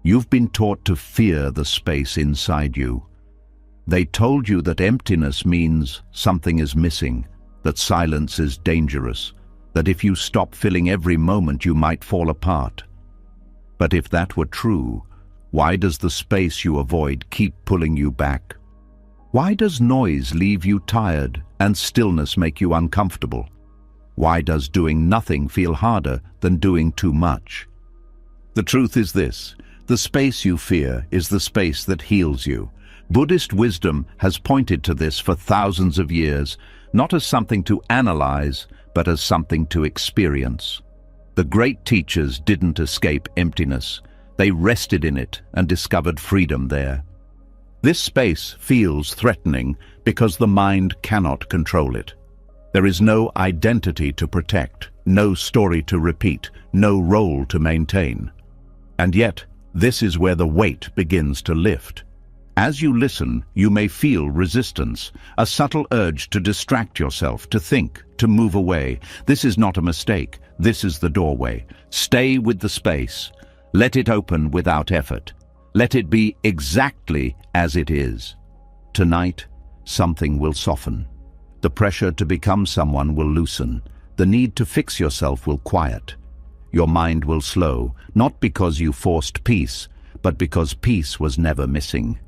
You've been taught to fear the space inside you. They told you that emptiness means something is missing, that silence is dangerous, that if you stop filling every moment you might fall apart. But if that were true, why does the space you avoid keep pulling you back? Why does noise leave you tired and stillness make you uncomfortable? Why does doing nothing feel harder than doing too much? The truth is this: the space you fear is the space that heals you. Buddhist wisdom has pointed to this for thousands of years, not as something to analyze, but as something to experience. The great teachers didn't escape emptiness. They rested in it and discovered freedom there. This space feels threatening because the mind cannot control it. There is no identity to protect, no story to repeat, no role to maintain. And yet, this is where the weight begins to lift. As you listen, you may feel resistance, a subtle urge to distract yourself, to think, to move away. This is not a mistake. This is the doorway. Stay with the space. Let it open without effort. Let it be exactly as it is. Tonight, something will soften. The pressure to become someone will loosen. The need to fix yourself will quiet. Your mind will slow, not because you forced peace, but because peace was never missing.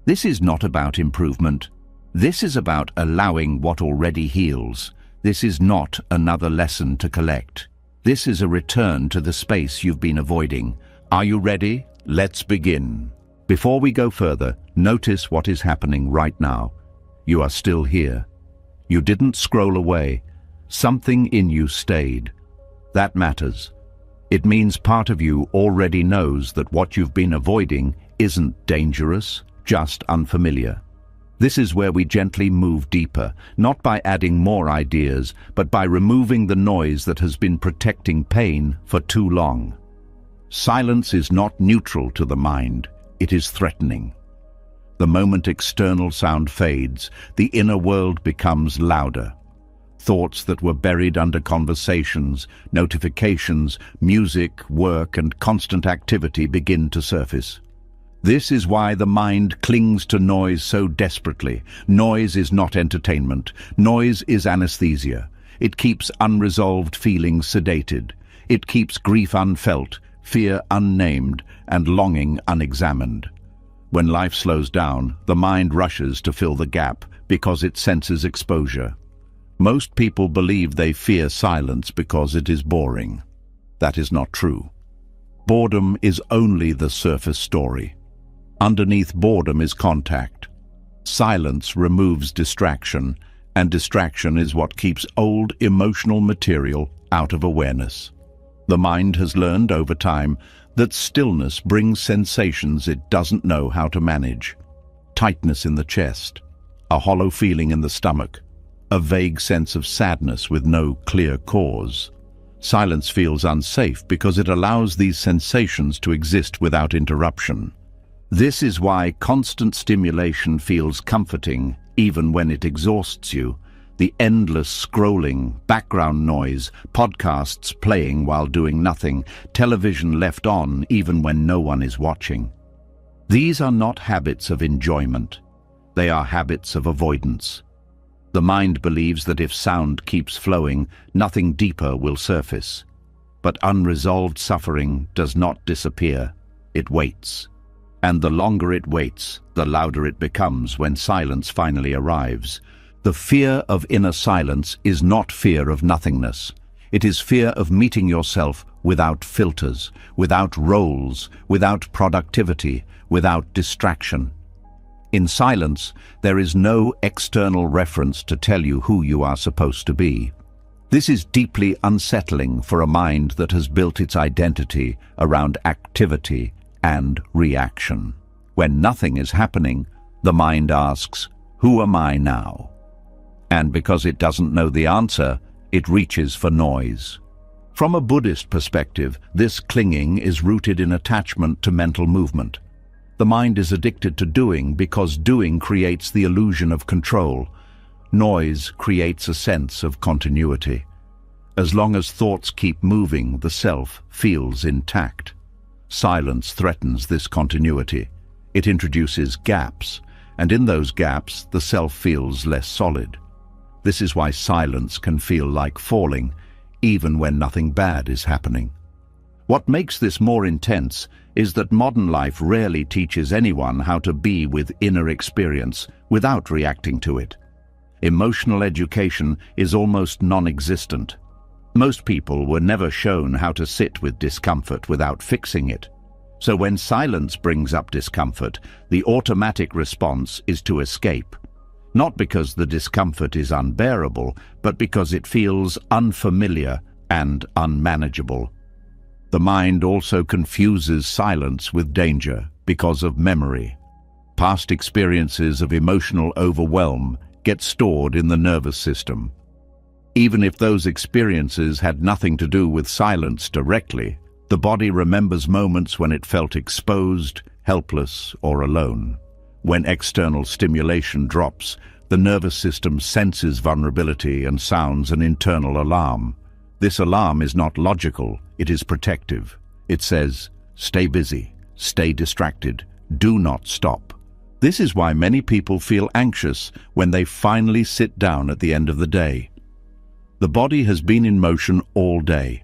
This is not about improvement. This is about allowing what already heals. This is not another lesson to collect. This is a return to the space you've been avoiding. Are you ready? Let's begin. Before we go further, notice what is happening right now. You are still here. You didn't scroll away. Something in you stayed. That matters. It means part of you already knows that what you've been avoiding isn't dangerous, just unfamiliar. This is where we gently move deeper, not by adding more ideas, but by removing the noise that has been protecting pain for too long. Silence is not neutral to the mind, it is threatening. The moment external sound fades, the inner world becomes louder. Thoughts that were buried under conversations, notifications, music, work, and constant activity begin to surface. This is why the mind clings to noise so desperately. Noise is not entertainment. Noise is anesthesia. It keeps unresolved feelings sedated. It keeps grief unfelt, fear unnamed, and longing unexamined. When life slows down, the mind rushes to fill the gap because it senses exposure. Most people believe they fear silence because it is boring. That is not true. Boredom is only the surface story. Underneath boredom is contact. Silence removes distraction, and distraction is what keeps old emotional material out of awareness. The mind has learned over time that stillness brings sensations it doesn't know how to manage. Tightness in the chest, a hollow feeling in the stomach, a vague sense of sadness with no clear cause. Silence feels unsafe because it allows these sensations to exist without interruption. This is why constant stimulation feels comforting, even when it exhausts you. The endless scrolling, background noise, podcasts playing while doing nothing, television left on even when no one is watching. These are not habits of enjoyment. They are habits of avoidance. The mind believes that if sound keeps flowing, nothing deeper will surface. But unresolved suffering does not disappear. It waits. And the longer it waits, the louder it becomes when silence finally arrives. The fear of inner silence is not fear of nothingness. It is fear of meeting yourself without filters, without roles, without productivity, without distraction. In silence, there is no external reference to tell you who you are supposed to be. This is deeply unsettling for a mind that has built its identity around activity and reaction. When nothing is happening, the mind asks, "Who am I now?" And because it doesn't know the answer, it reaches for noise. From a Buddhist perspective, this clinging is rooted in attachment to mental movement. The mind is addicted to doing because doing creates the illusion of control. Noise creates a sense of continuity. As long as thoughts keep moving, the self feels intact. Silence threatens this continuity. It introduces gaps, and in those gaps, the self feels less solid. This is why silence can feel like falling, even when nothing bad is happening. What makes this more intense is that modern life rarely teaches anyone how to be with inner experience without reacting to it. Emotional education is almost non-existent. Most people were never shown how to sit with discomfort without fixing it. So when silence brings up discomfort, the automatic response is to escape. Not because the discomfort is unbearable, but because it feels unfamiliar and unmanageable. The mind also confuses silence with danger because of memory. Past experiences of emotional overwhelm get stored in the nervous system. Even if those experiences had nothing to do with silence directly, the body remembers moments when it felt exposed, helpless, or alone. When external stimulation drops, the nervous system senses vulnerability and sounds an internal alarm. This alarm is not logical, it is protective. It says, stay busy, stay distracted, do not stop. This is why many people feel anxious when they finally sit down at the end of the day. The body has been in motion all day.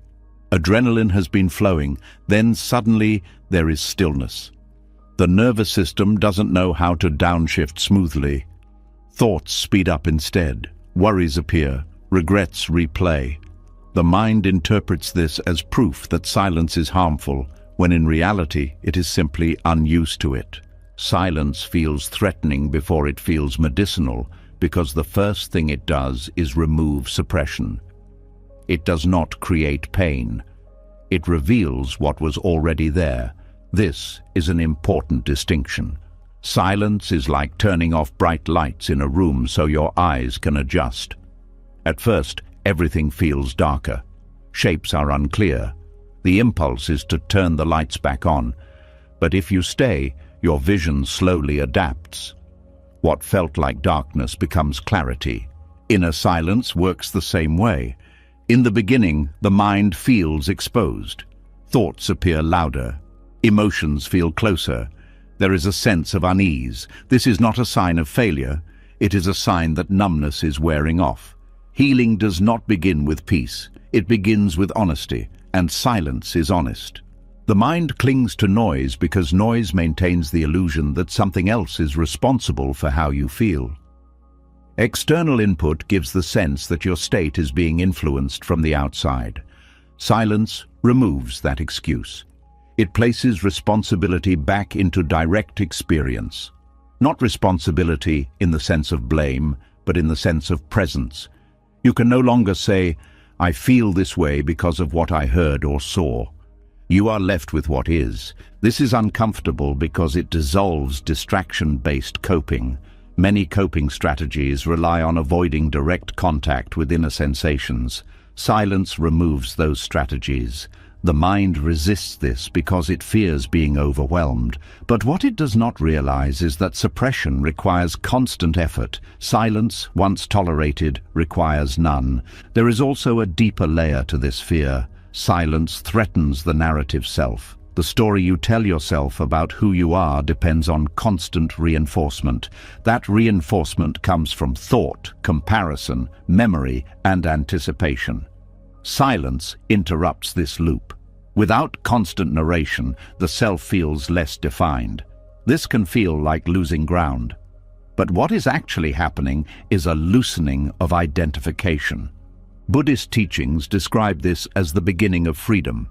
Adrenaline has been flowing, then suddenly there is stillness. The nervous system doesn't know how to downshift smoothly. Thoughts speed up instead, worries appear, regrets replay. The mind interprets this as proof that silence is harmful, when in reality it is simply unused to it. Silence feels threatening before it feels medicinal, because the first thing it does is remove suppression. It does not create pain. It reveals what was already there. This is an important distinction. Silence is like turning off bright lights in a room so your eyes can adjust. At first, everything feels darker. Shapes are unclear. The impulse is to turn the lights back on. But if you stay, your vision slowly adapts. What felt like darkness becomes clarity. Inner silence works the same way. In the beginning, the mind feels exposed. Thoughts appear louder. Emotions feel closer. There is a sense of unease. This is not a sign of failure. It is a sign that numbness is wearing off. Healing does not begin with peace. It begins with honesty, and silence is honest. The mind clings to noise because noise maintains the illusion that something else is responsible for how you feel. External input gives the sense that your state is being influenced from the outside. Silence removes that excuse. It places responsibility back into direct experience. Not responsibility in the sense of blame, but in the sense of presence. You can no longer say, I feel this way because of what I heard or saw. You are left with what is. This is uncomfortable because it dissolves distraction-based coping. Many coping strategies rely on avoiding direct contact with inner sensations. Silence removes those strategies. The mind resists this because it fears being overwhelmed. But what it does not realize is that suppression requires constant effort. Silence, once tolerated, requires none. There is also a deeper layer to this fear. Silence threatens the narrative self. The story you tell yourself about who you are depends on constant reinforcement. That reinforcement comes from thought, comparison, memory, and anticipation. Silence interrupts this loop. Without constant narration, the self feels less defined. This can feel like losing ground. But what is actually happening is a loosening of identification. Buddhist teachings describe this as the beginning of freedom.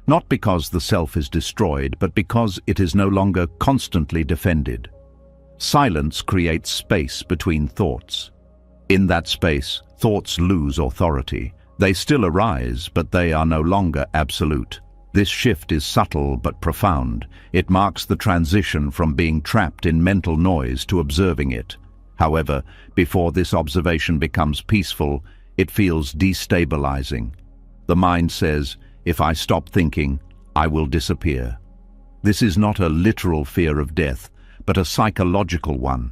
Not because the self is destroyed, but because it is no longer constantly defended. Silence creates space between thoughts. In that space, thoughts lose authority. They still arise, but they are no longer absolute. This shift is subtle but profound. It marks the transition from being trapped in mental noise to observing it. However, before this observation becomes peaceful, it feels destabilizing. The mind says, if I stop thinking, I will disappear. This is not a literal fear of death, but a psychological one.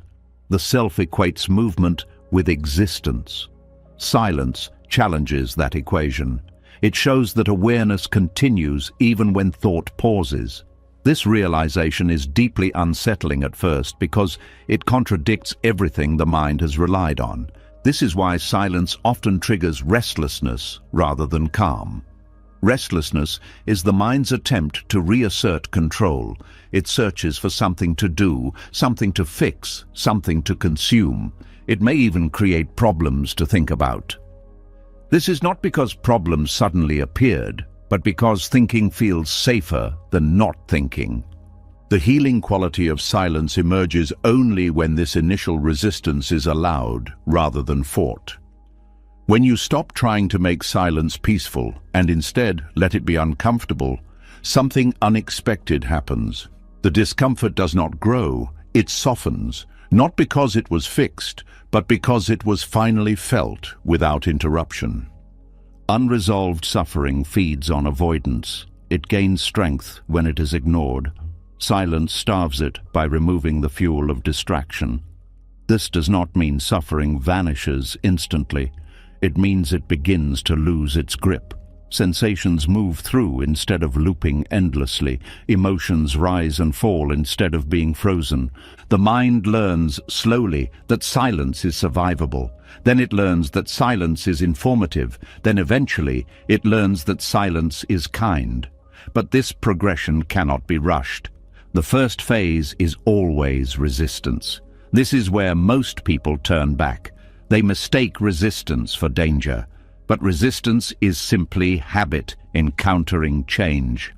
The self equates movement with existence. Silence challenges that equation. It shows that awareness continues even when thought pauses. This realization is deeply unsettling at first because it contradicts everything the mind has relied on. This is why silence often triggers restlessness rather than calm. Restlessness is the mind's attempt to reassert control. It searches for something to do, something to fix, something to consume. It may even create problems to think about. This is not because problems suddenly appeared, but because thinking feels safer than not thinking. The healing quality of silence emerges only when this initial resistance is allowed rather than fought. When you stop trying to make silence peaceful and instead let it be uncomfortable, something unexpected happens. The discomfort does not grow, it softens, not because it was fixed, but because it was finally felt without interruption. Unresolved suffering feeds on avoidance. It gains strength when it is ignored. Silence starves it by removing the fuel of distraction. This does not mean suffering vanishes instantly. It means it begins to lose its grip. Sensations move through instead of looping endlessly. Emotions rise and fall instead of being frozen. The mind learns slowly that silence is survivable. Then it learns that silence is informative. Then eventually it learns that silence is kind. But this progression cannot be rushed. The first phase is always resistance. This is where most people turn back. They mistake resistance for danger. But resistance is simply habit encountering change.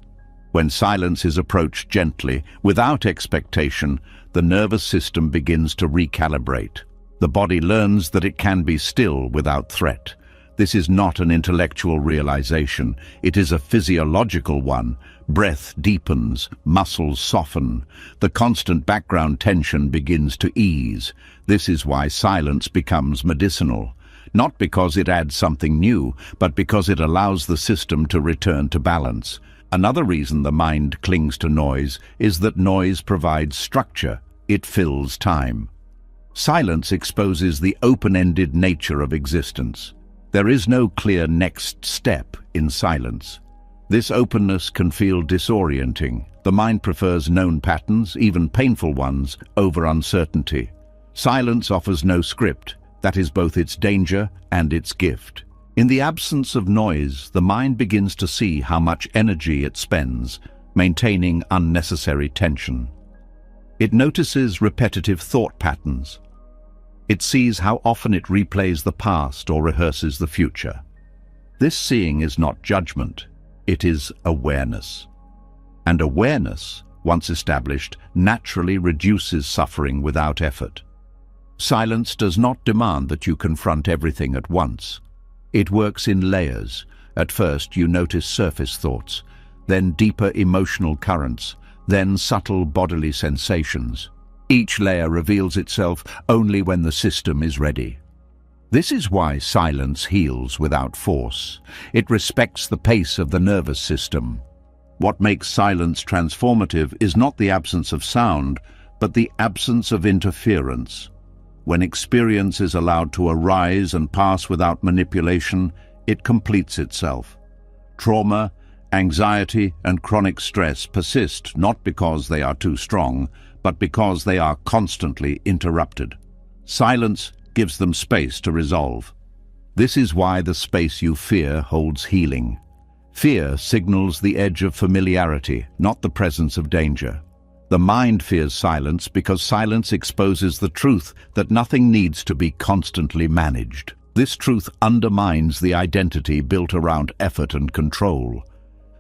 When silence is approached gently, without expectation, the nervous system begins to recalibrate. The body learns that it can be still without threat. This is not an intellectual realization. It is a physiological one. Breath deepens, muscles soften. The constant background tension begins to ease. This is why silence becomes medicinal. Not because it adds something new, but because it allows the system to return to balance. Another reason the mind clings to noise is that noise provides structure. It fills time. Silence exposes the open-ended nature of existence. There is no clear next step in silence. This openness can feel disorienting. The mind prefers known patterns, even painful ones, over uncertainty. Silence offers no script. That is both its danger and its gift. In the absence of noise, the mind begins to see how much energy it spends, maintaining unnecessary tension. It notices repetitive thought patterns. It sees how often it replays the past or rehearses the future. This seeing is not judgment, it is awareness. And awareness, once established, naturally reduces suffering without effort. Silence does not demand that you confront everything at once. It works in layers. At first, you notice surface thoughts, then deeper emotional currents, then subtle bodily sensations. Each layer reveals itself only when the system is ready. This is why silence heals without force. It respects the pace of the nervous system. What makes silence transformative is not the absence of sound, but the absence of interference. When experience is allowed to arise and pass without manipulation, it completes itself. Trauma, anxiety, and chronic stress persist not because they are too strong, but because they are constantly interrupted. Silence gives them space to resolve. This is why the space you fear holds healing. Fear signals the edge of familiarity, not the presence of danger. The mind fears silence because silence exposes the truth that nothing needs to be constantly managed. This truth undermines the identity built around effort and control.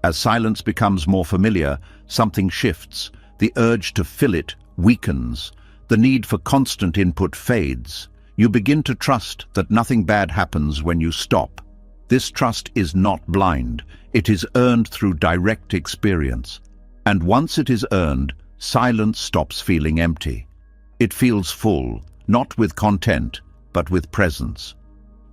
As silence becomes more familiar, something shifts. The urge to fill it weakens. The need for constant input fades. You begin to trust that nothing bad happens when you stop. This trust is not blind. It is earned through direct experience. And once it is earned, silence stops feeling empty. It feels full, not with content, but with presence.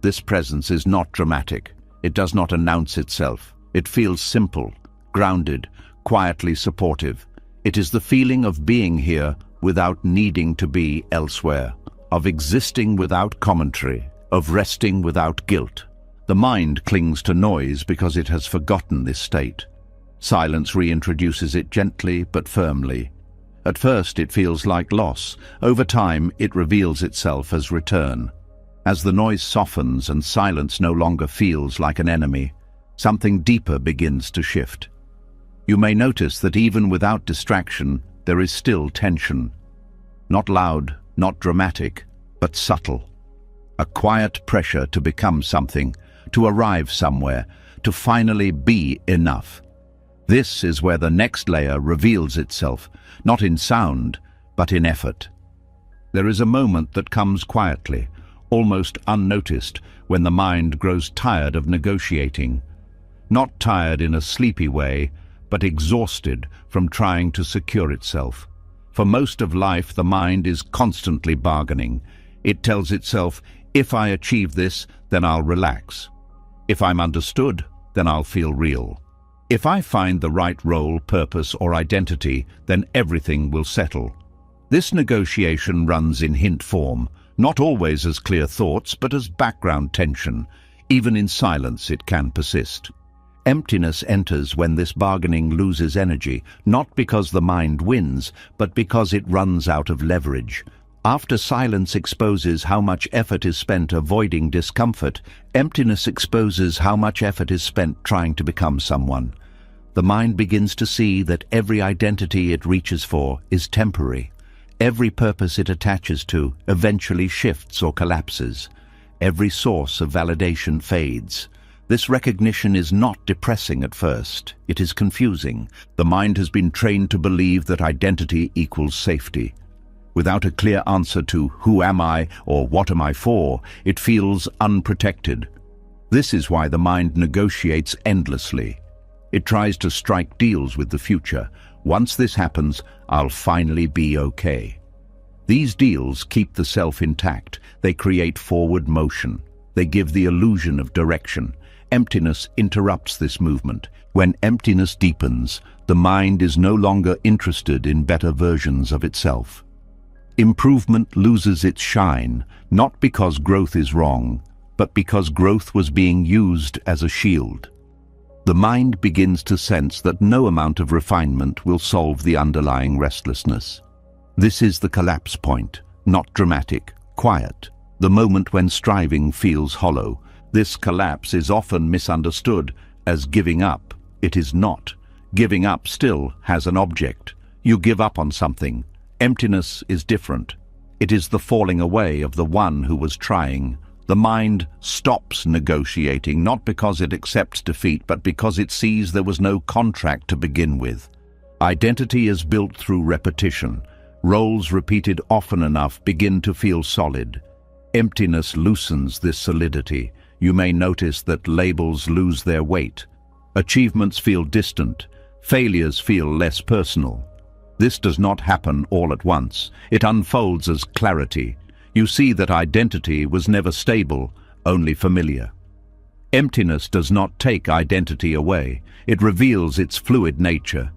This presence is not dramatic. It does not announce itself. It feels simple, grounded, quietly supportive. It is the feeling of being here without needing to be elsewhere, of existing without commentary, of resting without guilt. The mind clings to noise because it has forgotten this state. Silence reintroduces it gently but firmly. At first it feels like loss. Over time it reveals itself as return. As the noise softens and silence no longer feels like an enemy, something deeper begins to shift. You may notice that even without distraction, there is still tension. Not loud, not dramatic, but subtle. A quiet pressure to become something, to arrive somewhere, to finally be enough. This is where the next layer reveals itself, not in sound, but in effort. There is a moment that comes quietly, almost unnoticed, when the mind grows tired of negotiating. Not tired in a sleepy way, but exhausted from trying to secure itself. For most of life, the mind is constantly bargaining. It tells itself, if I achieve this, then I'll relax. If I'm understood, then I'll feel real. If I find the right role, purpose, or identity, then everything will settle. This negotiation runs in hint form, not always as clear thoughts, but as background tension. Even in silence, it can persist. Emptiness enters when this bargaining loses energy, not because the mind wins, but because it runs out of leverage. After silence exposes how much effort is spent avoiding discomfort, emptiness exposes how much effort is spent trying to become someone. The mind begins to see that every identity it reaches for is temporary. Every purpose it attaches to eventually shifts or collapses. Every source of validation fades. This recognition is not depressing at first. It is confusing. The mind has been trained to believe that identity equals safety. Without a clear answer to who am I or what am I for, it feels unprotected. This is why the mind negotiates endlessly. It tries to strike deals with the future. Once this happens, I'll finally be okay. These deals keep the self intact. They create forward motion. They give the illusion of direction. Emptiness interrupts this movement. When emptiness deepens, the mind is no longer interested in better versions of itself. Improvement loses its shine, not because growth is wrong, but because growth was being used as a shield. The mind begins to sense that no amount of refinement will solve the underlying restlessness. This is the collapse point, not dramatic, quiet, the moment when striving feels hollow. This collapse is often misunderstood as giving up. It is not. Giving up still has an object. You give up on something. Emptiness is different. It is the falling away of the one who was trying. The mind stops negotiating, not because it accepts defeat, but because it sees there was no contract to begin with. Identity is built through repetition. Roles repeated often enough begin to feel solid. Emptiness loosens this solidity. You may notice that labels lose their weight. Achievements feel distant. Failures feel less personal. This does not happen all at once. It unfolds as clarity. You see that identity was never stable, only familiar. Emptiness does not take identity away. It reveals its fluid nature.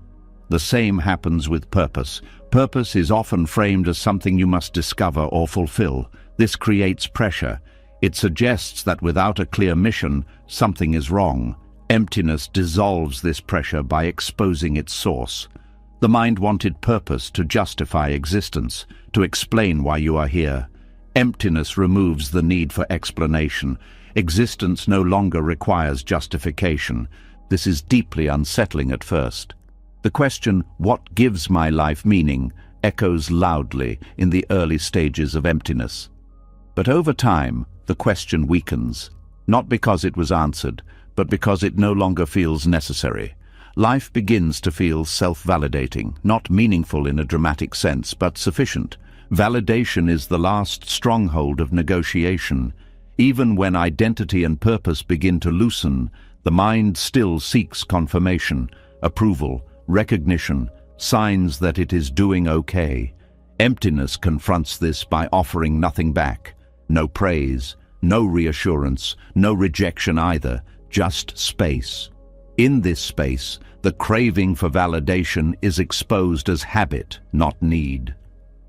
The same happens with purpose. Purpose is often framed as something you must discover or fulfill. This creates pressure. It suggests that without a clear mission, something is wrong. Emptiness dissolves this pressure by exposing its source. The mind wanted purpose to justify existence, to explain why you are here. Emptiness removes the need for explanation. Existence no longer requires justification. This is deeply unsettling at first. The question, what gives my life meaning, echoes loudly in the early stages of emptiness. But over time, the question weakens, not because it was answered, but because it no longer feels necessary. Life begins to feel self-validating, not meaningful in a dramatic sense, but sufficient. Validation is the last stronghold of negotiation. Even when identity and purpose begin to loosen, the mind still seeks confirmation, approval, recognition, signs that it is doing okay. Emptiness confronts this by offering nothing back. No praise, no reassurance, no rejection either, just space. In this space, the craving for validation is exposed as habit, not need.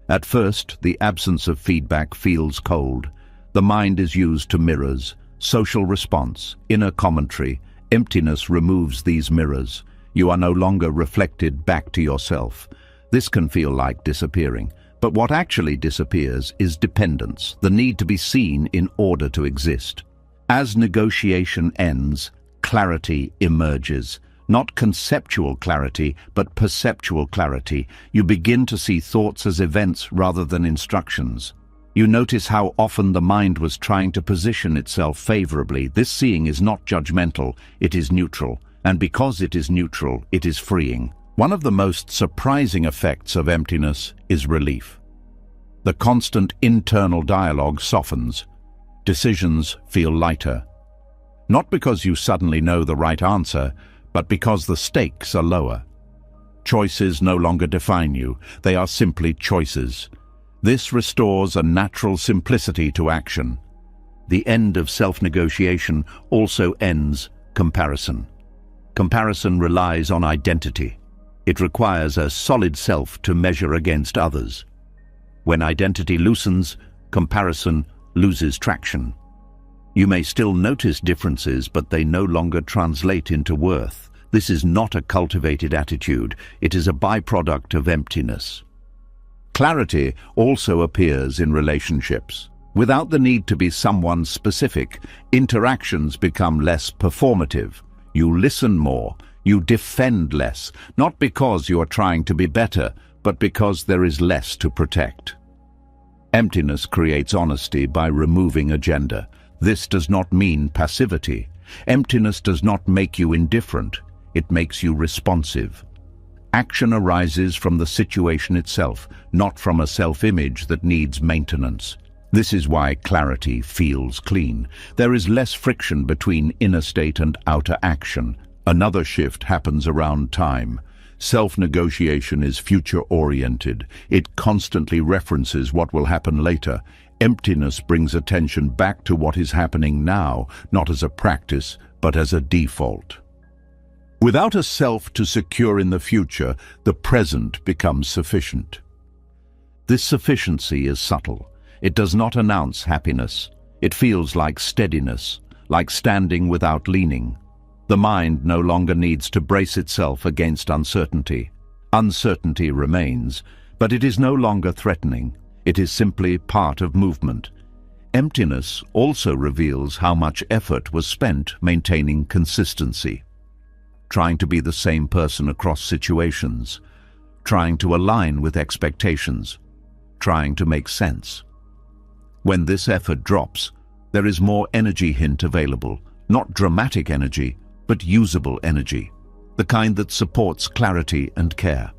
At first, the absence of feedback feels cold. The mind is used to mirrors. Social response, inner commentary, emptiness removes these mirrors. You are no longer reflected back to yourself. This can feel like disappearing, but what actually disappears is dependence, the need to be seen in order to exist. As negotiation ends, clarity emerges. Not conceptual clarity, but perceptual clarity. You begin to see thoughts as events rather than instructions. You notice how often the mind was trying to position itself favorably. This seeing is not judgmental, it is neutral. And because it is neutral, it is freeing. One of the most surprising effects of emptiness is relief. The constant internal dialogue softens. Decisions feel lighter. Not because you suddenly know the right answer, but because the stakes are lower. Choices no longer define you, they are simply choices. This restores a natural simplicity to action. The end of self-negotiation also ends comparison. Comparison relies on identity. It requires a solid self to measure against others. When identity loosens, comparison loses traction. You may still notice differences, but they no longer translate into worth. This is not a cultivated attitude. It is a byproduct of emptiness. Clarity also appears in relationships. Without the need to be someone specific, interactions become less performative. You listen more, you defend less, not because you are trying to be better, but because there is less to protect. Emptiness creates honesty by removing agenda. This does not mean passivity. Emptiness does not make you indifferent, it makes you responsive. Action arises from the situation itself, not from a self-image that needs maintenance. This is why clarity feels clean. There is less friction between inner state and outer action. Another shift happens around time. Self-negotiation is future-oriented. It constantly references what will happen later. Emptiness brings attention back to what is happening now, not as a practice, but as a default. Without a self to secure in the future, the present becomes sufficient. This sufficiency is subtle. It does not announce happiness. It feels like steadiness, like standing without leaning. The mind no longer needs to brace itself against uncertainty. Uncertainty remains, but it is no longer threatening. It is simply part of movement. Emptiness also reveals how much effort was spent maintaining consistency. Trying to be the same person across situations, trying to align with expectations, trying to make sense. When this effort drops, there is more energy hint available, not dramatic energy, but usable energy, the kind that supports clarity and care.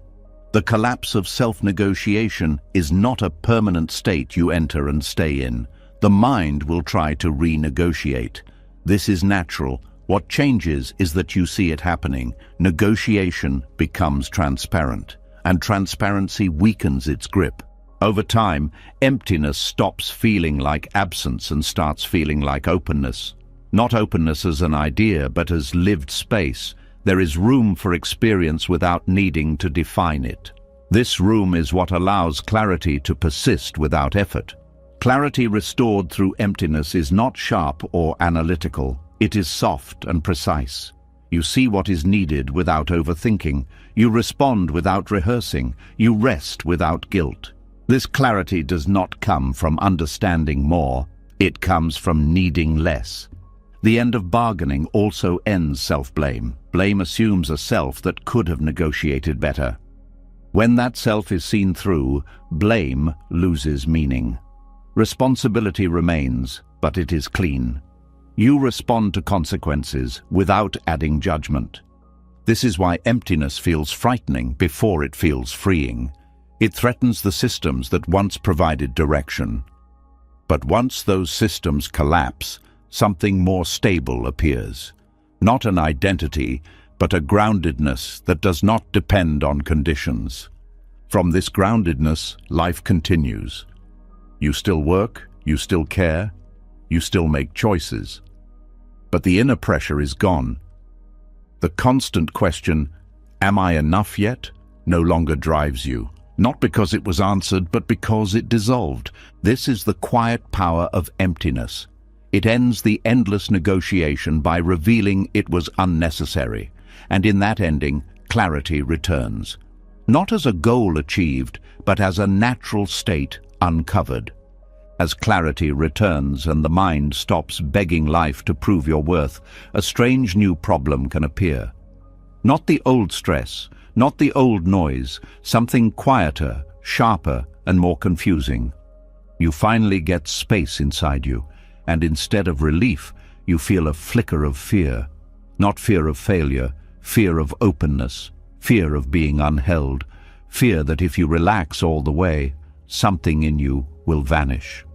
The collapse of self-negotiation is not a permanent state you enter and stay in. The mind will try to renegotiate. This is natural. What changes is that you see it happening. Negotiation becomes transparent, and transparency weakens its grip. Over time, emptiness stops feeling like absence and starts feeling like openness. Not openness as an idea, but as lived space. There is room for experience without needing to define it. This room is what allows clarity to persist without effort. Clarity restored through emptiness is not sharp or analytical. It is soft and precise. You see what is needed without overthinking. You respond without rehearsing. You rest without guilt. This clarity does not come from understanding more. It comes from needing less. The end of bargaining also ends self-blame. Blame assumes a self that could have negotiated better. When that self is seen through, blame loses meaning. Responsibility remains, but it is clean. You respond to consequences without adding judgment. This is why emptiness feels frightening before it feels freeing. It threatens the systems that once provided direction. But once those systems collapse, something more stable appears. Not an identity, but a groundedness that does not depend on conditions. From this groundedness, life continues. You still work, you still care, you still make choices. But the inner pressure is gone. The constant question, "Am I enough yet?" no longer drives you. Not because it was answered, but because it dissolved. This is the quiet power of emptiness. It ends the endless negotiation by revealing it was unnecessary, and in that ending, clarity returns. Not as a goal achieved, but as a natural state uncovered. As clarity returns and the mind stops begging life to prove your worth, a strange new problem can appear. Not the old stress, not the old noise, something quieter, sharper, and more confusing. You finally get space inside you, and instead of relief, you feel a flicker of fear. Not fear of failure, fear of openness, fear of being unheld, fear that if you relax all the way, something in you will vanish.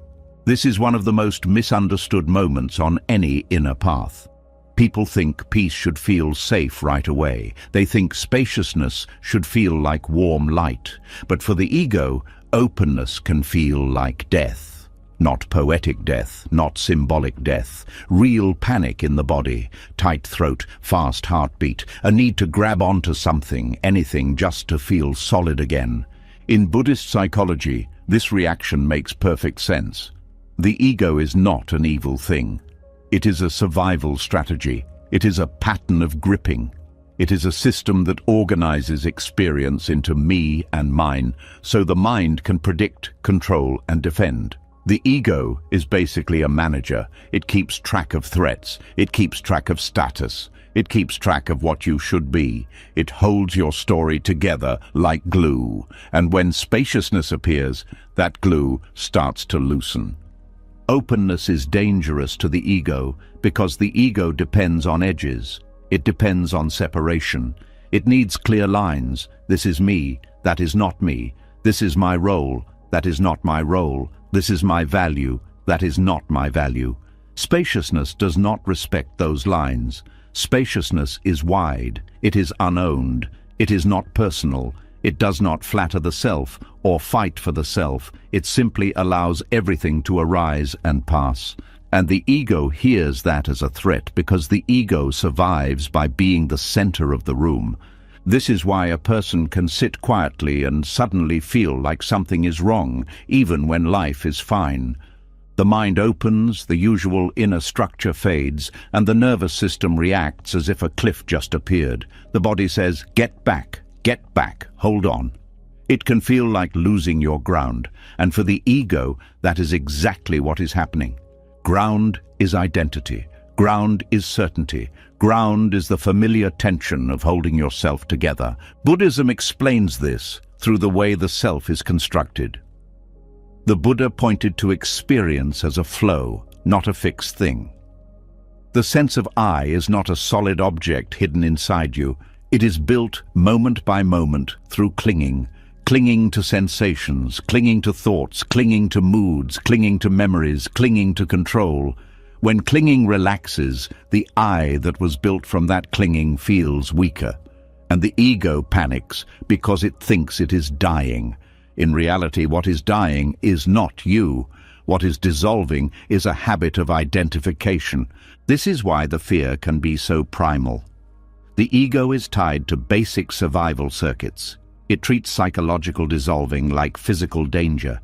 This is one of the most misunderstood moments on any inner path. People think peace should feel safe right away. They think spaciousness should feel like warm light. But for the ego, openness can feel like death. Not poetic death, not symbolic death. Real panic in the body, tight throat, fast heartbeat, a need to grab onto something, anything, just to feel solid again. In Buddhist psychology, this reaction makes perfect sense. The ego is not an evil thing. It is a survival strategy. It is a pattern of gripping. It is a system that organizes experience into me and mine, so the mind can predict, control, and defend. The ego is basically a manager. It keeps track of threats. It keeps track of status. It keeps track of what you should be. It holds your story together like glue. And when spaciousness appears, that glue starts to loosen. Openness is dangerous to the ego because the ego depends on edges. It depends on separation. It needs clear lines. This is me. That is not me. This is my role. That is not my role. This is my value. That is not my value. Spaciousness does not respect those lines. Spaciousness is wide. It is unowned. It is not personal. It does not flatter the self or fight for the self. It simply allows everything to arise and pass. And the ego hears that as a threat because the ego survives by being the center of the room. This is why a person can sit quietly and suddenly feel like something is wrong, even when life is fine. The mind opens, the usual inner structure fades, and the nervous system reacts as if a cliff just appeared. The body says, get back, hold on. It can feel like losing your ground, and for the ego, that is exactly what is happening. Ground is identity. Ground is certainty. Ground is the familiar tension of holding yourself together. Buddhism explains this through the way the self is constructed. The Buddha pointed to experience as a flow, not a fixed thing. The sense of I is not a solid object hidden inside you. It is built moment by moment through clinging. Clinging to sensations, clinging to thoughts, clinging to moods, clinging to memories, clinging to control. When clinging relaxes, the I that was built from that clinging feels weaker, and the ego panics because it thinks it is dying. In reality, what is dying is not you. What is dissolving is a habit of identification. This is why the fear can be so primal. The ego is tied to basic survival circuits. It treats psychological dissolving like physical danger.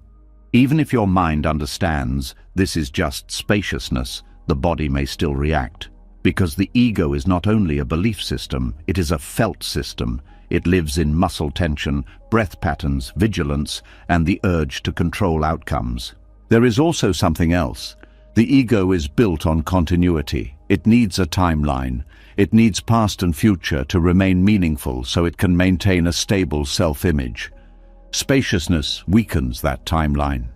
Even if your mind understands this is just spaciousness, the body may still react. Because the ego is not only a belief system, it is a felt system. It lives in muscle tension, breath patterns, vigilance, and the urge to control outcomes. There is also something else. The ego is built on continuity. It needs a timeline. It needs past and future to remain meaningful so it can maintain a stable self-image. Spaciousness weakens that timeline.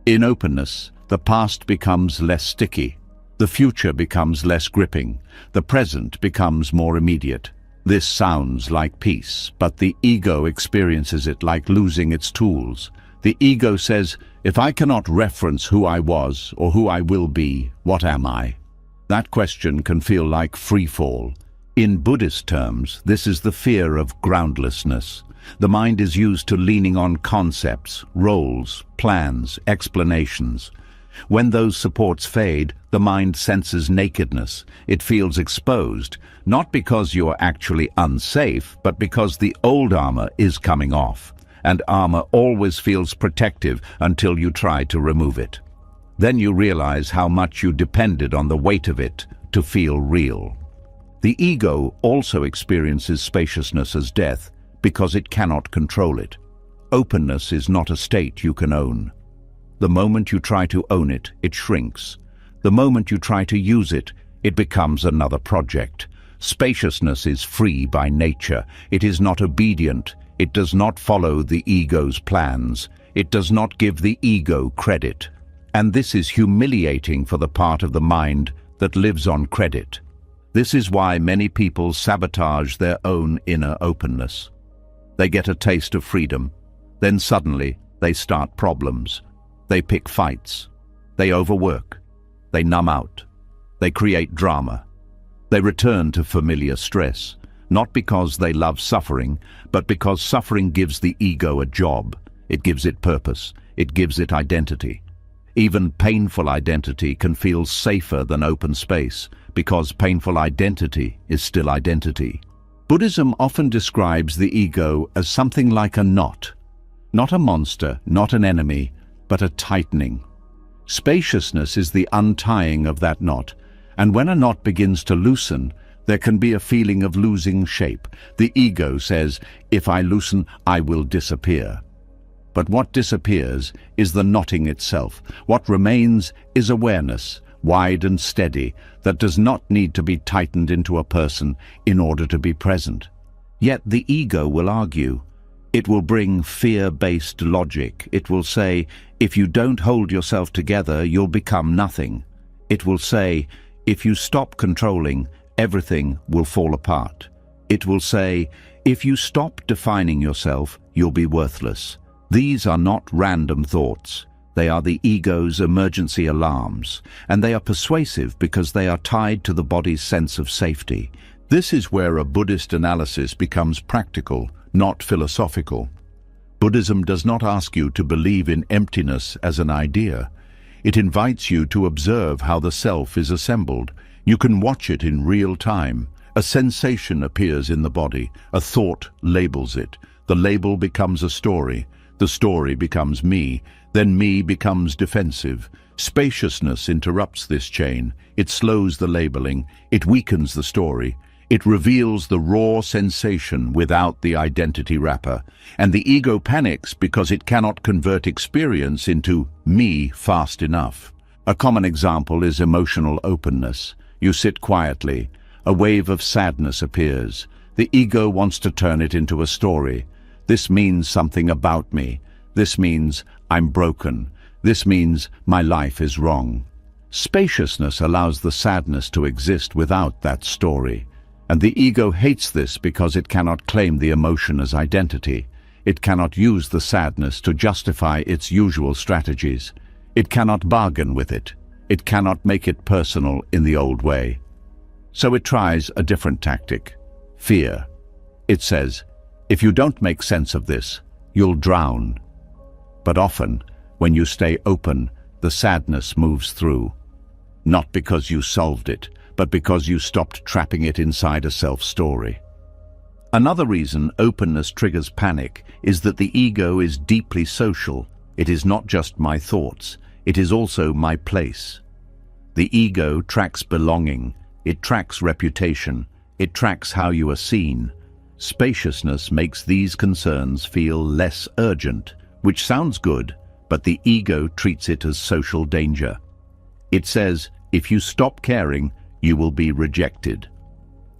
In openness, the past becomes less sticky. The future becomes less gripping. The present becomes more immediate. This sounds like peace, but the ego experiences it like losing its tools. The ego says, if I cannot reference who I was or who I will be, what am I? That question can feel like free fall. In Buddhist terms, this is the fear of groundlessness. The mind is used to leaning on concepts, roles, plans, explanations. When those supports fade, the mind senses nakedness. It feels exposed, not because you are actually unsafe, but because the old armor is coming off. And armor always feels protective until you try to remove it. Then you realize how much you depended on the weight of it to feel real. The ego also experiences spaciousness as death because it cannot control it. Openness is not a state you can own. The moment you try to own it, it shrinks. The moment you try to use it, it becomes another project. Spaciousness is free by nature. It is not obedient. It does not follow the ego's plans. It does not give the ego credit. And this is humiliating for the part of the mind that lives on credit. This is why many people sabotage their own inner openness. They get a taste of freedom, then suddenly they start problems. They pick fights. They overwork. They numb out. They create drama. They return to familiar stress, not because they love suffering, but because suffering gives the ego a job. It gives it purpose. It gives it identity. Even painful identity can feel safer than open space, because painful identity is still identity. Buddhism often describes the ego as something like a knot. Not a monster, not an enemy, but a tightening. Spaciousness is the untying of that knot, and when a knot begins to loosen, there can be a feeling of losing shape. The ego says, if I loosen, I will disappear. But what disappears is the knotting itself. What remains is awareness, wide and steady, that does not need to be tightened into a person in order to be present. Yet the ego will argue. It will bring fear-based logic. It will say, if you don't hold yourself together, you'll become nothing. It will say, if you stop controlling, everything will fall apart. It will say, if you stop defining yourself, you'll be worthless. These are not random thoughts. They are the ego's emergency alarms, and they are persuasive because they are tied to the body's sense of safety. This is where a Buddhist analysis becomes practical, not philosophical. Buddhism does not ask you to believe in emptiness as an idea. It invites you to observe how the self is assembled. You can watch it in real time. A sensation appears in the body. A thought labels it. The label becomes a story. The story becomes me. Then me becomes defensive. Spaciousness interrupts this chain. It slows the labeling. It weakens the story. It reveals the raw sensation without the identity wrapper. And the ego panics because it cannot convert experience into me fast enough. A common example is emotional openness. You sit quietly. A wave of sadness appears. The ego wants to turn it into a story. This means something about me. This means I'm broken. This means my life is wrong. Spaciousness allows the sadness to exist without that story. And the ego hates this because it cannot claim the emotion as identity. It cannot use the sadness to justify its usual strategies. It cannot bargain with it. It cannot make it personal in the old way. So it tries a different tactic: fear. It says, if you don't make sense of this, you'll drown. But often, when you stay open, the sadness moves through. Not because you solved it, but because you stopped trapping it inside a self-story. Another reason openness triggers panic is that the ego is deeply social. It is not just my thoughts, it is also my place. The ego tracks belonging, it tracks reputation, it tracks how you are seen. Spaciousness makes these concerns feel less urgent, which sounds good, but the ego treats it as social danger. It says, if you stop caring, you will be rejected.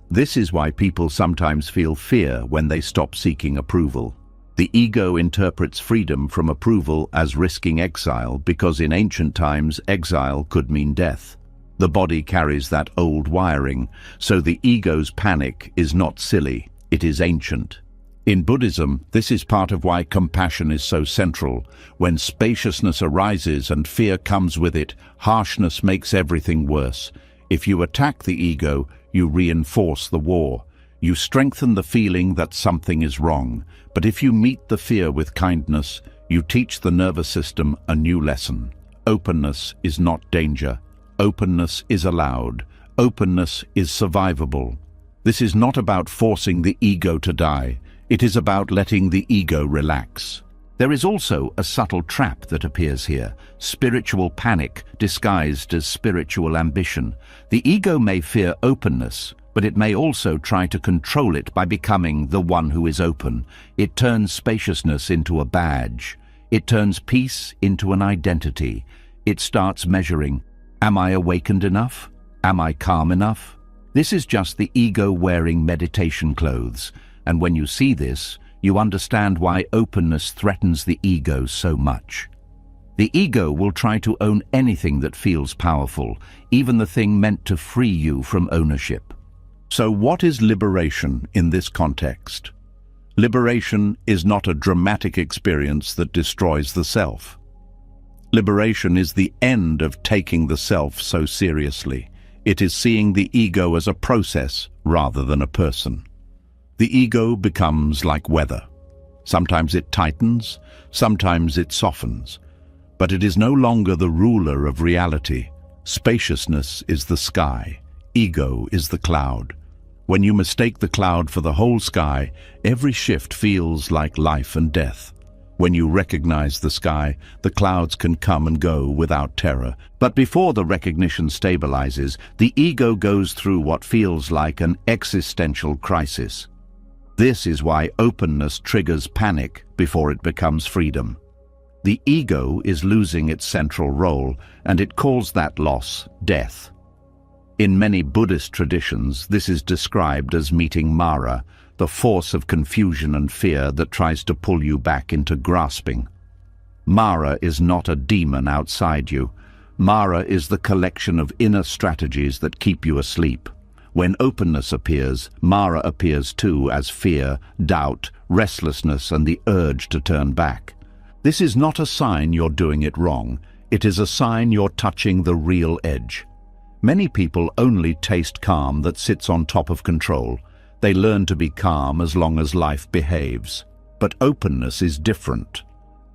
This is why people sometimes feel fear when they stop seeking approval. The ego interprets freedom from approval as risking exile because in ancient times exile could mean death. The body carries that old wiring, so the ego's panic is not silly. It is ancient. In Buddhism, this is part of why compassion is so central. When spaciousness arises and fear comes with it, harshness makes everything worse. If you attack the ego, you reinforce the war. You strengthen the feeling that something is wrong. But if you meet the fear with kindness, you teach the nervous system a new lesson. Openness is not danger. Openness is allowed. Openness is survivable. This is not about forcing the ego to die. It is about letting the ego relax. There is also a subtle trap that appears here, spiritual panic disguised as spiritual ambition. The ego may fear openness, but it may also try to control it by becoming the one who is open. It turns spaciousness into a badge. It turns peace into an identity. It starts measuring, am I awakened enough? Am I calm enough? This is just the ego wearing meditation clothes, and when you see this, you understand why openness threatens the ego so much. The ego will try to own anything that feels powerful, even the thing meant to free you from ownership. So what is liberation in this context? Liberation is not a dramatic experience that destroys the self. Liberation is the end of taking the self so seriously. It is seeing the ego as a process rather than a person. The ego becomes like weather. Sometimes it tightens, sometimes it softens. But it is no longer the ruler of reality. Spaciousness is the sky. Ego is the cloud. When you mistake the cloud for the whole sky, every shift feels like life and death. When you recognize the sky, the clouds can come and go without terror. But before the recognition stabilizes, the ego goes through what feels like an existential crisis. This is why openness triggers panic before it becomes freedom. The ego is losing its central role, and it calls that loss death. In many Buddhist traditions, this is described as meeting Mara, the force of confusion and fear that tries to pull you back into grasping. Mara is not a demon outside you. Mara is the collection of inner strategies that keep you asleep. When openness appears, Mara appears too, as fear, doubt, restlessness, and the urge to turn back. This is not a sign you're doing it wrong. It is a sign you're touching the real edge. Many people only taste calm that sits on top of control. They learn to be calm as long as life behaves. But openness is different.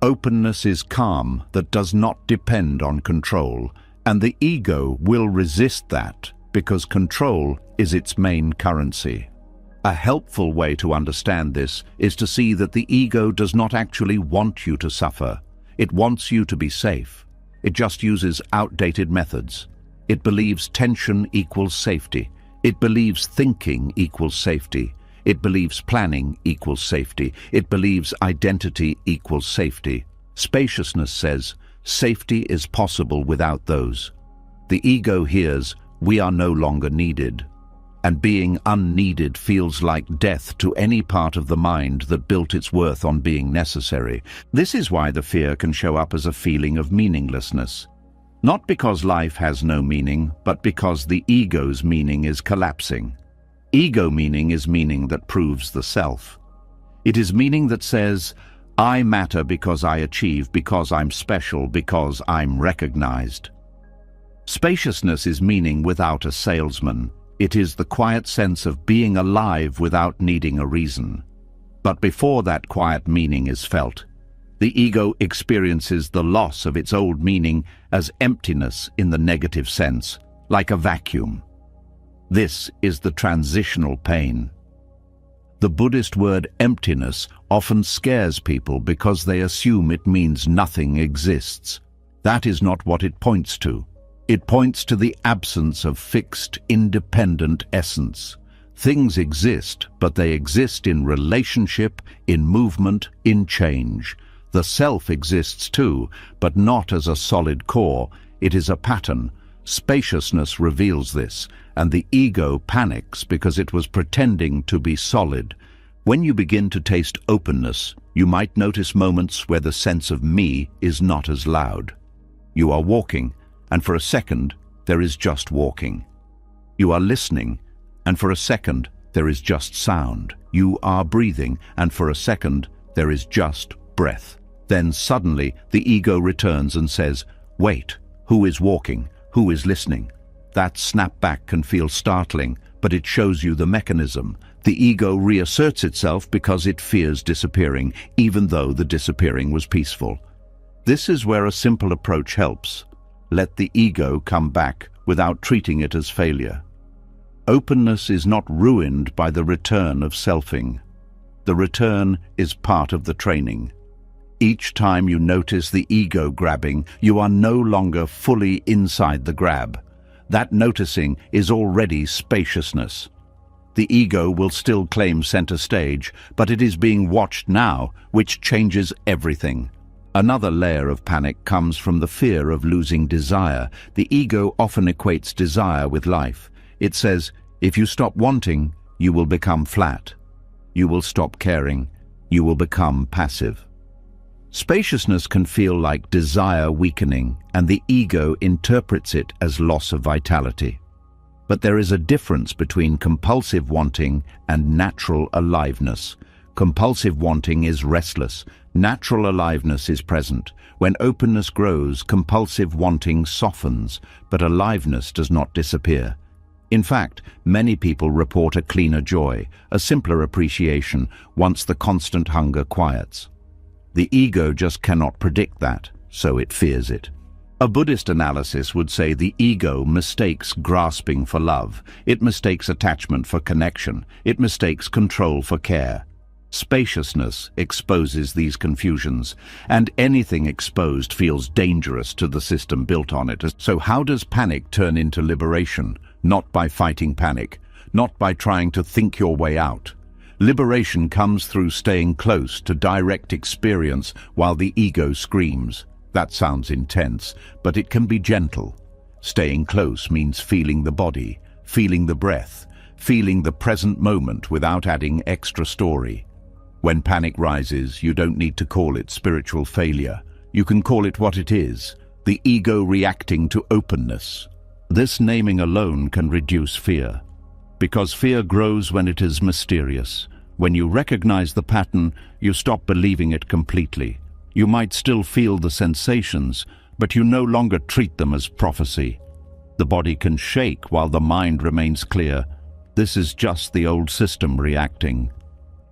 Openness is calm that does not depend on control, and the ego will resist that because control is its main currency. A helpful way to understand this is to see that the ego does not actually want you to suffer. It wants you to be safe. It just uses outdated methods. It believes tension equals safety. It believes thinking equals safety. It believes planning equals safety. It believes identity equals safety. Spaciousness says, safety is possible without those. The ego hears, we are no longer needed. And being unneeded feels like death to any part of the mind that built its worth on being necessary. This is why the fear can show up as a feeling of meaninglessness. Not because life has no meaning, but because the ego's meaning is collapsing. Ego meaning is meaning that proves the self. It is meaning that says, I matter because I achieve, because I'm special, because I'm recognized. Spaciousness is meaning without a salesman. It is the quiet sense of being alive without needing a reason. But before that quiet meaning is felt, the ego experiences the loss of its old meaning as emptiness in the negative sense, like a vacuum. This is the transitional pain. The Buddhist word emptiness often scares people because they assume it means nothing exists. That is not what it points to. It points to the absence of fixed, independent essence. Things exist, but they exist in relationship, in movement, in change. The self exists too, but not as a solid core. It is a pattern. Spaciousness reveals this, and the ego panics because it was pretending to be solid. When you begin to taste openness, you might notice moments where the sense of me is not as loud. You are walking, and for a second, there is just walking. You are listening, and for a second, there is just sound. You are breathing, and for a second, there is just breath. Then suddenly, the ego returns and says, wait, who is walking? Who is listening? That snapback can feel startling, but it shows you the mechanism. The ego reasserts itself because it fears disappearing, even though the disappearing was peaceful. This is where a simple approach helps. Let the ego come back without treating it as failure. Openness is not ruined by the return of selfing. The return is part of the training. Each time you notice the ego grabbing, you are no longer fully inside the grab. That noticing is already spaciousness. The ego will still claim center stage, but it is being watched now, which changes everything. Another layer of panic comes from the fear of losing desire. The ego often equates desire with life. It says, if you stop wanting, you will become flat. You will stop caring. You will become passive. Spaciousness can feel like desire weakening, and the ego interprets it as loss of vitality. But there is a difference between compulsive wanting and natural aliveness. Compulsive wanting is restless. Natural aliveness is present. When openness grows, compulsive wanting softens, but aliveness does not disappear. In fact, many people report a cleaner joy, a simpler appreciation, once the constant hunger quiets. The ego just cannot predict that, so it fears it. A Buddhist analysis would say the ego mistakes grasping for love. It mistakes attachment for connection. It mistakes control for care. Spaciousness exposes these confusions, and anything exposed feels dangerous to the system built on it. So how does panic turn into liberation? Not by fighting panic, not by trying to think your way out. Liberation comes through staying close to direct experience while the ego screams. That sounds intense, but it can be gentle. Staying close means feeling the body, feeling the breath, feeling the present moment without adding extra story. When panic rises, you don't need to call it spiritual failure. You can call it what it is, the ego reacting to openness. This naming alone can reduce fear, because fear grows when it is mysterious. When you recognize the pattern, you stop believing it completely. You might still feel the sensations, but you no longer treat them as prophecy. The body can shake while the mind remains clear. This is just the old system reacting.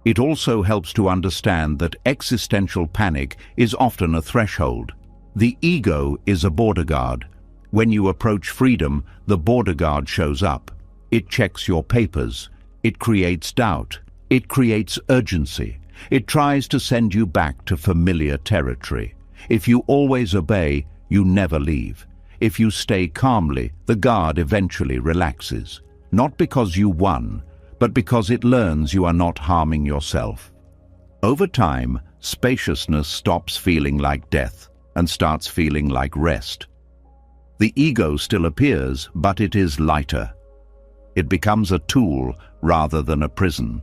It also helps to understand that existential panic is often a threshold. The ego is a border guard. When you approach freedom, the border guard shows up. It checks your papers. It creates doubt. It creates urgency. It tries to send you back to familiar territory. If you always obey, you never leave. If you stay calmly, the guard eventually relaxes. Not because you won, but because it learns you are not harming yourself. Over time, spaciousness stops feeling like death and starts feeling like rest. The ego still appears, but it is lighter. It becomes a tool rather than a prison.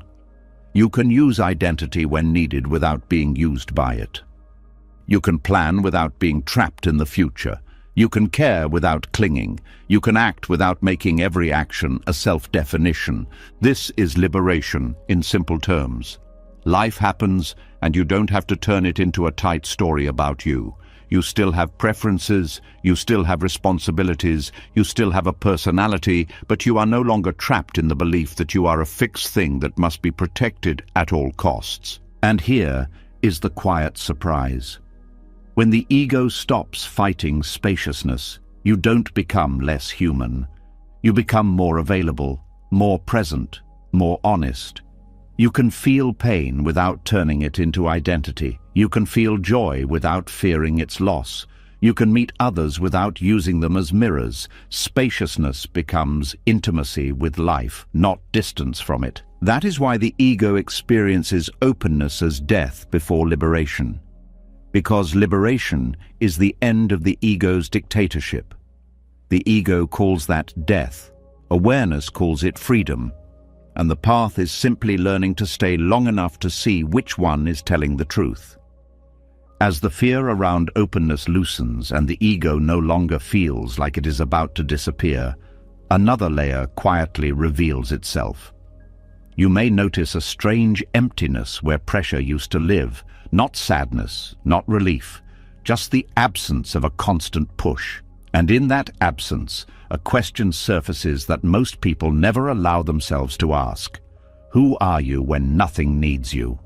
You can use identity when needed without being used by it. You can plan without being trapped in the future. You can care without clinging. You can act without making every action a self-definition. This is liberation in simple terms. Life happens, and you don't have to turn it into a tight story about you. You still have preferences, you still have responsibilities, you still have a personality, but you are no longer trapped in the belief that you are a fixed thing that must be protected at all costs. And here is the quiet surprise. When the ego stops fighting spaciousness, you don't become less human. You become more available, more present, more honest. You can feel pain without turning it into identity. You can feel joy without fearing its loss. You can meet others without using them as mirrors. Spaciousness becomes intimacy with life, not distance from it. That is why the ego experiences openness as death before liberation. Because liberation is the end of the ego's dictatorship. The ego calls that death. Awareness calls it freedom. And the path is simply learning to stay long enough to see which one is telling the truth. As the fear around openness loosens and the ego no longer feels like it is about to disappear, another layer quietly reveals itself. You may notice a strange emptiness where pressure used to live, not sadness, not relief, just the absence of a constant push. And in that absence, a question surfaces that most people never allow themselves to ask. Who are you when nothing needs you?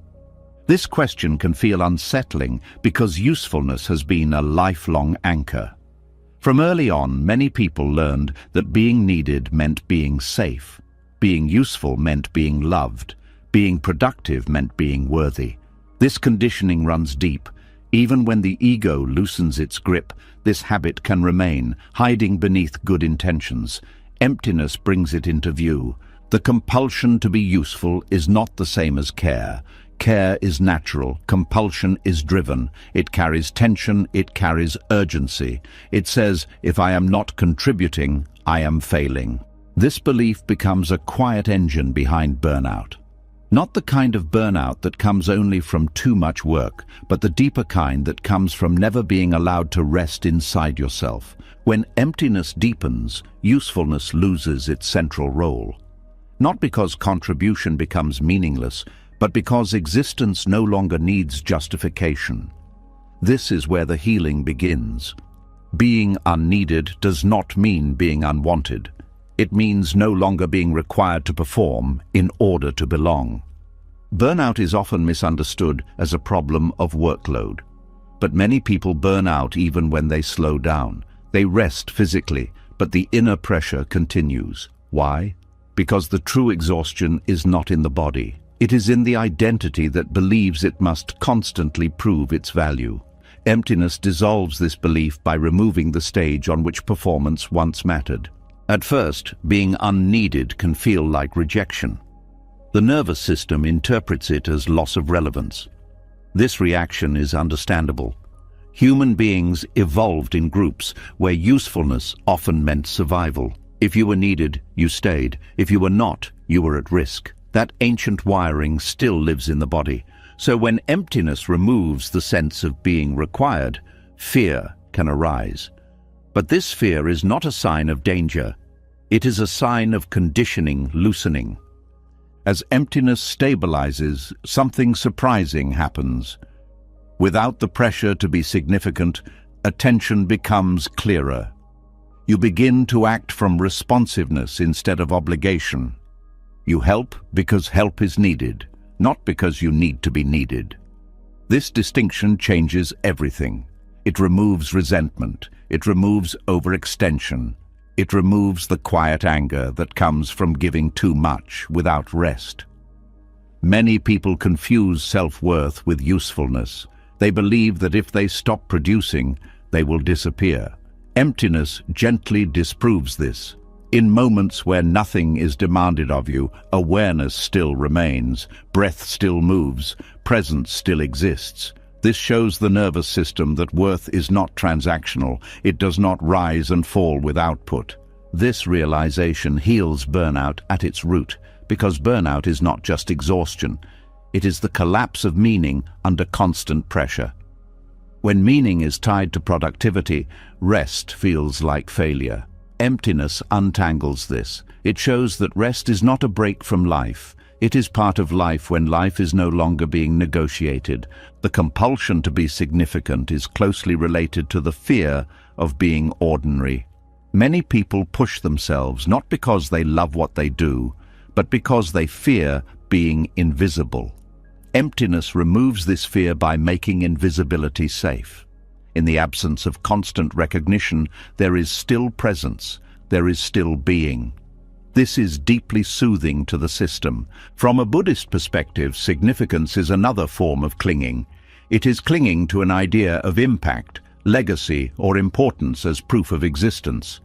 This question can feel unsettling because usefulness has been a lifelong anchor. From early on, many people learned that being needed meant being safe. Being useful meant being loved. Being productive meant being worthy. This conditioning runs deep. Even when the ego loosens its grip, this habit can remain, hiding beneath good intentions. Emptiness brings it into view. The compulsion to be useful is not the same as care. Care is natural, compulsion is driven. It carries tension, it carries urgency. It says, if I am not contributing, I am failing. This belief becomes a quiet engine behind burnout. Not the kind of burnout that comes only from too much work, but the deeper kind that comes from never being allowed to rest inside yourself. When emptiness deepens, usefulness loses its central role. Not because contribution becomes meaningless, but because existence no longer needs justification. This is where the healing begins. Being unneeded does not mean being unwanted. It means no longer being required to perform in order to belong. Burnout is often misunderstood as a problem of workload. But many people burn out even when they slow down. They rest physically, but the inner pressure continues. Why? Because the true exhaustion is not in the body. It is in the identity that believes it must constantly prove its value. Emptiness dissolves this belief by removing the stage on which performance once mattered. At first, being unneeded can feel like rejection. The nervous system interprets it as loss of relevance. This reaction is understandable. Human beings evolved in groups where usefulness often meant survival. If you were needed, you stayed. If you were not, you were at risk. That ancient wiring still lives in the body. So when emptiness removes the sense of being required, fear can arise. But this fear is not a sign of danger. It is a sign of conditioning loosening. As emptiness stabilizes, something surprising happens. Without the pressure to be significant, attention becomes clearer. You begin to act from responsiveness instead of obligation. You help because help is needed, not because you need to be needed. This distinction changes everything. It removes resentment. It removes overextension. It removes the quiet anger that comes from giving too much without rest. Many people confuse self-worth with usefulness. They believe that if they stop producing, they will disappear. Emptiness gently disproves this. In moments where nothing is demanded of you, awareness still remains, breath still moves, presence still exists. This shows the nervous system that worth is not transactional. It does not rise and fall with output. This realization heals burnout at its root, because burnout is not just exhaustion. It is the collapse of meaning under constant pressure. When meaning is tied to productivity, rest feels like failure. Emptiness untangles this. It shows that rest is not a break from life. It is part of life when life is no longer being negotiated. The compulsion to be significant is closely related to the fear of being ordinary. Many people push themselves not because they love what they do, but because they fear being invisible. Emptiness removes this fear by making invisibility safe. In the absence of constant recognition, there is still presence, there is still being. This is deeply soothing to the system. From a Buddhist perspective, significance is another form of clinging. It is clinging to an idea of impact, legacy, or importance as proof of existence.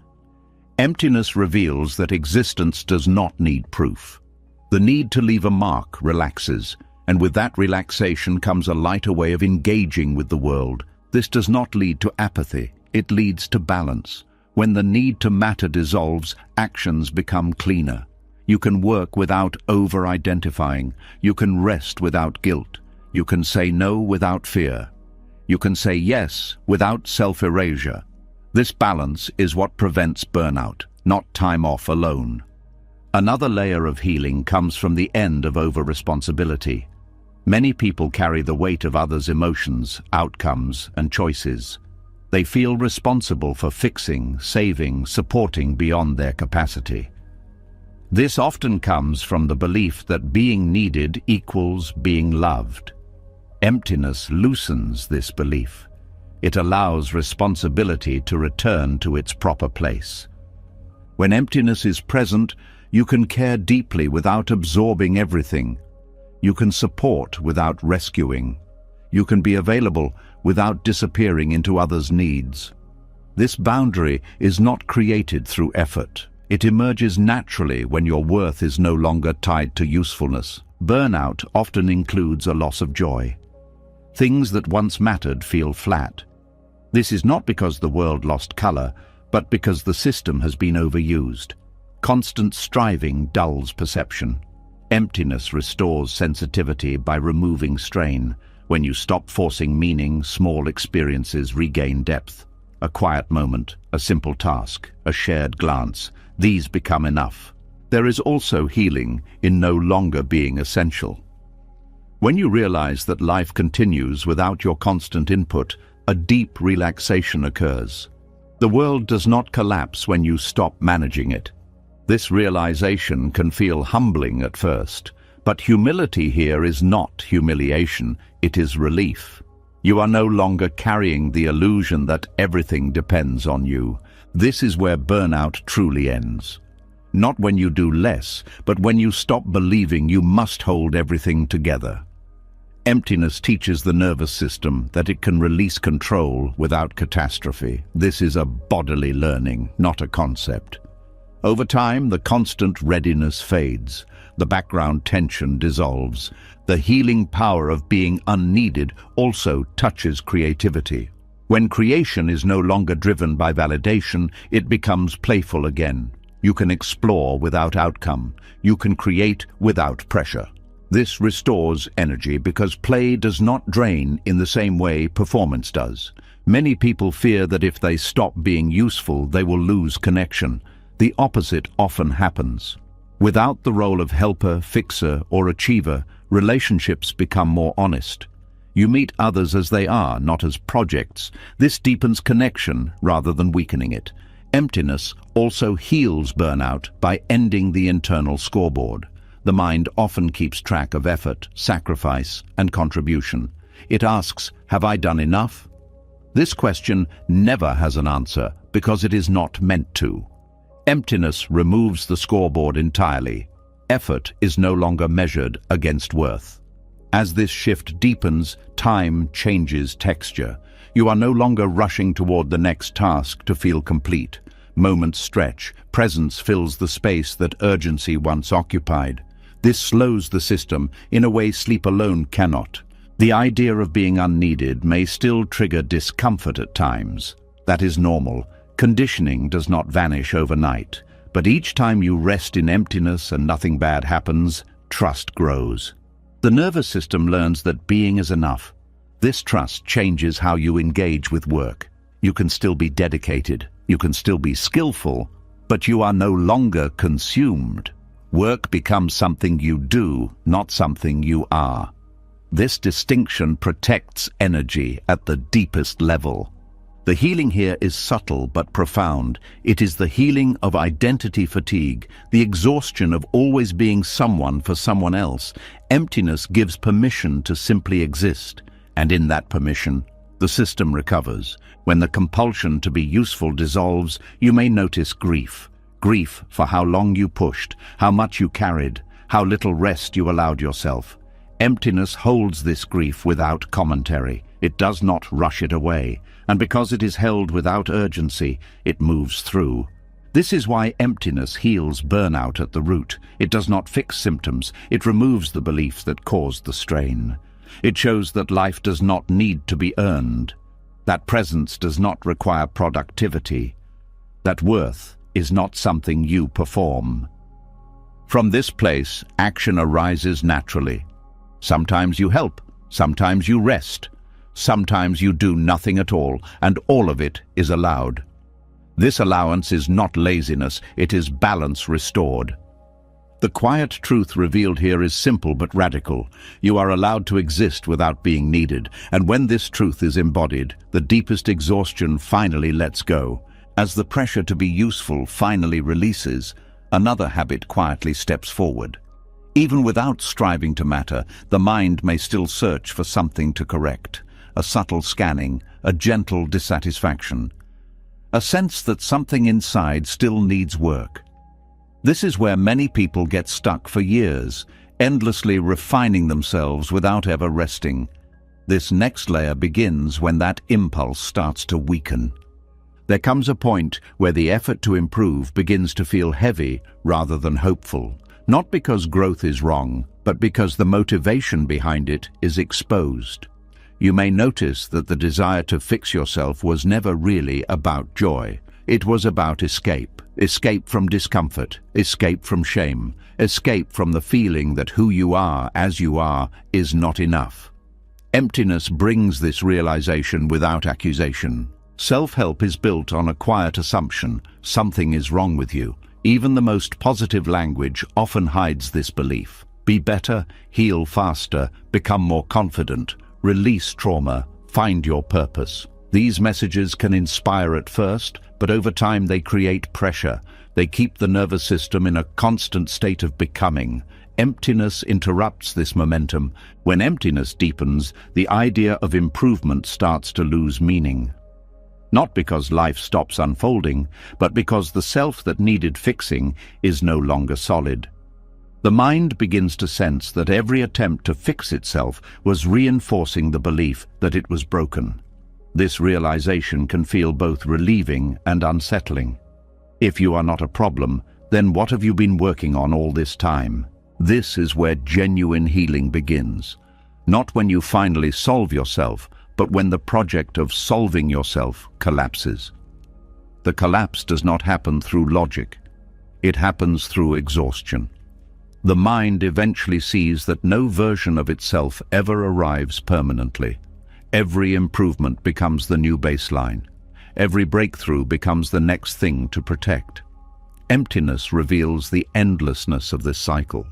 Emptiness reveals that existence does not need proof. The need to leave a mark relaxes, and with that relaxation comes a lighter way of engaging with the world. This does not lead to apathy, it leads to balance. When the need to matter dissolves, actions become cleaner. You can work without over-identifying. You can rest without guilt. You can say no without fear. You can say yes without self-erasure. This balance is what prevents burnout, not time off alone. Another layer of healing comes from the end of over-responsibility. Many people carry the weight of others' emotions, outcomes, and choices. They feel responsible for fixing, saving, supporting beyond their capacity. This often comes from the belief that being needed equals being loved. Emptiness loosens this belief. It allows responsibility to return to its proper place. When emptiness is present, you can care deeply without absorbing everything. You can support without rescuing. You can be available without disappearing into others' needs. This boundary is not created through effort. It emerges naturally when your worth is no longer tied to usefulness. Burnout often includes a loss of joy. Things that once mattered feel flat. This is not because the world lost color, but because the system has been overused. Constant striving dulls perception. Emptiness restores sensitivity by removing strain. When you stop forcing meaning, small experiences regain depth. A quiet moment, a simple task, a shared glance, these become enough. There is also healing in no longer being essential. When you realize that life continues without your constant input, a deep relaxation occurs. The world does not collapse when you stop managing it. This realization can feel humbling at first, but humility here is not humiliation, it is relief. You are no longer carrying the illusion that everything depends on you. This is where burnout truly ends. Not when you do less, but when you stop believing you must hold everything together. Emptiness teaches the nervous system that it can release control without catastrophe. This is a bodily learning, not a concept. Over time, the constant readiness fades. The background tension dissolves. The healing power of being unneeded also touches creativity. When creation is no longer driven by validation, it becomes playful again. You can explore without outcome. You can create without pressure. This restores energy because play does not drain in the same way performance does. Many people fear that if they stop being useful, they will lose connection. The opposite often happens. Without the role of helper, fixer, or achiever, relationships become more honest. You meet others as they are, not as projects. This deepens connection rather than weakening it. Emptiness also heals burnout by ending the internal scoreboard. The mind often keeps track of effort, sacrifice, and contribution. It asks, have I done enough? This question never has an answer because it is not meant to. Emptiness removes the scoreboard entirely. Effort is no longer measured against worth. As this shift deepens, time changes texture. You are no longer rushing toward the next task to feel complete. Moments stretch. Presence fills the space that urgency once occupied. This slows the system in a way sleep alone cannot. The idea of being unneeded may still trigger discomfort at times. That is normal. Conditioning does not vanish overnight, but each time you rest in emptiness and nothing bad happens, trust grows. The nervous system learns that being is enough. This trust changes how you engage with work. You can still be dedicated, you can still be skillful, but you are no longer consumed. Work becomes something you do, not something you are. This distinction protects energy at the deepest level. The healing here is subtle but profound. It is the healing of identity fatigue, the exhaustion of always being someone for someone else. Emptiness gives permission to simply exist, and in that permission, the system recovers. When the compulsion to be useful dissolves, you may notice grief. Grief for how long you pushed, how much you carried, how little rest you allowed yourself. Emptiness holds this grief without commentary. It does not rush it away, and because it is held without urgency, it moves through. This is why emptiness heals burnout at the root. It does not fix symptoms, it removes the beliefs that caused the strain. It shows that life does not need to be earned, that presence does not require productivity, that worth is not something you perform. From this place, action arises naturally. Sometimes you help, sometimes you rest. Sometimes you do nothing at all, and all of it is allowed. This allowance is not laziness, it is balance restored. The quiet truth revealed here is simple but radical. You are allowed to exist without being needed, and when this truth is embodied, the deepest exhaustion finally lets go. As the pressure to be useful finally releases, another habit quietly steps forward. Even without striving to matter, the mind may still search for something to correct. A subtle scanning, a gentle dissatisfaction. A sense that something inside still needs work. This is where many people get stuck for years, endlessly refining themselves without ever resting. This next layer begins when that impulse starts to weaken. There comes a point where the effort to improve begins to feel heavy rather than hopeful, not because growth is wrong, but because the motivation behind it is exposed. You may notice that the desire to fix yourself was never really about joy. It was about escape. Escape from discomfort, escape from shame, escape from the feeling that who you are as you are is not enough. Emptiness brings this realization without accusation. Self-help is built on a quiet assumption: something is wrong with you. Even the most positive language often hides this belief. Be better, heal faster, become more confident, release trauma, find your purpose. These messages can inspire at first, but over time they create pressure. They keep the nervous system in a constant state of becoming. Emptiness interrupts this momentum. When emptiness deepens, the idea of improvement starts to lose meaning. Not because life stops unfolding, but because the self that needed fixing is no longer solid. The mind begins to sense that every attempt to fix itself was reinforcing the belief that it was broken. This realization can feel both relieving and unsettling. If you are not a problem, then what have you been working on all this time? This is where genuine healing begins. Not when you finally solve yourself, but when the project of solving yourself collapses. The collapse does not happen through logic. It happens through exhaustion. The mind eventually sees that no version of itself ever arrives permanently. Every improvement becomes the new baseline. Every breakthrough becomes the next thing to protect. Emptiness reveals the endlessness of this cycle.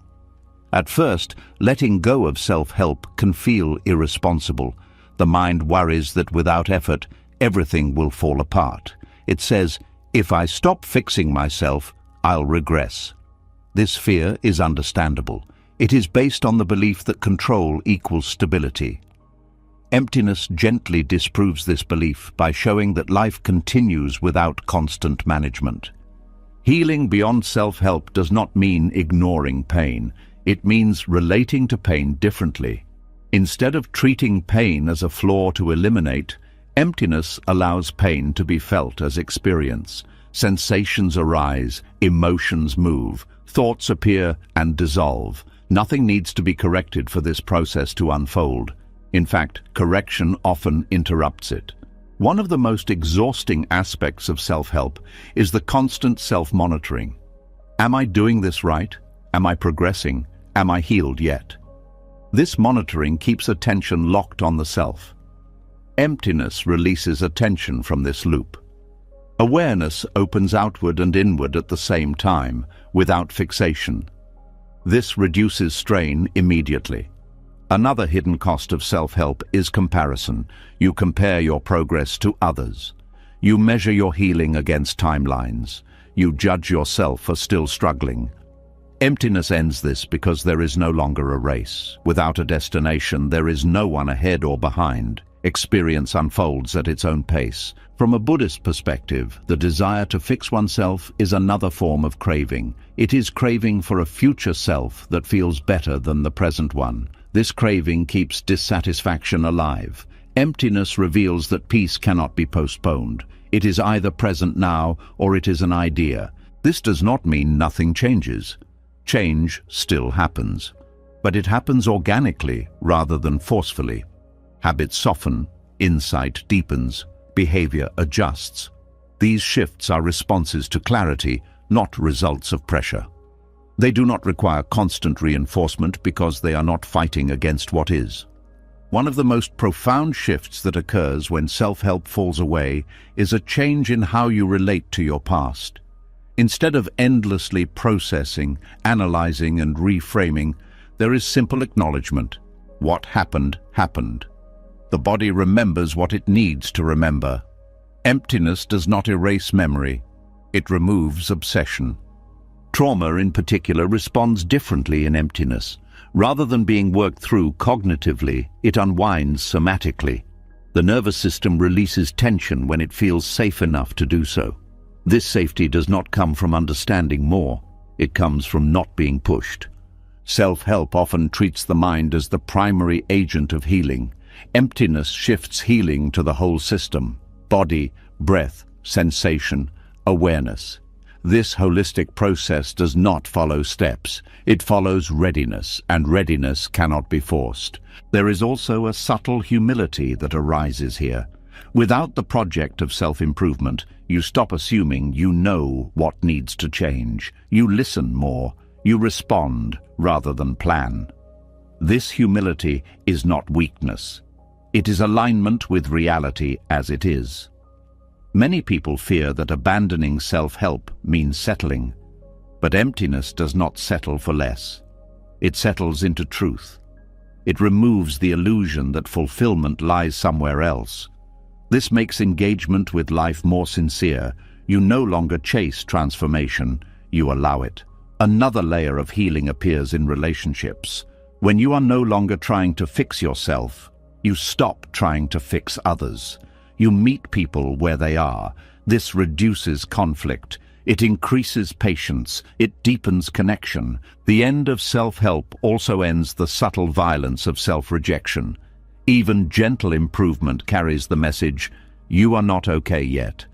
At first, letting go of self-help can feel irresponsible. The mind worries that without effort, everything will fall apart. It says, if I stop fixing myself, I'll regress. This fear is understandable. It is based on the belief that control equals stability. Emptiness gently disproves this belief by showing that life continues without constant management. Healing beyond self-help does not mean ignoring pain. It means relating to pain differently. Instead of treating pain as a flaw to eliminate, emptiness allows pain to be felt as experience. Sensations arise, emotions move, thoughts appear and dissolve. Nothing needs to be corrected for this process to unfold. In fact, correction often interrupts it. One of the most exhausting aspects of self-help is the constant self-monitoring. Am I doing this right? Am I progressing? Am I healed yet? This monitoring keeps attention locked on the self. Emptiness releases attention from this loop. Awareness opens outward and inward at the same time, without fixation. This reduces strain immediately. Another hidden cost of self-help is comparison. You compare your progress to others. You measure your healing against timelines. You judge yourself for still struggling. Emptiness ends this because there is no longer a race. Without a destination, there is no one ahead or behind. Experience unfolds at its own pace. From a Buddhist perspective, the desire to fix oneself is another form of craving. It is craving for a future self that feels better than the present one. This craving keeps dissatisfaction alive. Emptiness reveals that peace cannot be postponed. It is either present now or it is an idea. This does not mean nothing changes. Change still happens, but it happens organically rather than forcefully. Habits soften, insight deepens, behavior adjusts. These shifts are responses to clarity, not results of pressure. They do not require constant reinforcement because they are not fighting against what is. One of the most profound shifts that occurs when self-help falls away is a change in how you relate to your past. Instead of endlessly processing, analyzing, and reframing, there is simple acknowledgement. What happened, happened. The body remembers what it needs to remember. Emptiness does not erase memory. It removes obsession. Trauma, in particular, responds differently in emptiness. Rather than being worked through cognitively, it unwinds somatically. The nervous system releases tension when it feels safe enough to do so. This safety does not come from understanding more. It comes from not being pushed. Self-help often treats the mind as the primary agent of healing. Emptiness shifts healing to the whole system: body, breath, sensation, awareness. This holistic process does not follow steps. It follows readiness, and readiness cannot be forced. There is also a subtle humility that arises here. Without the project of self-improvement, you stop assuming you know what needs to change. You listen more. You respond rather than plan. This humility is not weakness. It is alignment with reality as it is. Many people fear that abandoning self-help means settling, but emptiness does not settle for less. It settles into truth. It removes the illusion that fulfillment lies somewhere else. This makes engagement with life more sincere. You no longer chase transformation, you allow it. Another layer of healing appears in relationships. When you are no longer trying to fix yourself, you stop trying to fix others. You meet people where they are. This reduces conflict. It increases patience. It deepens connection. The end of self-help also ends the subtle violence of self-rejection. Even gentle improvement carries the message, "You are not okay yet."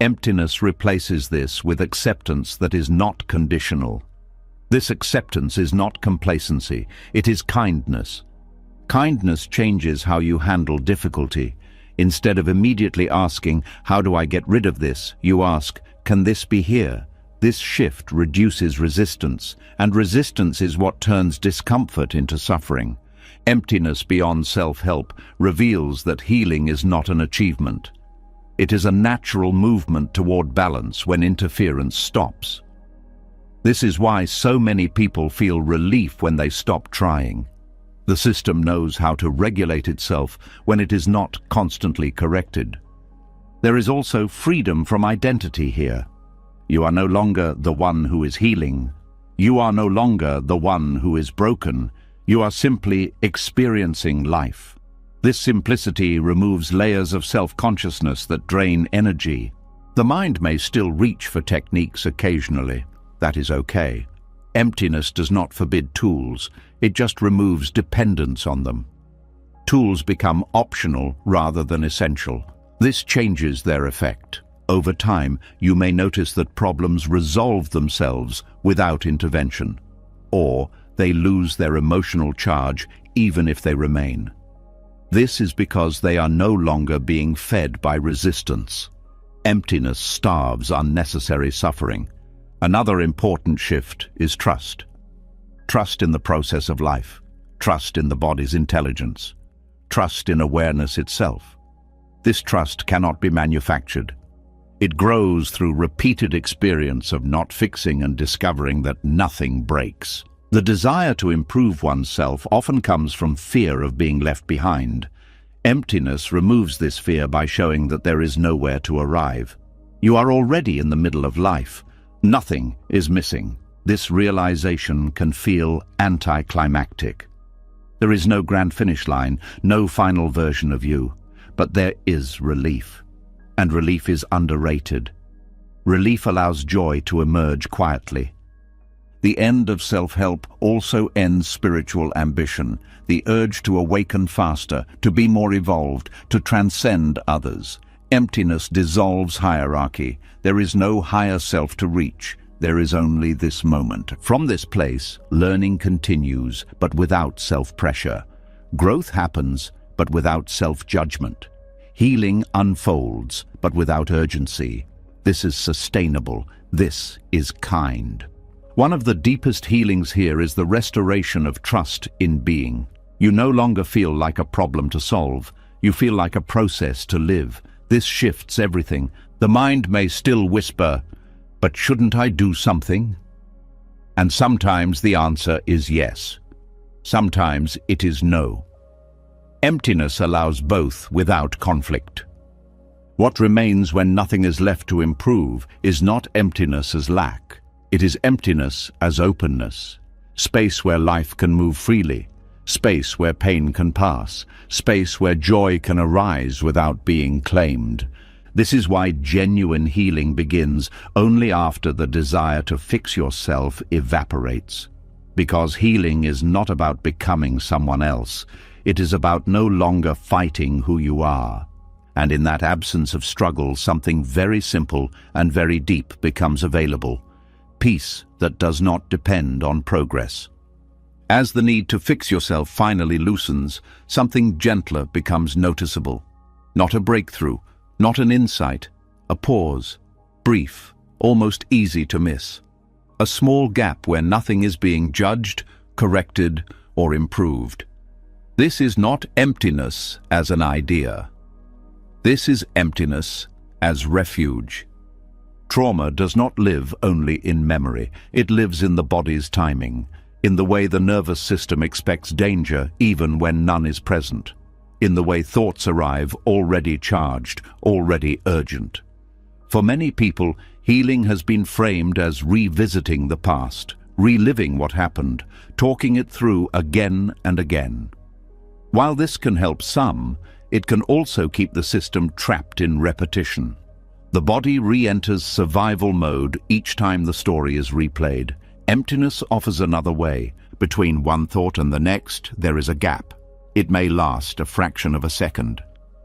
Emptiness replaces this with acceptance that is not conditional. This acceptance is not complacency, it is kindness. Kindness changes how you handle difficulty. Instead of immediately asking, "How do I get rid of this?" you ask, "Can this be here?" This shift reduces resistance, and resistance is what turns discomfort into suffering. Emptiness beyond self-help reveals that healing is not an achievement. It is a natural movement toward balance when interference stops. This is why so many people feel relief when they stop trying. The system knows how to regulate itself when it is not constantly corrected. There is also freedom from identity here. You are no longer the one who is healing. You are no longer the one who is broken. You are simply experiencing life. This simplicity removes layers of self-consciousness that drain energy. The mind may still reach for techniques occasionally. That is okay. Emptiness does not forbid tools. It just removes dependence on them. Tools become optional rather than essential. This changes their effect. Over time, you may notice that problems resolve themselves without intervention, or they lose their emotional charge even if they remain. This is because they are no longer being fed by resistance. Emptiness starves unnecessary suffering. Another important shift is trust. Trust in the process of life. Trust in the body's intelligence. Trust in awareness itself. This trust cannot be manufactured. It grows through repeated experience of not fixing and discovering that nothing breaks. The desire to improve oneself often comes from fear of being left behind. Emptiness removes this fear by showing that there is nowhere to arrive. You are already in the middle of life. Nothing is missing. This realization can feel anticlimactic. There is no grand finish line, no final version of you, but there is relief. And relief is underrated. Relief allows joy to emerge quietly. The end of self-help also ends spiritual ambition, the urge to awaken faster, to be more evolved, to transcend others. Emptiness dissolves hierarchy. There is no higher self to reach. There is only this moment. From this place, learning continues, but without self-pressure. Growth happens, but without self-judgment. Healing unfolds, but without urgency. This is sustainable. This is kind. One of the deepest healings here is the restoration of trust in being. You no longer feel like a problem to solve. You feel like a process to live. This shifts everything. The mind may still whisper, "But shouldn't I do something?" And sometimes the answer is yes. Sometimes it is no. Emptiness allows both without conflict. What remains when nothing is left to improve is not emptiness as lack. It is emptiness as openness. Space where life can move freely. Space where pain can pass. Space where joy can arise without being claimed. This is why genuine healing begins only after the desire to fix yourself evaporates. Because healing is not about becoming someone else. It is about no longer fighting who you are. And in that absence of struggle, something very simple and very deep becomes available. Peace that does not depend on progress. As the need to fix yourself finally loosens, something gentler becomes noticeable. Not a breakthrough, not an insight, a pause, brief, almost easy to miss. A small gap where nothing is being judged, corrected, or improved. This is not emptiness as an idea. This is emptiness as refuge. Trauma does not live only in memory. It lives in the body's timing, in the way the nervous system expects danger even when none is present, in the way thoughts arrive already charged, already urgent. For many people, healing has been framed as revisiting the past, reliving what happened, talking it through again and again. While this can help some, it can also keep the system trapped in repetition. The body re-enters survival mode each time the story is replayed. Emptiness offers another way. Between one thought and the next, there is a gap. It may last a fraction of a second.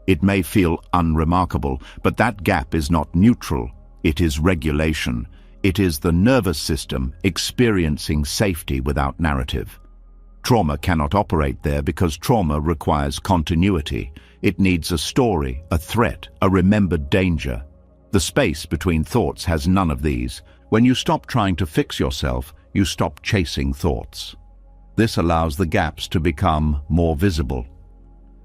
It may feel unremarkable, but that gap is not neutral. It is regulation. It is the nervous system experiencing safety without narrative. Trauma cannot operate there because trauma requires continuity. It needs a story, a threat, a remembered danger. The space between thoughts has none of these. When you stop trying to fix yourself, you stop chasing thoughts. This allows the gaps to become more visible.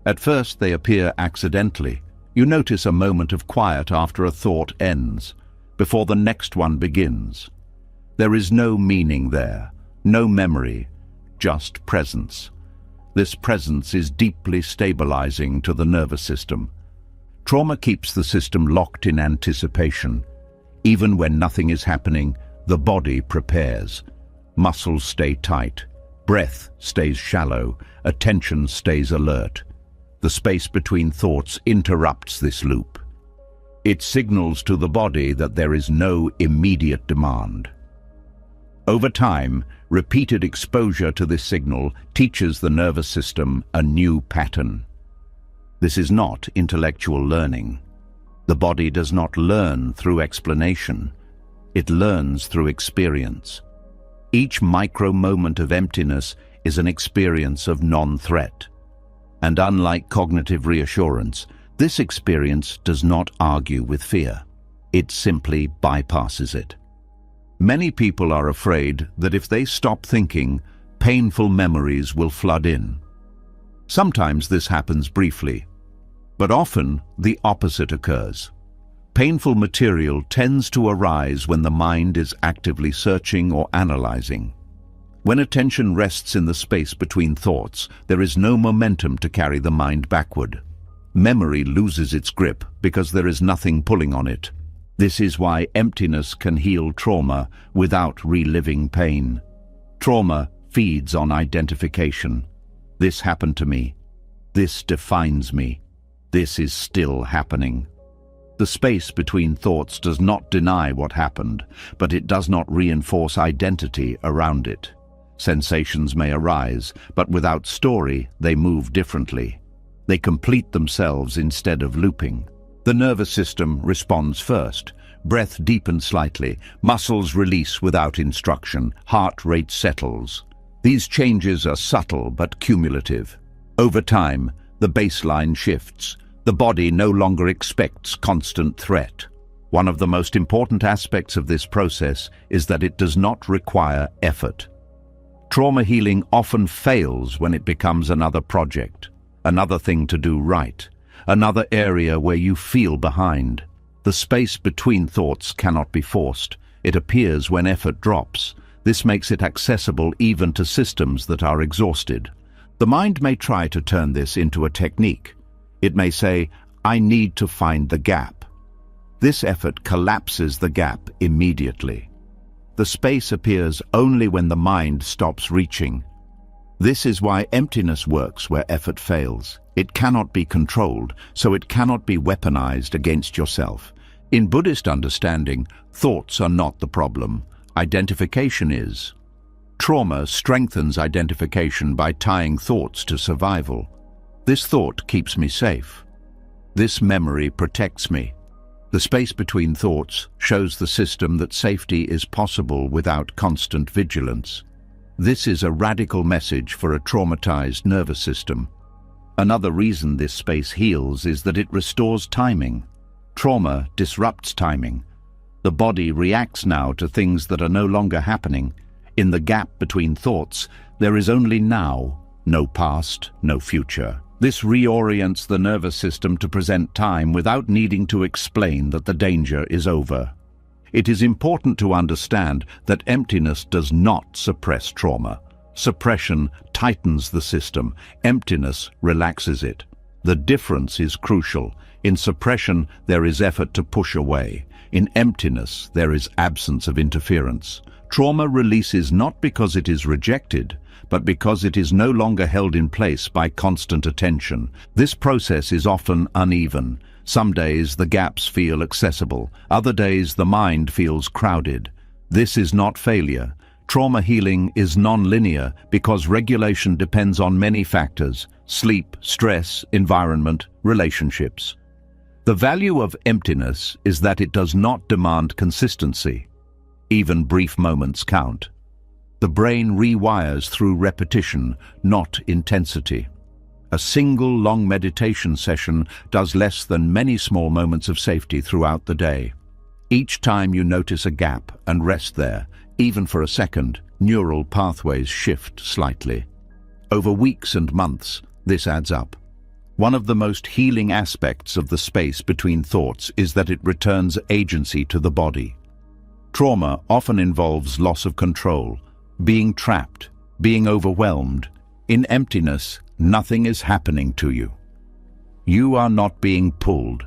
At first, they appear accidentally. You notice a moment of quiet after a thought ends, before the next one begins. There is no meaning there, no memory, just presence. This presence is deeply stabilizing to the nervous system. Trauma keeps the system locked in anticipation. Even when nothing is happening, the body prepares. Muscles stay tight, breath stays shallow, attention stays alert. The space between thoughts interrupts this loop. It signals to the body that there is no immediate demand. Over time, repeated exposure to this signal teaches the nervous system a new pattern. This is not intellectual learning. The body does not learn through explanation. It learns through experience. Each micro moment of emptiness is an experience of non-threat. And unlike cognitive reassurance, this experience does not argue with fear. It simply bypasses it. Many people are afraid that if they stop thinking, painful memories will flood in. Sometimes this happens briefly, but often the opposite occurs. Painful material tends to arise when the mind is actively searching or analyzing. When attention rests in the space between thoughts, there is no momentum to carry the mind backward. Memory loses its grip because there is nothing pulling on it. This is why emptiness can heal trauma without reliving pain. Trauma feeds on identification. This happened to me. This defines me. This is still happening. The space between thoughts does not deny what happened, but it does not reinforce identity around it. Sensations may arise, but without story, they move differently. They complete themselves instead of looping. The nervous system responds first. Breath deepens slightly, muscles release without instruction, heart rate settles. These changes are subtle but cumulative. Over time, the baseline shifts. The body no longer expects constant threat. One of the most important aspects of this process is that it does not require effort. Trauma healing often fails when it becomes another project, another thing to do right, another area where you feel behind. The space between thoughts cannot be forced. It appears when effort drops. This makes it accessible even to systems that are exhausted. The mind may try to turn this into a technique. It may say, "I need to find the gap." This effort collapses the gap immediately. The space appears only when the mind stops reaching. This is why emptiness works where effort fails. It cannot be controlled, so it cannot be weaponized against yourself. In Buddhist understanding, thoughts are not the problem. Identification is. Trauma strengthens identification by tying thoughts to survival. This thought keeps me safe. This memory protects me. The space between thoughts shows the system that safety is possible without constant vigilance. This is a radical message for a traumatized nervous system. Another reason this space heals is that it restores timing. Trauma disrupts timing. The body reacts now to things that are no longer happening. In the gap between thoughts, there is only now, no past, no future. This reorients the nervous system to present time without needing to explain that the danger is over. It is important to understand that emptiness does not suppress trauma. Suppression tightens the system. Emptiness relaxes it. The difference is crucial. In suppression, there is effort to push away. In emptiness, there is absence of interference. Trauma releases not because it is rejected, but because it is no longer held in place by constant attention. This process is often uneven. Some days the gaps feel accessible. Other days the mind feels crowded. This is not failure. Trauma healing is non-linear because regulation depends on many factors: sleep, stress, environment, relationships. The value of emptiness is that it does not demand consistency. Even brief moments count. The brain rewires through repetition, not intensity. A single long meditation session does less than many small moments of safety throughout the day. Each time you notice a gap and rest there, even for a second, neural pathways shift slightly. Over weeks and months, this adds up. One of the most healing aspects of the space between thoughts is that it returns agency to the body. Trauma often involves loss of control, being trapped, being overwhelmed. In emptiness, nothing is happening to you. You are not being pulled.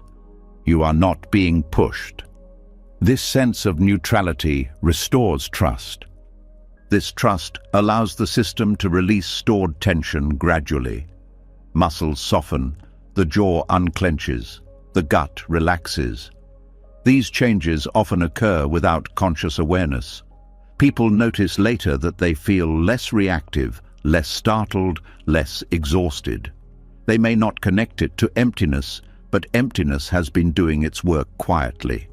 You are not being pushed. This sense of neutrality restores trust. This trust allows the system to release stored tension gradually. Muscles soften, the jaw unclenches, the gut relaxes. These changes often occur without conscious awareness. People notice later that they feel less reactive, less startled, less exhausted. They may not connect it to emptiness, but emptiness has been doing its work quietly.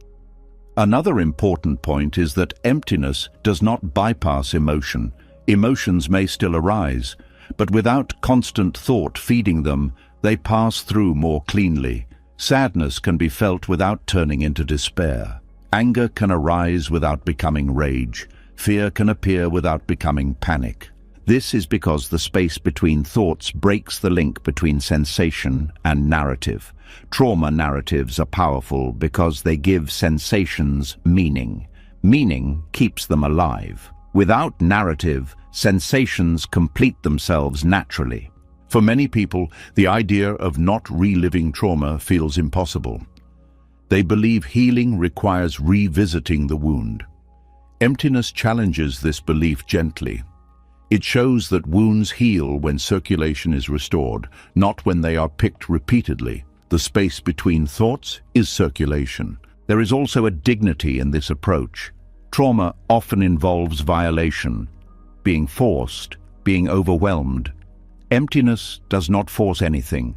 Another important point is that emptiness does not bypass emotion. Emotions may still arise, but without constant thought feeding them, they pass through more cleanly. Sadness can be felt without turning into despair. Anger can arise without becoming rage. Fear can appear without becoming panic. This is because the space between thoughts breaks the link between sensation and narrative. Trauma narratives are powerful because they give sensations meaning. Meaning keeps them alive. Without narrative, sensations complete themselves naturally. For many people, the idea of not reliving trauma feels impossible. They believe healing requires revisiting the wound. Emptiness challenges this belief gently. It shows that wounds heal when circulation is restored, not when they are picked repeatedly. The space between thoughts is circulation. There is also a dignity in this approach. Trauma often involves violation, being forced, being overwhelmed. Emptiness does not force anything.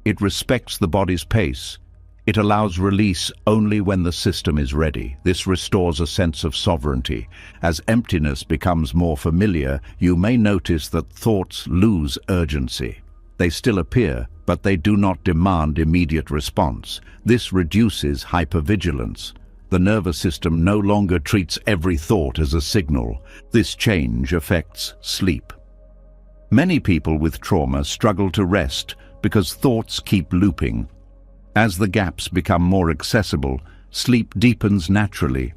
It respects the body's pace. It allows release only when the system is ready. This restores a sense of sovereignty. As emptiness becomes more familiar, you may notice that thoughts lose urgency. They still appear, but they do not demand immediate response. This reduces hypervigilance. The nervous system no longer treats every thought as a signal. This change affects sleep. Many people with trauma struggle to rest because thoughts keep looping. As the gaps become more accessible, sleep deepens naturally,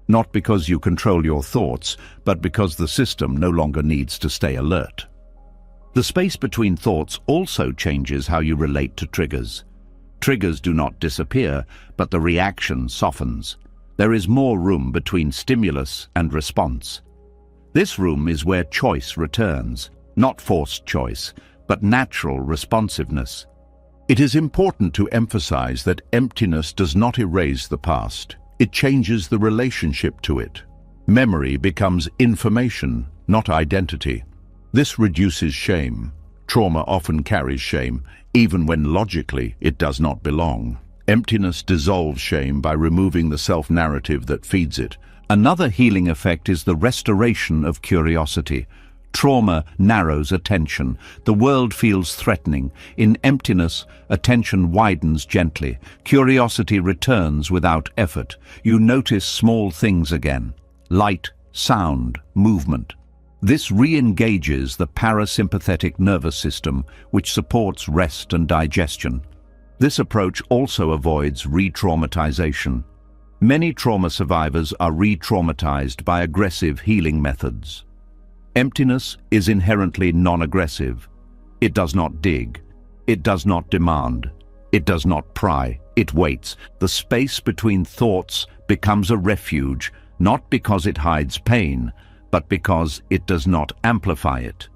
not because you control your thoughts, but because the system no longer needs to stay alert. The space between thoughts also changes how you relate to triggers. Triggers do not disappear, but the reaction softens. There is more room between stimulus and response. This room is where choice returns, not forced choice, but natural responsiveness. It is important to emphasize that emptiness does not erase the past. It changes the relationship to it. Memory becomes information, not identity. This reduces shame. Trauma often carries shame, even when logically it does not belong. Emptiness dissolves shame by removing the self-narrative that feeds it. Another healing effect is the restoration of curiosity. Trauma narrows attention. The world feels threatening. In emptiness, attention widens gently. Curiosity returns without effort. You notice small things again: light, sound, movement. This re-engages the parasympathetic nervous system, which supports rest and digestion. This approach also avoids re-traumatization. Many trauma survivors are re-traumatized by aggressive healing methods. Emptiness is inherently non-aggressive. It does not dig. It does not demand. It does not pry. It waits. The space between thoughts becomes a refuge, not because it hides pain, but because it does not amplify it.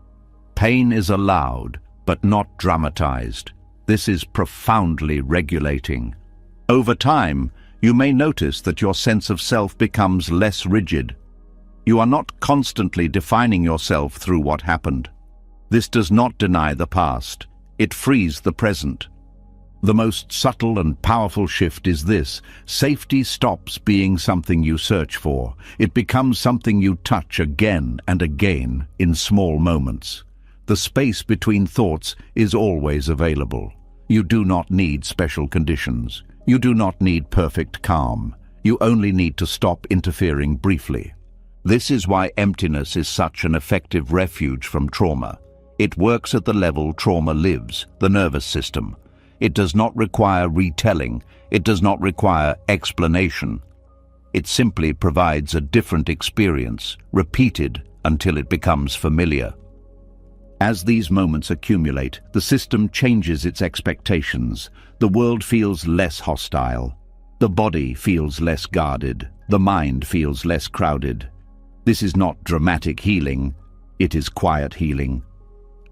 Pain is allowed, but not dramatized. This is profoundly regulating. Over time, you may notice that your sense of self becomes less rigid. You are not constantly defining yourself through what happened. This does not deny the past. It frees the present. The most subtle and powerful shift is this: safety stops being something you search for. It becomes something you touch again and again in small moments. The space between thoughts is always available. You do not need special conditions. You do not need perfect calm. You only need to stop interfering briefly. This is why emptiness is such an effective refuge from trauma. It works at the level trauma lives, the nervous system. It does not require retelling. It does not require explanation. It simply provides a different experience, repeated until it becomes familiar. As these moments accumulate, the system changes its expectations. The world feels less hostile. The body feels less guarded. The mind feels less crowded. This is not dramatic healing. It is quiet healing.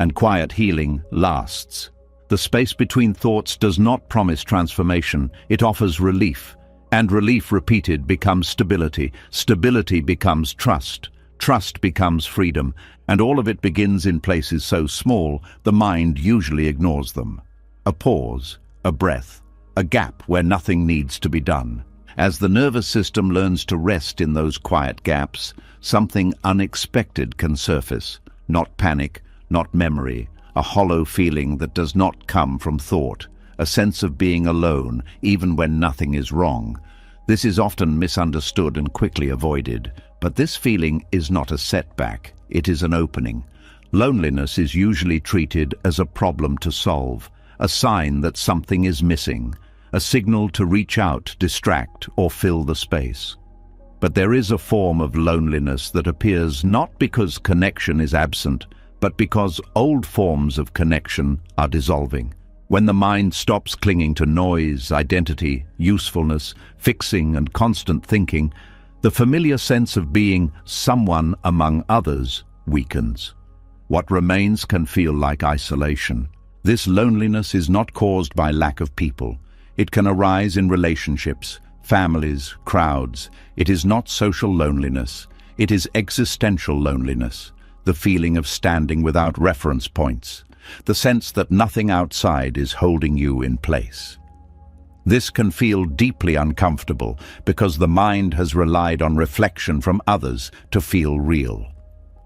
And quiet healing lasts. The space between thoughts does not promise transformation. It offers relief. And relief repeated becomes stability. Stability becomes trust. Trust becomes freedom. And all of it begins in places so small, the mind usually ignores them. A pause, a breath, a gap where nothing needs to be done. As the nervous system learns to rest in those quiet gaps, something unexpected can surface. Not panic, not memory, a hollow feeling that does not come from thought, a sense of being alone, even when nothing is wrong. This is often misunderstood and quickly avoided, but this feeling is not a setback, it is an opening. Loneliness is usually treated as a problem to solve, a sign that something is missing, a signal to reach out, distract, or fill the space. But there is a form of loneliness that appears not because connection is absent, but because old forms of connection are dissolving. When the mind stops clinging to noise, identity, usefulness, fixing, and constant thinking, the familiar sense of being someone among others weakens. What remains can feel like isolation. This loneliness is not caused by lack of people. It can arise in relationships, families, crowds. It is not social loneliness. It is existential loneliness, the feeling of standing without reference points, the sense that nothing outside is holding you in place. This can feel deeply uncomfortable because the mind has relied on reflection from others to feel real.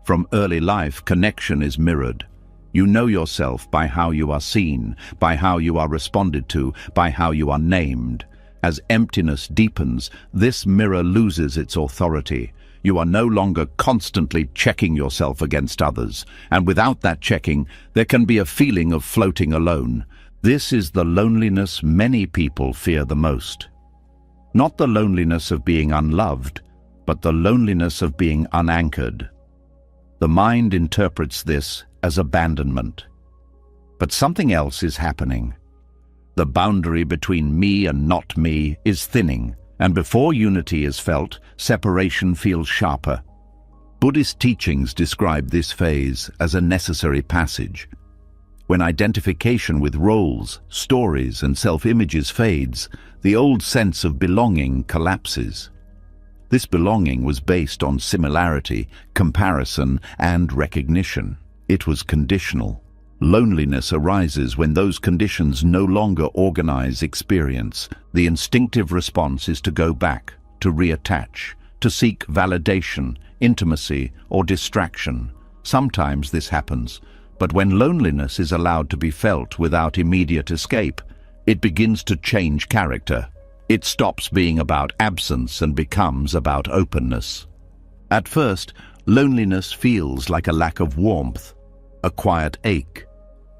From early life, connection is mirrored. You know yourself by how you are seen, by how you are responded to, by how you are named. As emptiness deepens, this mirror loses its authority. You are no longer constantly checking yourself against others, and without that checking, there can be a feeling of floating alone. This is the loneliness many people fear the most. Not the loneliness of being unloved, but the loneliness of being unanchored. The mind interprets this as abandonment. But something else is happening. The boundary between me and not me is thinning, and before unity is felt, separation feels sharper. Buddhist teachings describe this phase as a necessary passage. When identification with roles, stories, and self-images fades, the old sense of belonging collapses. This belonging was based on similarity, comparison, and recognition. It was conditional. Loneliness arises when those conditions no longer organize experience. The instinctive response is to go back, to reattach, to seek validation, intimacy, or distraction. Sometimes this happens, but when loneliness is allowed to be felt without immediate escape, it begins to change character. It stops being about absence and becomes about openness. At first, loneliness feels like a lack of warmth, a quiet ache,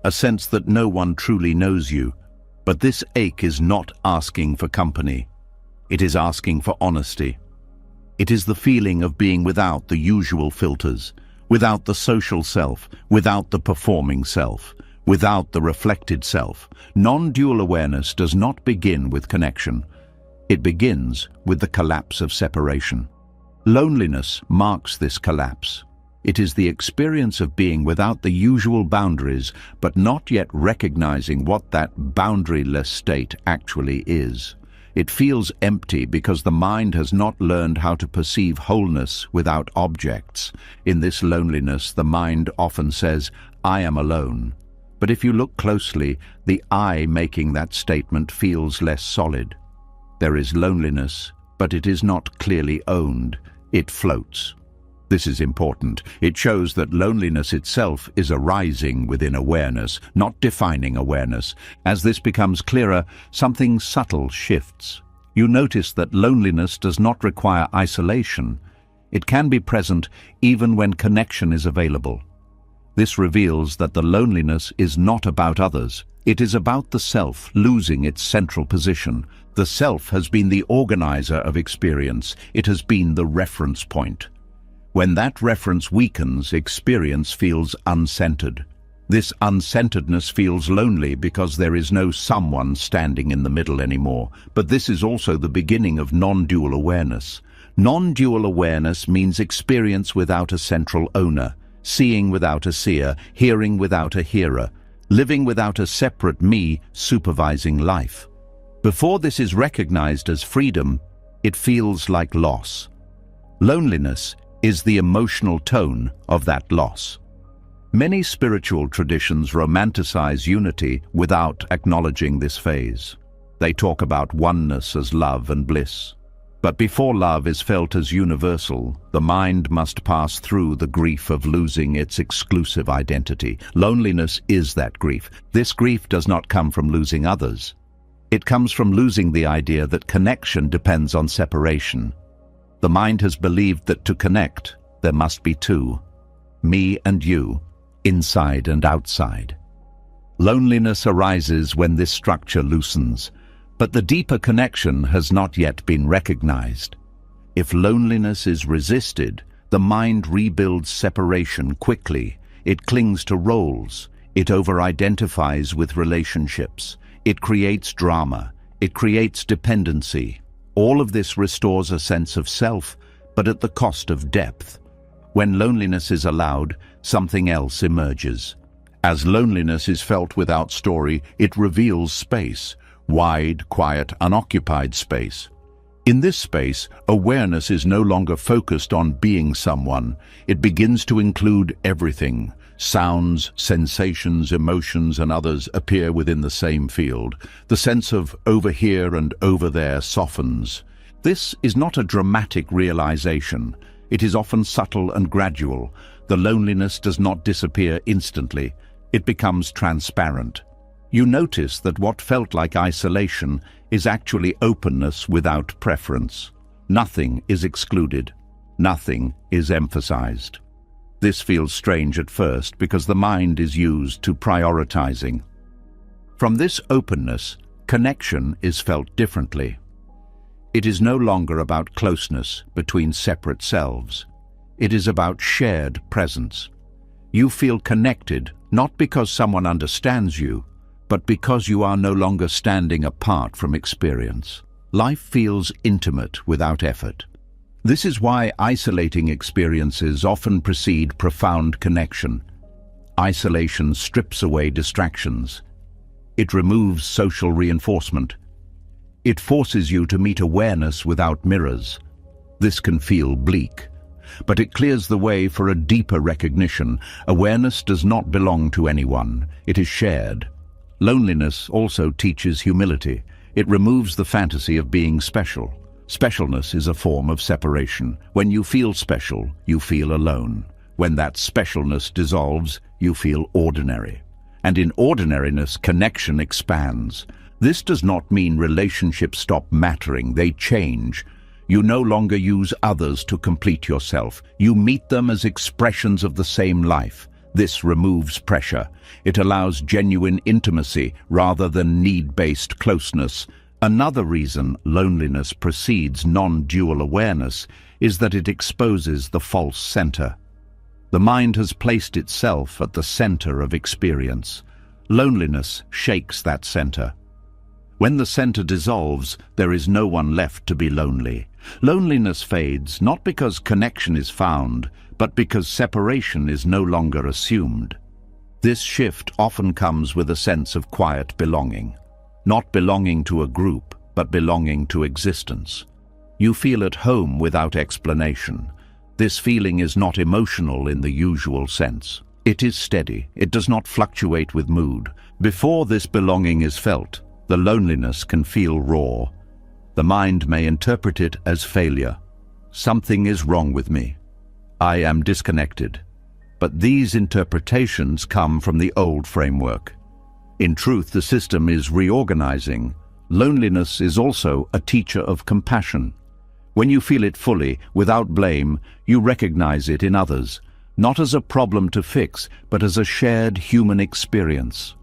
a sense that no one truly knows you. But this ache is not asking for company. It is asking for honesty. It is the feeling of being without the usual filters, without the social self, without the performing self, without the reflected self. Non-dual awareness does not begin with connection. It begins with the collapse of separation. Loneliness marks this collapse. It is the experience of being without the usual boundaries, but not yet recognizing what that boundaryless state actually is. It feels empty because the mind has not learned how to perceive wholeness without objects. In this loneliness, the mind often says, "I am alone." But if you look closely, the I making that statement feels less solid. There is loneliness, but it is not clearly owned. It floats. This is important. It shows that loneliness itself is arising within awareness, not defining awareness. As this becomes clearer, something subtle shifts. You notice that loneliness does not require isolation. It can be present even when connection is available. This reveals that the loneliness is not about others. It is about the self losing its central position. The self has been the organizer of experience. It has been the reference point. When that reference weakens, experience feels uncentered. This uncenteredness feels lonely because there is no someone standing in the middle anymore. But this is also the beginning of non-dual awareness. Non-dual awareness means experience without a central owner, seeing without a seer, hearing without a hearer, living without a separate me supervising life. Before this is recognized as freedom, it feels like loss. Loneliness is the emotional tone of that loss. Many spiritual traditions romanticize unity without acknowledging this phase. They talk about oneness as love and bliss. But before love is felt as universal, the mind must pass through the grief of losing its exclusive identity. Loneliness is that grief. This grief does not come from losing others. It comes from losing the idea that connection depends on separation. The mind has believed that to connect, there must be two, me and you, inside and outside. Loneliness arises when this structure loosens, but the deeper connection has not yet been recognized. If loneliness is resisted, the mind rebuilds separation quickly. It clings to roles. It over-identifies with relationships. It creates drama. It creates dependency. All of this restores a sense of self, but at the cost of depth. When loneliness is allowed, something else emerges. As loneliness is felt without story, it reveals space, wide, quiet, unoccupied space. In this space, awareness is no longer focused on being someone. It begins to include everything. Sounds, sensations, emotions, and others appear within the same field. The sense of over here and over there softens. This is not a dramatic realization. It is often subtle and gradual. The loneliness does not disappear instantly. It becomes transparent. You notice that what felt like isolation is actually openness without preference. Nothing is excluded. Nothing is emphasized. This feels strange at first because the mind is used to prioritizing. From this openness, connection is felt differently. It is no longer about closeness between separate selves. It is about shared presence. You feel connected not because someone understands you, but because you are no longer standing apart from experience. Life feels intimate without effort. This is why isolating experiences often precede profound connection. Isolation strips away distractions. It removes social reinforcement. It forces you to meet awareness without mirrors. This can feel bleak. but it clears the way for a deeper recognition. Awareness does not belong to anyone. It is shared. Loneliness also teaches humility. It removes the fantasy of being special. Specialness is a form of separation. When you feel special, you feel alone. When that specialness dissolves, you feel ordinary. And in ordinariness, connection expands. This does not mean relationships stop mattering. They change. You no longer use others to complete yourself. You meet them as expressions of the same life. This removes pressure. It allows genuine intimacy rather than need-based closeness. Another reason loneliness precedes non-dual awareness is that it exposes the false center. The mind has placed itself at the center of experience. Loneliness shakes that center. When the center dissolves, there is no one left to be lonely. Loneliness fades not because connection is found, but because separation is no longer assumed. This shift often comes with a sense of quiet belonging. Not belonging to a group, but belonging to existence. You feel at home without explanation. This feeling is not emotional in the usual sense. It is steady. It does not fluctuate with mood. Before this belonging is felt, the loneliness can feel raw. The mind may interpret it as failure. Something is wrong with me. I am disconnected. But these interpretations come from the old framework. In truth, the system is reorganizing. Loneliness is also a teacher of compassion. When you feel it fully, without blame, you recognize it in others, not as a problem to fix, but as a shared human experience.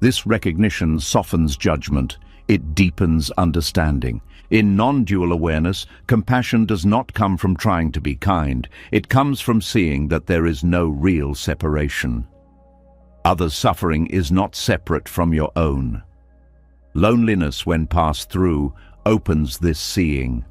This recognition softens judgment. It deepens understanding. In non-dual awareness, compassion does not come from trying to be kind. It comes from seeing that there is no real separation. Others' suffering is not separate from your own. Loneliness, when passed through, opens this seeing.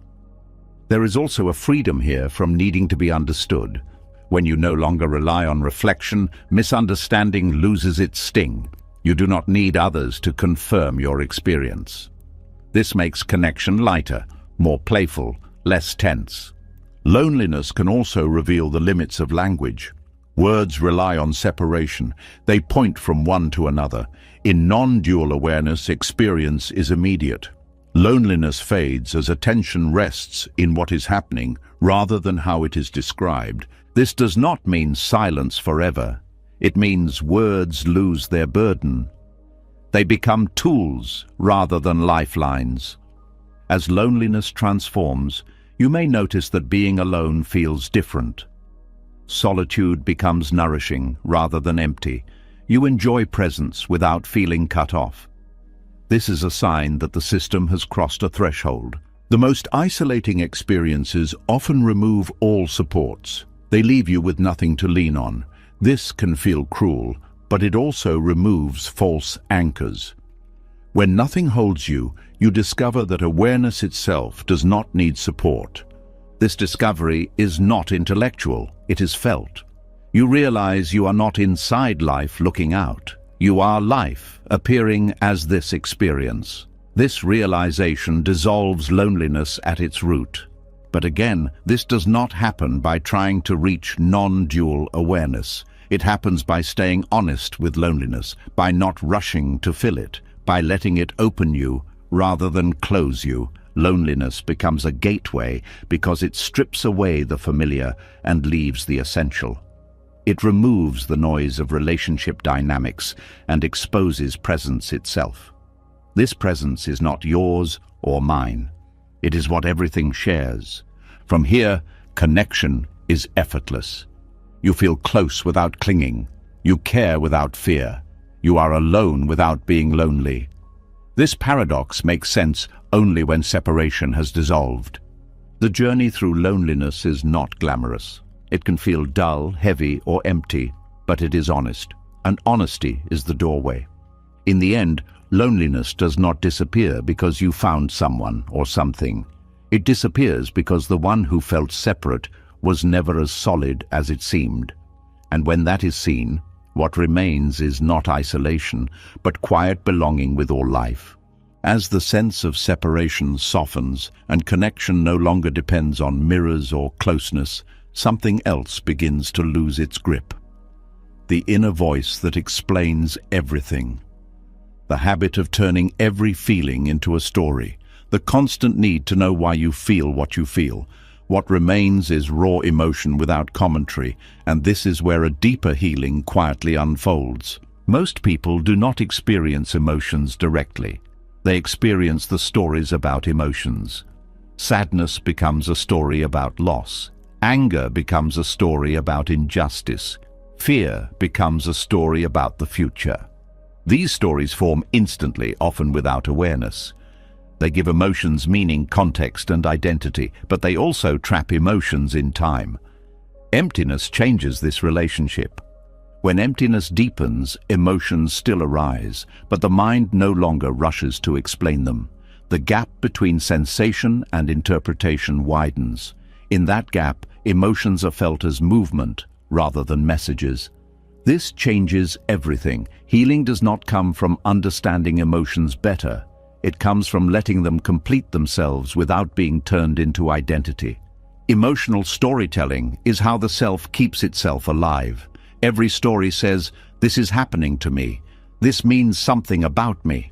There is also a freedom here from needing to be understood. When you no longer rely on reflection, misunderstanding loses its sting. You do not need others to confirm your experience. This makes connection lighter, more playful, less tense. Loneliness can also reveal the limits of language. Words rely on separation. They point from one to another. In non-dual awareness, experience is immediate. Loneliness fades as attention rests in what is happening rather than how it is described. This does not mean silence forever. It means words lose their burden. They become tools rather than lifelines. As loneliness transforms, you may notice that being alone feels different. Solitude becomes nourishing rather than empty. You enjoy presence without feeling cut off. This is a sign that the system has crossed a threshold. The most isolating experiences often remove all supports. They leave you with nothing to lean on. This can feel cruel, but it also removes false anchors. When nothing holds you, you discover that awareness itself does not need support. This discovery is not intellectual, it is felt. You realize you are not inside life looking out. You are life, appearing as this experience. This realization dissolves loneliness at its root. But again, this does not happen by trying to reach non-dual awareness. It happens by staying honest with loneliness, by not rushing to fill it, by letting it open you rather than close you. Loneliness becomes a gateway because it strips away the familiar and leaves the essential. It removes the noise of relationship dynamics and exposes presence itself. This presence is not yours or mine. It is what everything shares. From here, connection is effortless. You feel close without clinging. You care without fear. You are alone without being lonely. This paradox makes sense only when separation has dissolved. The journey through loneliness is not glamorous. It can feel dull, heavy, or empty, but it is honest, and honesty is the doorway. In the end, loneliness does not disappear because you found someone or something. It disappears because the one who felt separate was never as solid as it seemed. And when that is seen, what remains is not isolation, but quiet belonging with all life. As the sense of separation softens and connection no longer depends on mirrors or closeness, something else begins to lose its grip. The inner voice that explains everything. The habit of turning every feeling into a story. The constant need to know why you feel what you feel. What remains is raw emotion without commentary, and this is where a deeper healing quietly unfolds. Most people do not experience emotions directly. They experience the stories about emotions. Sadness becomes a story about loss. Anger becomes a story about injustice. Fear becomes a story about the future. These stories form instantly, often without awareness. They give emotions meaning, context, and identity, but they also trap emotions in time. Emptiness changes this relationship. When emptiness deepens, emotions still arise, but the mind no longer rushes to explain them. The gap between sensation and interpretation widens. In that gap, emotions are felt as movement rather than messages. This changes everything. Healing does not come from understanding emotions better. It comes from letting them complete themselves without being turned into identity. Emotional storytelling is how the self keeps itself alive. Every story says, "This is happening to me. This means something about me.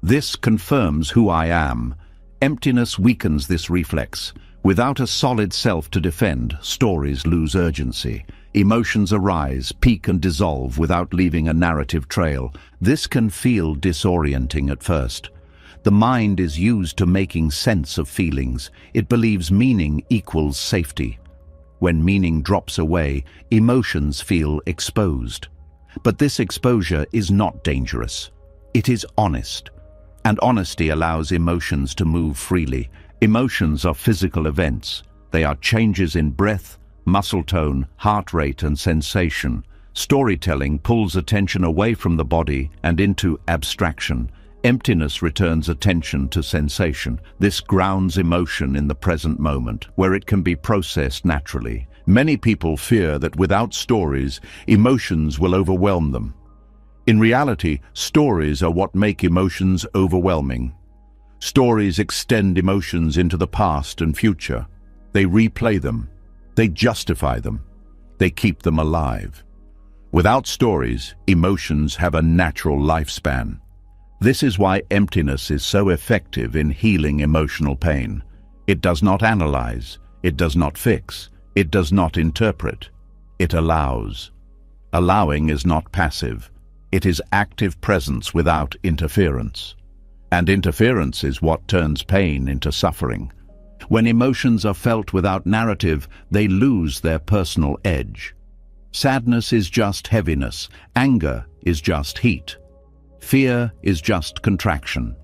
This confirms who I am." Emptiness weakens this reflex. Without a solid self to defend, stories lose urgency. Emotions arise, peak and dissolve without leaving a narrative trail. This can feel disorienting at first. The mind is used to making sense of feelings. It believes meaning equals safety. When meaning drops away, emotions feel exposed. But this exposure is not dangerous. It is honest. And honesty allows emotions to move freely. Emotions are physical events. They are changes in breath, muscle tone, heart rate, and sensation. Storytelling pulls attention away from the body and into abstraction. Emptiness returns attention to sensation. This grounds emotion in the present moment, where it can be processed naturally. Many people fear that without stories, emotions will overwhelm them. In reality, stories are what make emotions overwhelming. Stories extend emotions into the past and future. They replay them. They justify them. They keep them alive. Without stories, emotions have a natural lifespan. This is why emptiness is so effective in healing emotional pain. It does not analyze. It does not fix. It does not interpret. It allows. Allowing is not passive. It is active presence without interference. And interference is what turns pain into suffering. When emotions are felt without narrative, they lose their personal edge. Sadness is just heaviness. Anger is just heat. Fear is just contraction.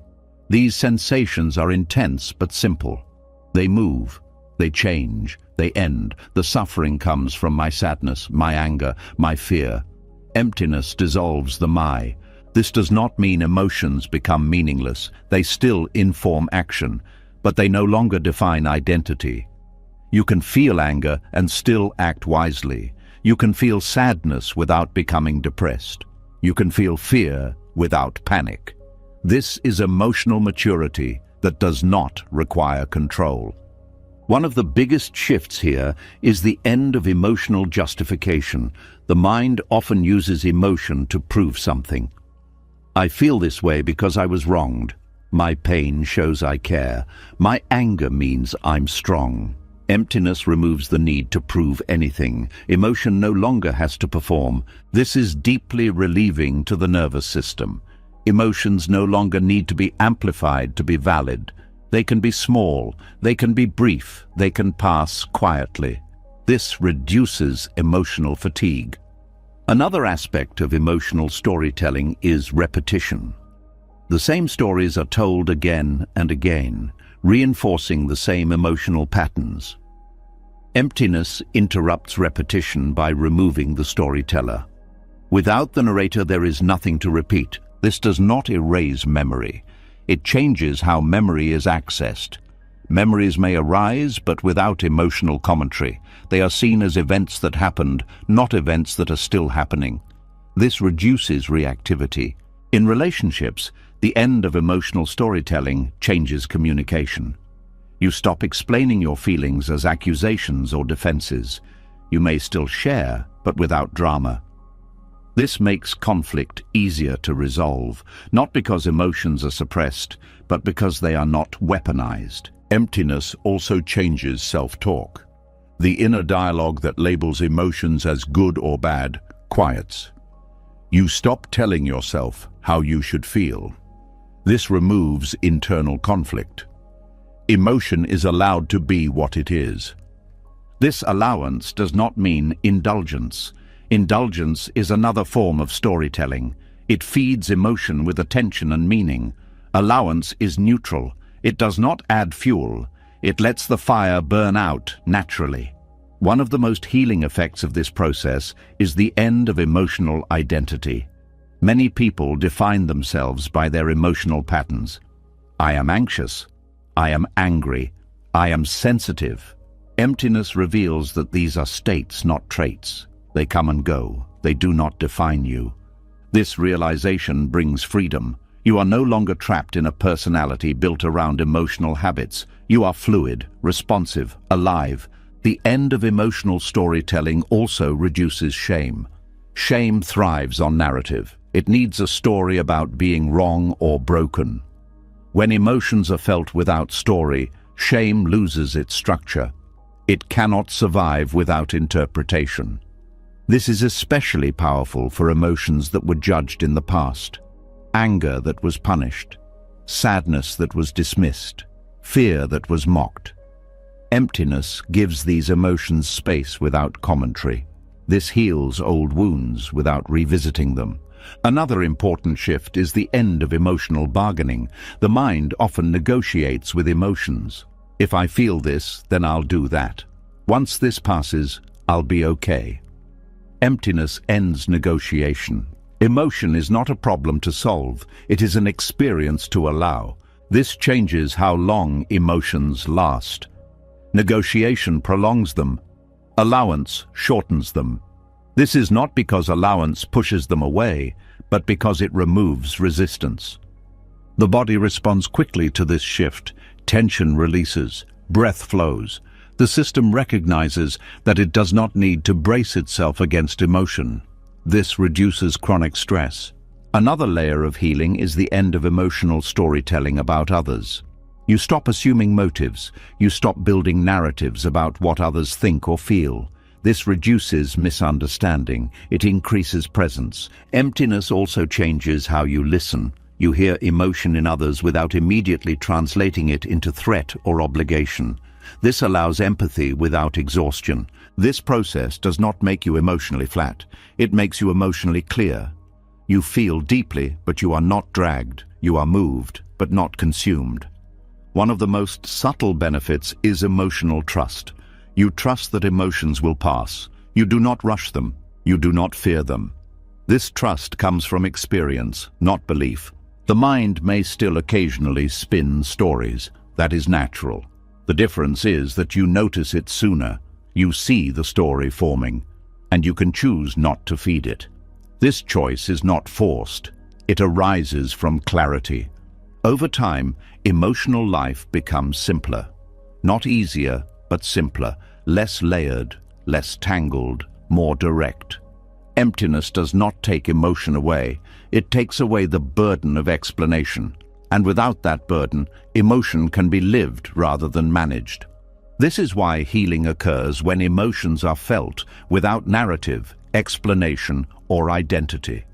These sensations are intense but simple. They move, they change, they end. The suffering comes from my sadness, my anger, my fear. Emptiness dissolves the "my." This does not mean emotions become meaningless. They still inform action, but they no longer define identity. You can feel anger and still act wisely. You can feel sadness without becoming depressed. You can feel fear without panic. This is emotional maturity that does not require control. One of the biggest shifts here is the end of emotional justification. The mind often uses emotion to prove something. I feel this way because I was wronged. My pain shows I care. My anger means I'm strong. Emptiness removes the need to prove anything. Emotion no longer has to perform. This is deeply relieving to the nervous system. Emotions no longer need to be amplified to be valid. They can be small, they can be brief, they can pass quietly. This reduces emotional fatigue. Another aspect of emotional storytelling is repetition. The same stories are told again and again, reinforcing the same emotional patterns. Emptiness interrupts repetition by removing the storyteller. Without the narrator, there is nothing to repeat. This does not erase memory. It changes how memory is accessed. Memories may arise, but without emotional commentary. They are seen as events that happened, not events that are still happening. This reduces reactivity. In relationships, the end of emotional storytelling changes communication. You stop explaining your feelings as accusations or defenses. You may still share, but without drama. This makes conflict easier to resolve, not because emotions are suppressed, but because they are not weaponized. Emptiness also changes self-talk. The inner dialogue that labels emotions as good or bad quiets. You stop telling yourself how you should feel. This removes internal conflict. Emotion is allowed to be what it is. This allowance does not mean indulgence. Indulgence is another form of storytelling. It feeds emotion with attention and meaning. Allowance is neutral. It does not add fuel. It lets the fire burn out naturally. One of the most healing effects of this process is the end of emotional identity. Many people define themselves by their emotional patterns. I am anxious. I am angry. I am sensitive. Emptiness reveals that these are states, not traits. They come and go. They do not define you. This realization brings freedom. You are no longer trapped in a personality built around emotional habits. You are fluid, responsive, alive. The end of emotional storytelling also reduces shame. Shame thrives on narrative. It needs a story about being wrong or broken. When emotions are felt without story, shame loses its structure. It cannot survive without interpretation. This is especially powerful for emotions that were judged in the past. Anger that was punished, sadness that was dismissed, fear that was mocked. Emptiness gives these emotions space without commentary. This heals old wounds without revisiting them. Another important shift is the end of emotional bargaining. The mind often negotiates with emotions. If I feel this, then I'll do that. Once this passes, I'll be okay. Emptiness ends negotiation. Emotion is not a problem to solve. It is an experience to allow. This changes how long emotions last. Negotiation prolongs them. Allowance shortens them. This is not because allowance pushes them away, but because it removes resistance. The body responds quickly to this shift. Tension releases, breath flows. The system recognizes that it does not need to brace itself against emotion. This reduces chronic stress. Another layer of healing is the end of emotional storytelling about others. You stop assuming motives. You stop building narratives about what others think or feel. This reduces misunderstanding. It increases presence. Emptiness also changes how you listen. You hear emotion in others without immediately translating it into threat or obligation. This allows empathy without exhaustion. This process does not make you emotionally flat. It makes you emotionally clear. You feel deeply, but you are not dragged. You are moved, but not consumed. One of the most subtle benefits is emotional trust. You trust that emotions will pass. You do not rush them. You do not fear them. This trust comes from experience, not belief. The mind may still occasionally spin stories. That is natural. The difference is that you notice it sooner. You see the story forming, and you can choose not to feed it. This choice is not forced. It arises from clarity. Over time, emotional life becomes simpler. Not easier, but simpler, less layered, less tangled, more direct. Emptiness does not take emotion away. It takes away the burden of explanation. And without that burden, emotion can be lived rather than managed. This is why healing occurs when emotions are felt without narrative, explanation, or identity.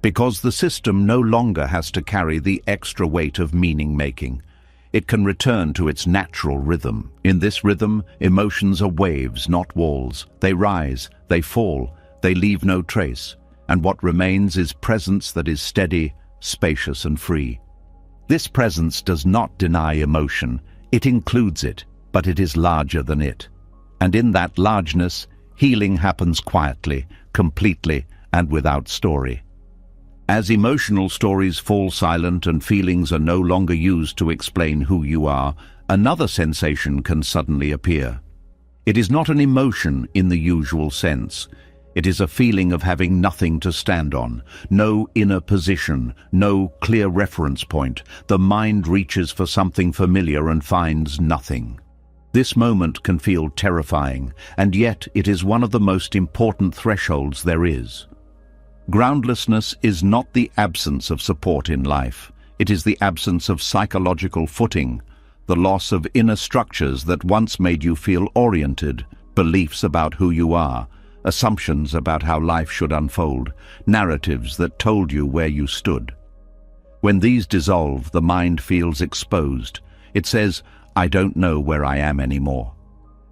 Because the system no longer has to carry the extra weight of meaning-making. It can return to its natural rhythm. In this rhythm, emotions are waves, not walls. They rise, they fall, they leave no trace. And what remains is presence that is steady, spacious, and free. This presence does not deny emotion. It includes it, but it is larger than it. And in that largeness, healing happens quietly, completely, and without story. As emotional stories fall silent and feelings are no longer used to explain who you are, another sensation can suddenly appear. It is not an emotion in the usual sense. It is a feeling of having nothing to stand on, no inner position, no clear reference point. The mind reaches for something familiar and finds nothing. This moment can feel terrifying, and yet it is one of the most important thresholds there is. Groundlessness is not the absence of support in life. It is the absence of psychological footing, the loss of inner structures that once made you feel oriented, beliefs about who you are, assumptions about how life should unfold, narratives that told you where you stood. When these dissolve, the mind feels exposed. It says, "I don't know where I am anymore."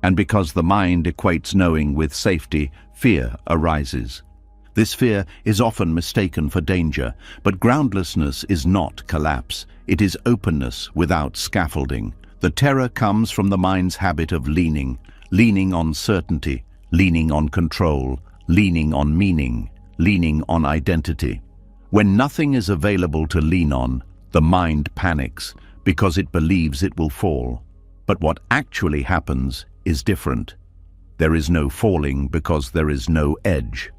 And because the mind equates knowing with safety, fear arises. This fear is often mistaken for danger, but groundlessness is not collapse. It is openness without scaffolding. The terror comes from the mind's habit of leaning on certainty, leaning on control, leaning on meaning, leaning on identity. When nothing is available to lean on, the mind panics because it believes it will fall. But what actually happens is different. There is no falling because there is no edge.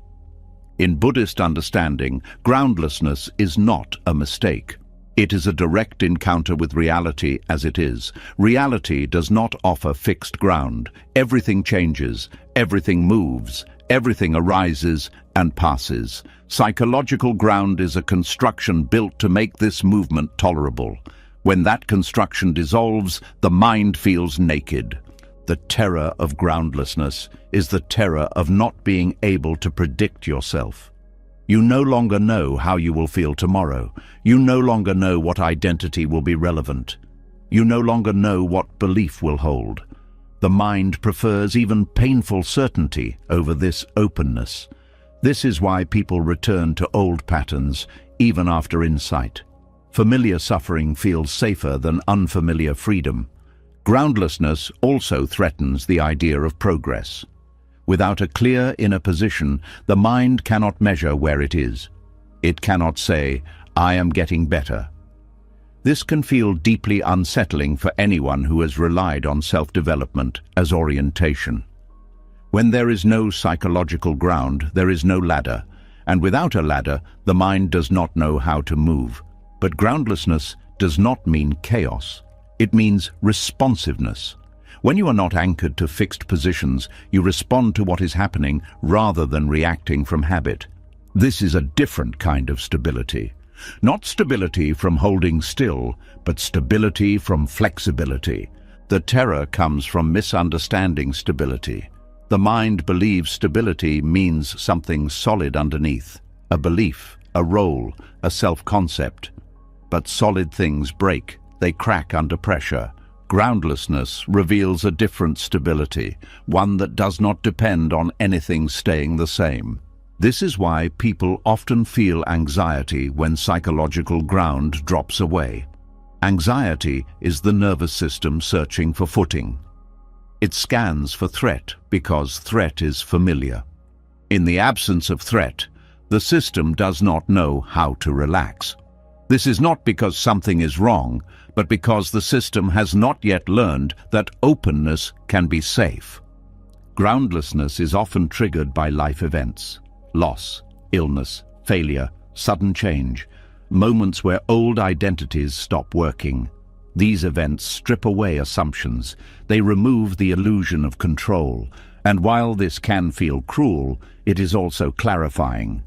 In Buddhist understanding, groundlessness is not a mistake. It is a direct encounter with reality as it is. Reality does not offer fixed ground. Everything changes, everything moves, everything arises and passes. Psychological ground is a construction built to make this movement tolerable. When that construction dissolves, the mind feels naked. The terror of groundlessness is the terror of not being able to predict yourself. You no longer know how you will feel tomorrow. You no longer know what identity will be relevant. You no longer know what belief will hold. The mind prefers even painful certainty over this openness. This is why people return to old patterns, even after insight. Familiar suffering feels safer than unfamiliar freedom. Groundlessness also threatens the idea of progress. Without a clear inner position, the mind cannot measure where it is. It cannot say, "I am getting better." This can feel deeply unsettling for anyone who has relied on self-development as orientation. When there is no psychological ground, there is no ladder, and without a ladder, the mind does not know how to move. But groundlessness does not mean chaos. It means responsiveness. When you are not anchored to fixed positions, you respond to what is happening rather than reacting from habit. This is a different kind of stability. Not stability from holding still, but stability from flexibility. The terror comes from misunderstanding stability. The mind believes stability means something solid underneath, a belief, a role, a self-concept. But solid things break, they crack under pressure. Groundlessness reveals a different stability, one that does not depend on anything staying the same. This is why people often feel anxiety when psychological ground drops away. Anxiety is the nervous system searching for footing. It scans for threat because threat is familiar. In the absence of threat, the system does not know how to relax. This is not because something is wrong, but because the system has not yet learned that openness can be safe. Groundlessness is often triggered by life events: loss, illness, failure, sudden change, moments where old identities stop working. These events strip away assumptions. They remove the illusion of control. And while this can feel cruel, it is also clarifying.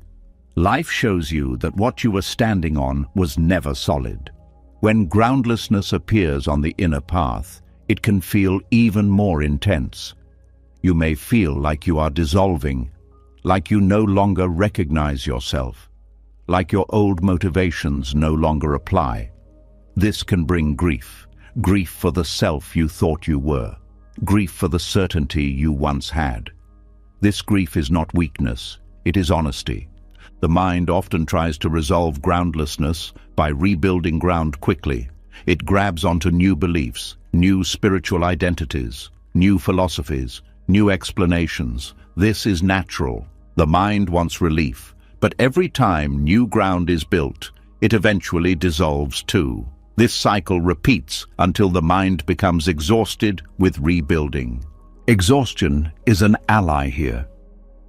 Life shows you that what you were standing on was never solid. When groundlessness appears on the inner path, it can feel even more intense. You may feel like you are dissolving, like you no longer recognize yourself, like your old motivations no longer apply. This can bring grief, grief for the self you thought you were, grief for the certainty you once had. This grief is not weakness, it is honesty. The mind often tries to resolve groundlessness by rebuilding ground quickly. It grabs onto new beliefs, new spiritual identities, new philosophies, new explanations. This is natural. The mind wants relief, but every time new ground is built, it eventually dissolves too. This cycle repeats until the mind becomes exhausted with rebuilding. Exhaustion is an ally here.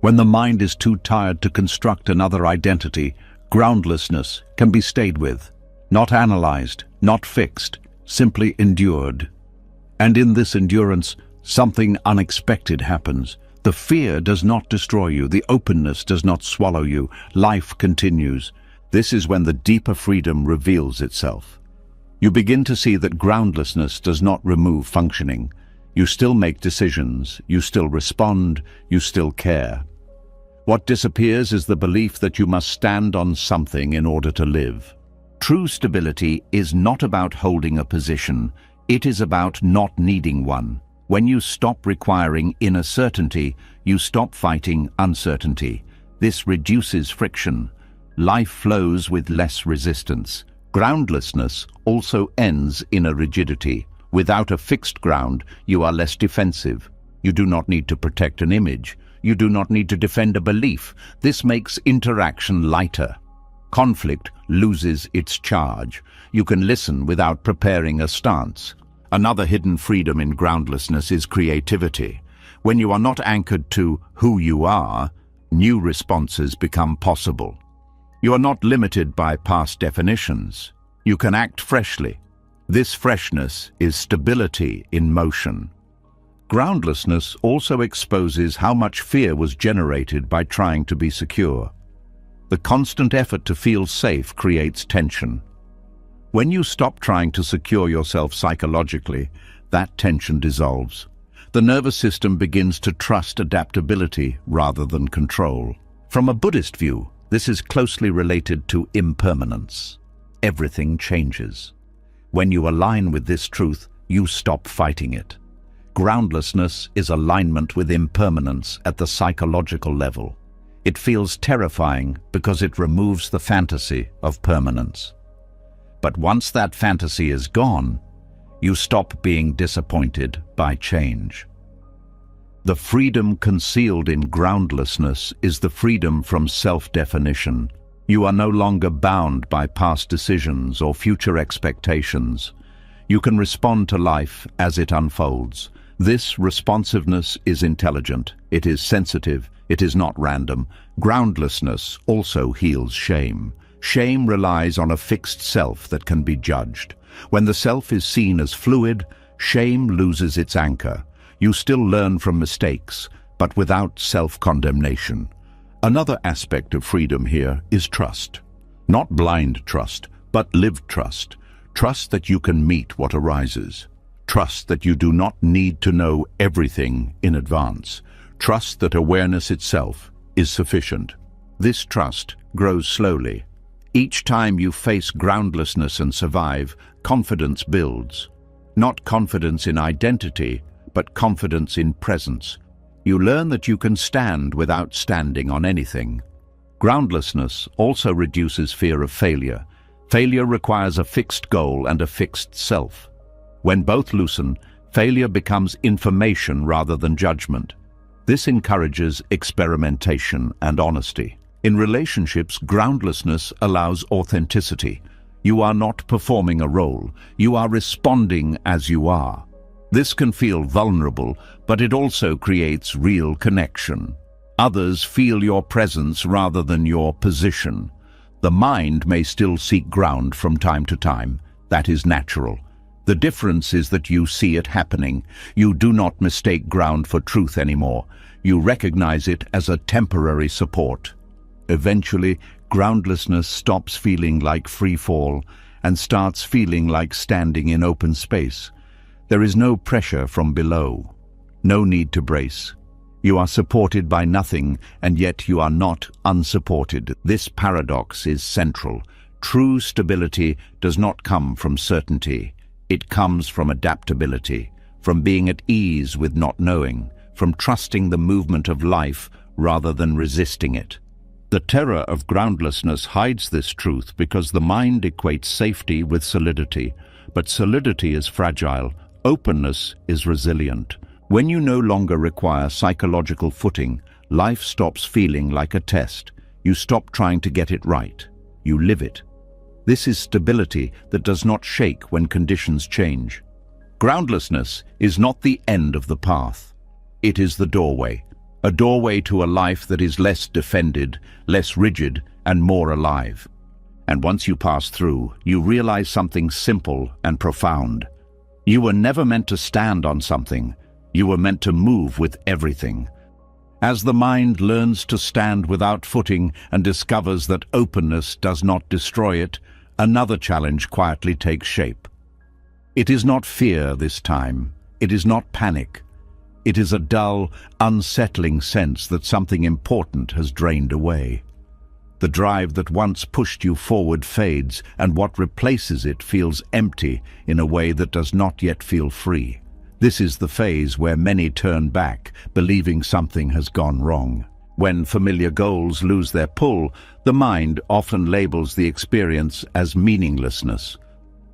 When the mind is too tired to construct another identity, groundlessness can be stayed with, not analyzed, not fixed, simply endured. And in this endurance, something unexpected happens. The fear does not destroy you, the openness does not swallow you, life continues. This is when the deeper freedom reveals itself. You begin to see that groundlessness does not remove functioning. You still make decisions, you still respond, you still care. What disappears is the belief that you must stand on something in order to live. True stability is not about holding a position, it is about not needing one. When you stop requiring inner certainty, you stop fighting uncertainty. This reduces friction. Life flows with less resistance. Groundlessness also ends in a rigidity. Without a fixed ground, you are less defensive. You do not need to protect an image. You do not need to defend a belief. This makes interaction lighter. Conflict loses its charge. You can listen without preparing a stance. Another hidden freedom in groundlessness is creativity. When you are not anchored to who you are, new responses become possible. You are not limited by past definitions. You can act freshly. This freshness is stability in motion. Groundlessness also exposes how much fear was generated by trying to be secure. The constant effort to feel safe creates tension. When you stop trying to secure yourself psychologically, that tension dissolves. The nervous system begins to trust adaptability rather than control. From a Buddhist view, this is closely related to impermanence. Everything changes. When you align with this truth, you stop fighting it. Groundlessness is alignment with impermanence at the psychological level. It feels terrifying because it removes the fantasy of permanence. But once that fantasy is gone, you stop being disappointed by change. The freedom concealed in groundlessness is the freedom from self-definition. You are no longer bound by past decisions or future expectations. You can respond to life as it unfolds. This responsiveness is intelligent, it is sensitive, it is not random. Groundlessness also heals shame. Shame relies on a fixed self that can be judged. When the self is seen as fluid, shame loses its anchor. You still learn from mistakes, but without self-condemnation. Another aspect of freedom here is trust. Not blind trust, but lived trust. Trust that you can meet what arises. Trust that you do not need to know everything in advance. Trust that awareness itself is sufficient. This trust grows slowly. Each time you face groundlessness and survive, confidence builds. Not confidence in identity, but confidence in presence. You learn that you can stand without standing on anything. Groundlessness also reduces fear of failure. Failure requires a fixed goal and a fixed self. When both loosen, failure becomes information rather than judgment. This encourages experimentation and honesty. In relationships, groundlessness allows authenticity. You are not performing a role. You are responding as you are. This can feel vulnerable, but it also creates real connection. Others feel your presence rather than your position. The mind may still seek ground from time to time. That is natural. The difference is that you see it happening. You do not mistake ground for truth anymore. You recognize it as a temporary support. Eventually, groundlessness stops feeling like free fall and starts feeling like standing in open space. There is no pressure from below, no need to brace. You are supported by nothing, and yet you are not unsupported. This paradox is central. True stability does not come from certainty. It comes from adaptability, from being at ease with not knowing, from trusting the movement of life rather than resisting it. The terror of groundlessness hides this truth because the mind equates safety with solidity, but solidity is fragile, openness is resilient. When you no longer require psychological footing, life stops feeling like a test. You stop trying to get it right. You live it. This is stability that does not shake when conditions change. Groundlessness is not the end of the path. It is the doorway. a doorway to a life that is less defended, less rigid, and more alive. And once you pass through, you realize something simple and profound. You were never meant to stand on something. You were meant to move with everything. As the mind learns to stand without footing and discovers that openness does not destroy it, another challenge quietly takes shape. It is not fear this time. It is not panic. It is a dull, unsettling sense that something important has drained away. The drive that once pushed you forward fades, and what replaces it feels empty in a way that does not yet feel free. This is the phase where many turn back, believing something has gone wrong. When familiar goals lose their pull, the mind often labels the experience as meaninglessness.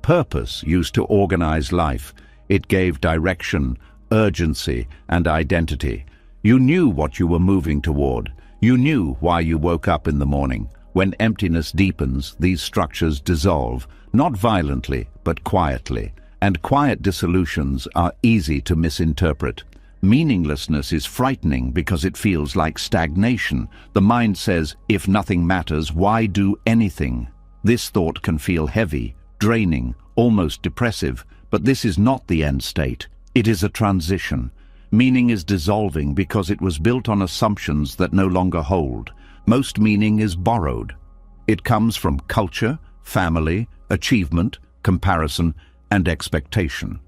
Purpose used to organize life. It gave direction, urgency, and identity. You knew what you were moving toward. You knew why you woke up in the morning. When emptiness deepens, these structures dissolve, not violently, but quietly. And quiet dissolutions are easy to misinterpret. Meaninglessness is frightening because it feels like stagnation. The mind says, if nothing matters, why do anything? This thought can feel heavy, draining, almost depressive, but this is not the end state. It is a transition. Meaning is dissolving because it was built on assumptions that no longer hold. Most meaning is borrowed. It comes from culture, family, achievement, comparison, and expectation.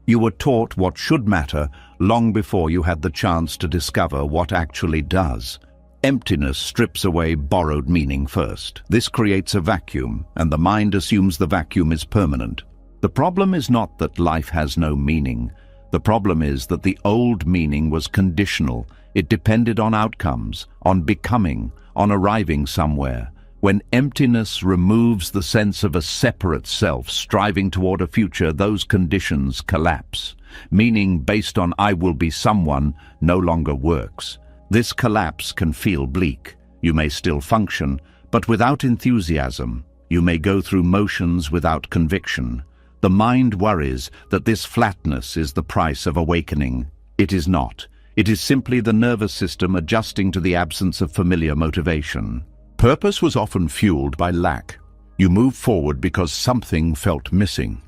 You were taught what should matter long before you had the chance to discover what actually does. Emptiness strips away borrowed meaning first. This creates a vacuum, and the mind assumes the vacuum is permanent. The problem is not that life has no meaning. The problem is that the old meaning was conditional. It depended on outcomes, on becoming, on arriving somewhere. When emptiness removes the sense of a separate self striving toward a future, those conditions collapse. Meaning based on I will be someone no longer works. This collapse can feel bleak. You may still function, but without enthusiasm. You may go through motions without conviction. The mind worries that this flatness is the price of awakening. It is not. It is simply the nervous system adjusting to the absence of familiar motivation. Purpose was often fueled by lack. You move forward because something felt missing.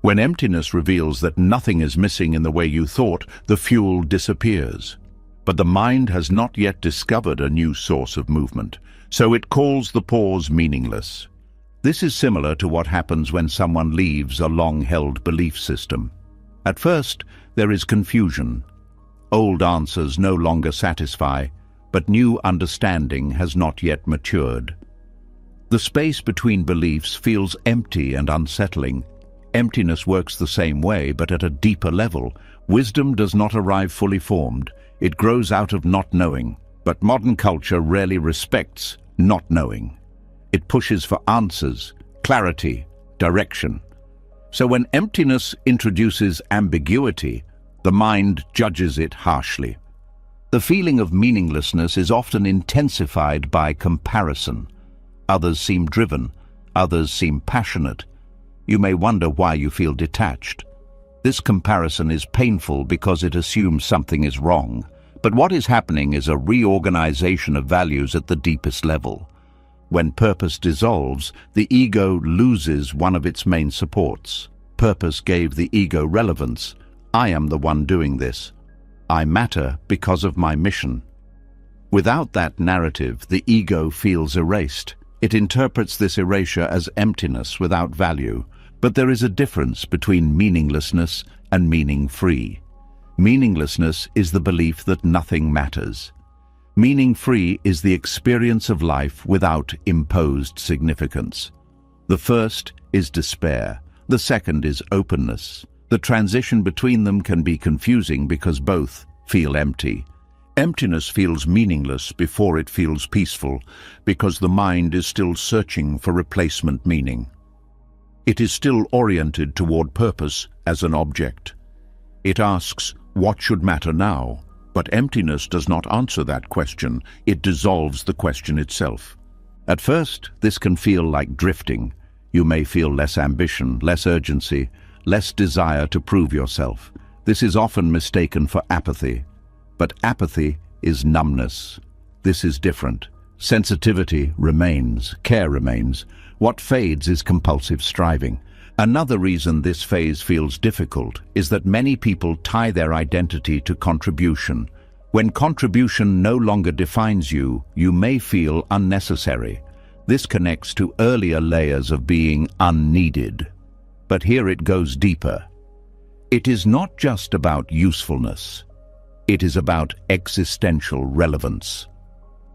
When emptiness reveals that nothing is missing in the way you thought, the fuel disappears. But the mind has not yet discovered a new source of movement, so it calls the pause meaningless. This is similar to what happens when someone leaves a long-held belief system. At first, there is confusion. Old answers no longer satisfy, but new understanding has not yet matured. The space between beliefs feels empty and unsettling. Emptiness works the same way, but at a deeper level. Wisdom does not arrive fully formed. It grows out of not knowing. But modern culture rarely respects not knowing. It pushes for answers, clarity, direction. So when emptiness introduces ambiguity, the mind judges it harshly. The feeling of meaninglessness is often intensified by comparison. Others seem driven, others seem passionate. You may wonder why you feel detached. This comparison is painful because it assumes something is wrong. But what is happening is a reorganization of values at the deepest level. When purpose dissolves, the ego loses one of its main supports. Purpose gave the ego relevance. I am the one doing this. I matter because of my mission. Without that narrative, the ego feels erased. It interprets this erasure as emptiness without value. But there is a difference between meaninglessness and meaning-free. Meaninglessness is the belief that nothing matters. Meaning-free is the experience of life without imposed significance. The first is despair. The second is openness. The transition between them can be confusing because both feel empty. Emptiness feels meaningless before it feels peaceful, because the mind is still searching for replacement meaning. It is still oriented toward purpose as an object. It asks, what should matter now? But emptiness does not answer that question. It dissolves the question itself. At first, this can feel like drifting. You may feel less ambition, less urgency, less desire to prove yourself. This is often mistaken for apathy. But apathy is numbness. This is different. Sensitivity remains, care remains. What fades is compulsive striving. Another reason this phase feels difficult is that many people tie their identity to contribution. When contribution no longer defines you, you may feel unnecessary. This connects to earlier layers of being unneeded. But here it goes deeper. It is not just about usefulness. It is about existential relevance.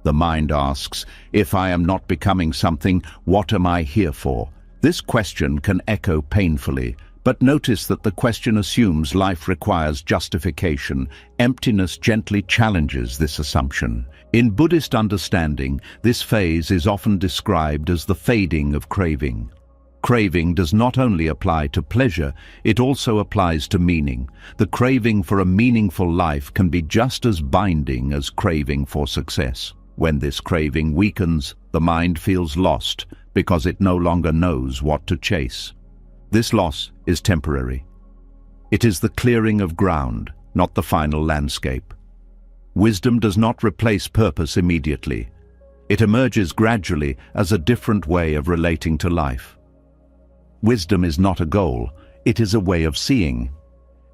The mind asks, if I am not becoming something, what am I here for? This question can echo painfully, but notice that the question assumes life requires justification. Emptiness gently challenges this assumption. In Buddhist understanding, this phase is often described as the fading of craving. Craving does not only apply to pleasure, it also applies to meaning. The craving for a meaningful life can be just as binding as craving for success. When this craving weakens, the mind feels lost because it no longer knows what to chase. This loss is temporary. It is the clearing of ground, not the final landscape. Wisdom does not replace purpose immediately. It emerges gradually as a different way of relating to life. Wisdom is not a goal, it is a way of seeing.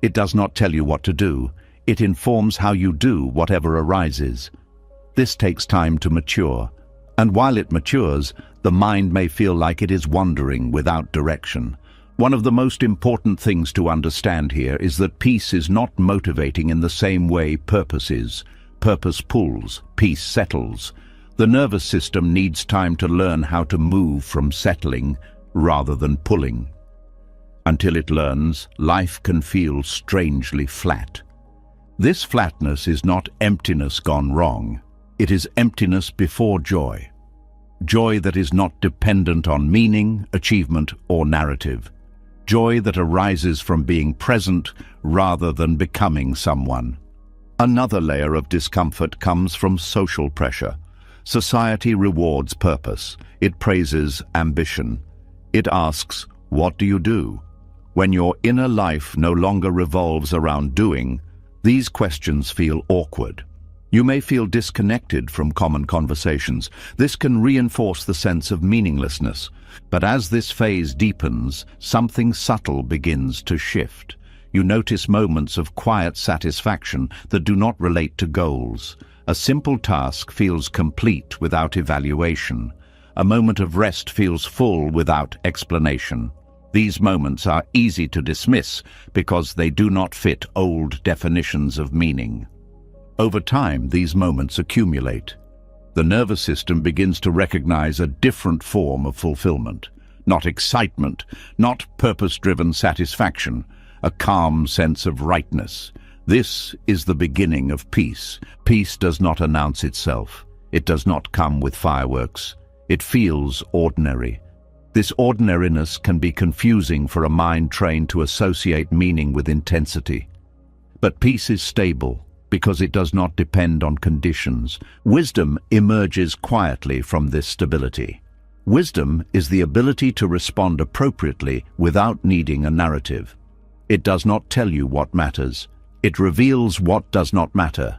It does not tell you what to do, it informs how you do whatever arises. This takes time to mature, and while it matures, the mind may feel like it is wandering without direction. One of the most important things to understand here is that peace is not motivating in the same way purpose is. Purpose pulls, peace settles. The nervous system needs time to learn how to move from settling rather than pulling. Until it learns, life can feel strangely flat. This flatness is not emptiness gone wrong. It is emptiness before joy. Joy that is not dependent on meaning, achievement, or narrative. Joy that arises from being present rather than becoming someone. Another layer of discomfort comes from social pressure. Society rewards purpose. It praises ambition. It asks, what do you do? When your inner life no longer revolves around doing, these questions feel awkward. You may feel disconnected from common conversations. This can reinforce the sense of meaninglessness. But as this phase deepens, something subtle begins to shift. You notice moments of quiet satisfaction that do not relate to goals. A simple task feels complete without evaluation. A moment of rest feels full without explanation. These moments are easy to dismiss because they do not fit old definitions of meaning. Over time, these moments accumulate. The nervous system begins to recognize a different form of fulfillment. Not excitement, not purpose-driven satisfaction, a calm sense of rightness. This is the beginning of peace. Peace does not announce itself. It does not come with fireworks. It feels ordinary. This ordinariness can be confusing for a mind trained to associate meaning with intensity. But peace is stable, because it does not depend on conditions. Wisdom emerges quietly from this stability. Wisdom is the ability to respond appropriately without needing a narrative. It does not tell you what matters. It reveals what does not matter.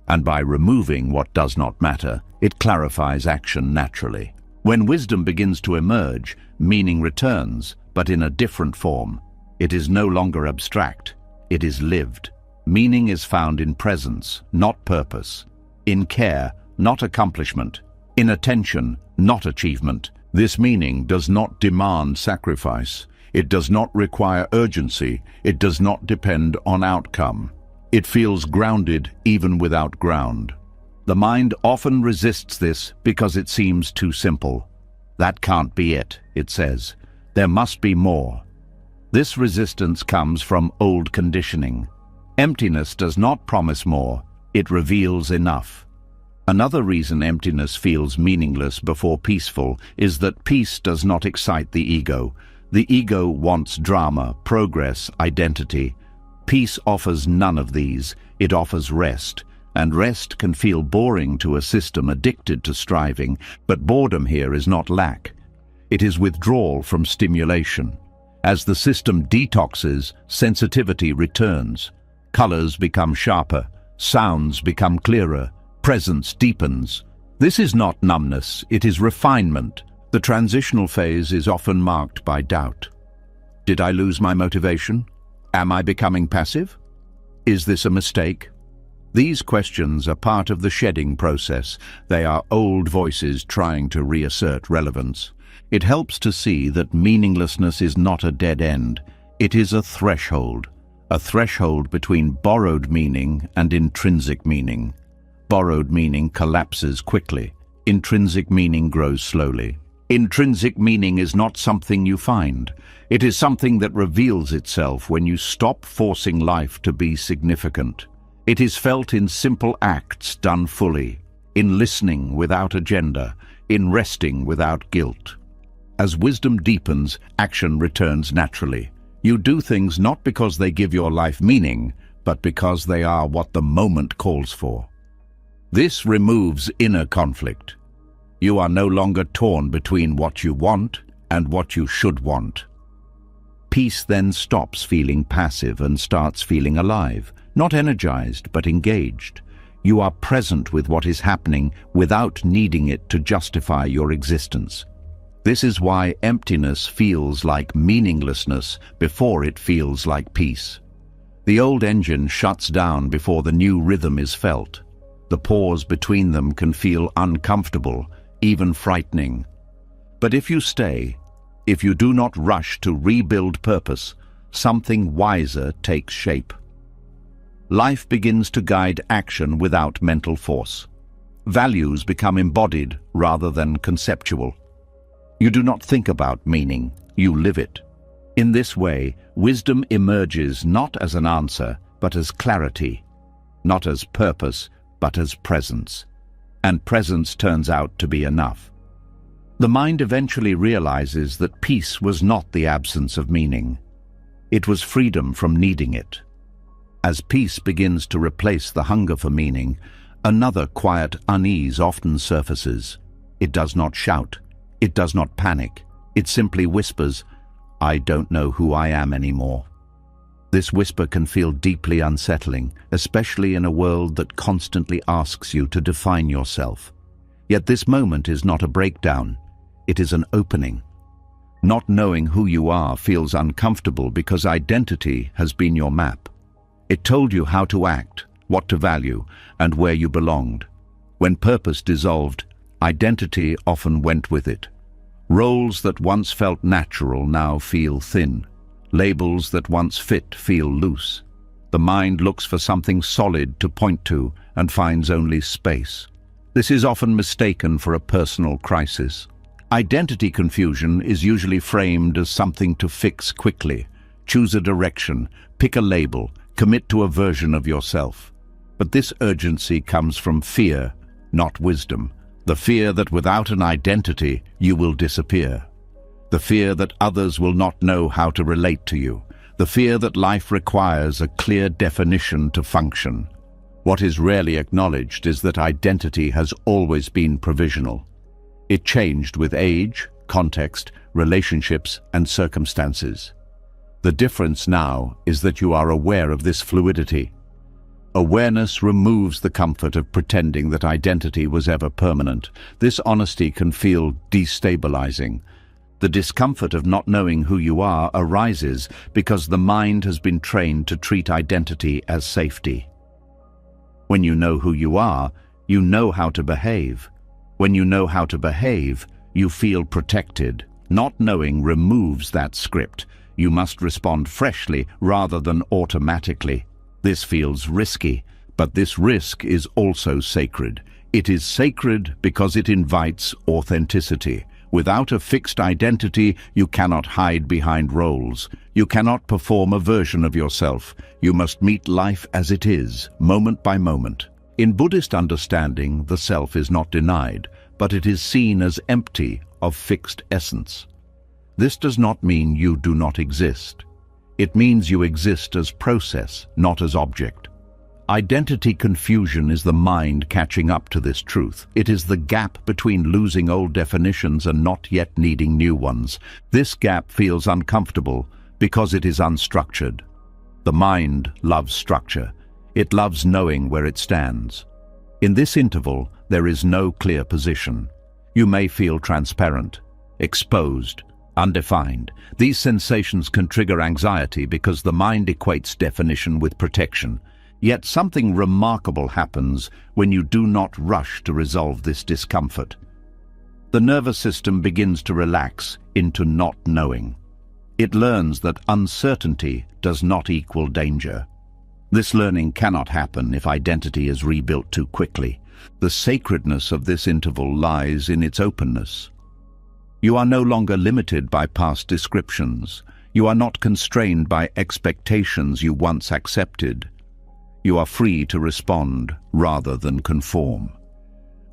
And by removing what does not matter, it clarifies action naturally. When wisdom begins to emerge, meaning returns, but in a different form. It is no longer abstract. It is lived. Meaning is found in presence, not purpose. In care, not accomplishment. In attention, not achievement. This meaning does not demand sacrifice. It does not require urgency. It does not depend on outcome. It feels grounded even without ground. The mind often resists this because it seems too simple. That can't be it, it says. There must be more. This resistance comes from old conditioning. Emptiness does not promise more, it reveals enough. Another reason emptiness feels meaningless before peaceful is that peace does not excite the ego. The ego wants drama, progress, identity. Peace offers none of these. It offers rest, and rest can feel boring to a system addicted to striving, but boredom here is not lack. It is withdrawal from stimulation. As the system detoxes, sensitivity returns. Colors become sharper, Sounds become clearer. Presence deepens. This is not numbness, it is refinement. The transitional phase is often marked by doubt. Did I lose my motivation? Am I becoming passive? Is this a mistake? These questions are part of the shedding process. They are old voices trying to reassert relevance. It helps to see that meaninglessness is not a dead end. It is a threshold between borrowed meaning and intrinsic meaning. Borrowed meaning collapses quickly. Intrinsic meaning grows slowly. Intrinsic meaning is not something you find. It is something that reveals itself when you stop forcing life to be significant. It is felt in simple acts done fully, in listening without agenda, in resting without guilt. As wisdom deepens, action returns naturally. You do things not because they give your life meaning, but because they are what the moment calls for. This removes inner conflict. You are no longer torn between what you want and what you should want. Peace then stops feeling passive and starts feeling alive, not energized but engaged. You are present with what is happening without needing it to justify your existence. This is why emptiness feels like meaninglessness before it feels like peace. The old engine shuts down before the new rhythm is felt. The pause between them can feel uncomfortable, even frightening. But if you stay, if you do not rush to rebuild purpose, something wiser takes shape. Life begins to guide action without mental force. Values become embodied rather than conceptual. You do not think about meaning, you live it. In this way, wisdom emerges not as an answer, but as clarity, not as purpose, but as presence. And presence turns out to be enough. The mind eventually realizes that peace was not the absence of meaning. It was freedom from needing it. As peace begins to replace the hunger for meaning, another quiet unease often surfaces. It does not shout. It does not panic. It simply whispers, "I don't know who I am anymore." This whisper can feel deeply unsettling, especially in a world that constantly asks you to define yourself. Yet this moment is not a breakdown. It is an opening. Not knowing who you are feels uncomfortable because identity has been your map. It told you how to act, what to value, and where you belonged. When purpose dissolved, identity often went with it. Roles that once felt natural now feel thin. Labels that once fit feel loose. The mind looks for something solid to point to and finds only space. This is often mistaken for a personal crisis. Identity confusion is usually framed as something to fix quickly. Choose a direction, pick a label, commit to a version of yourself. But this urgency comes from fear, not wisdom. The fear that without an identity, you will disappear. The fear that others will not know how to relate to you. The fear that life requires a clear definition to function. What is rarely acknowledged is that identity has always been provisional. It changed with age, context, relationships, and circumstances. The difference now is that you are aware of this fluidity. Awareness removes the comfort of pretending that identity was ever permanent. This honesty can feel destabilizing. The discomfort of not knowing who you are arises because the mind has been trained to treat identity as safety. When you know who you are, you know how to behave. When you know how to behave, you feel protected. Not knowing removes that script. You must respond freshly rather than automatically. This feels risky, but this risk is also sacred. It is sacred because it invites authenticity. Without a fixed identity, you cannot hide behind roles. You cannot perform a version of yourself. You must meet life as it is, moment by moment. In Buddhist understanding, the self is not denied, but it is seen as empty of fixed essence. This does not mean you do not exist. It means you exist as process, not as object. Identity confusion is the mind catching up to this truth. It is the gap between losing old definitions and not yet needing new ones. This gap feels uncomfortable because it is unstructured. The mind loves structure. It loves knowing where it stands. In this interval, there is no clear position. You may feel transparent, exposed, undefined. These sensations can trigger anxiety because the mind equates definition with protection. Yet something remarkable happens when you do not rush to resolve this discomfort. The nervous system begins to relax into not knowing. It learns that uncertainty does not equal danger. This learning cannot happen if identity is rebuilt too quickly. The sacredness of this interval lies in its openness. You are no longer limited by past descriptions. You are not constrained by expectations you once accepted. You are free to respond rather than conform.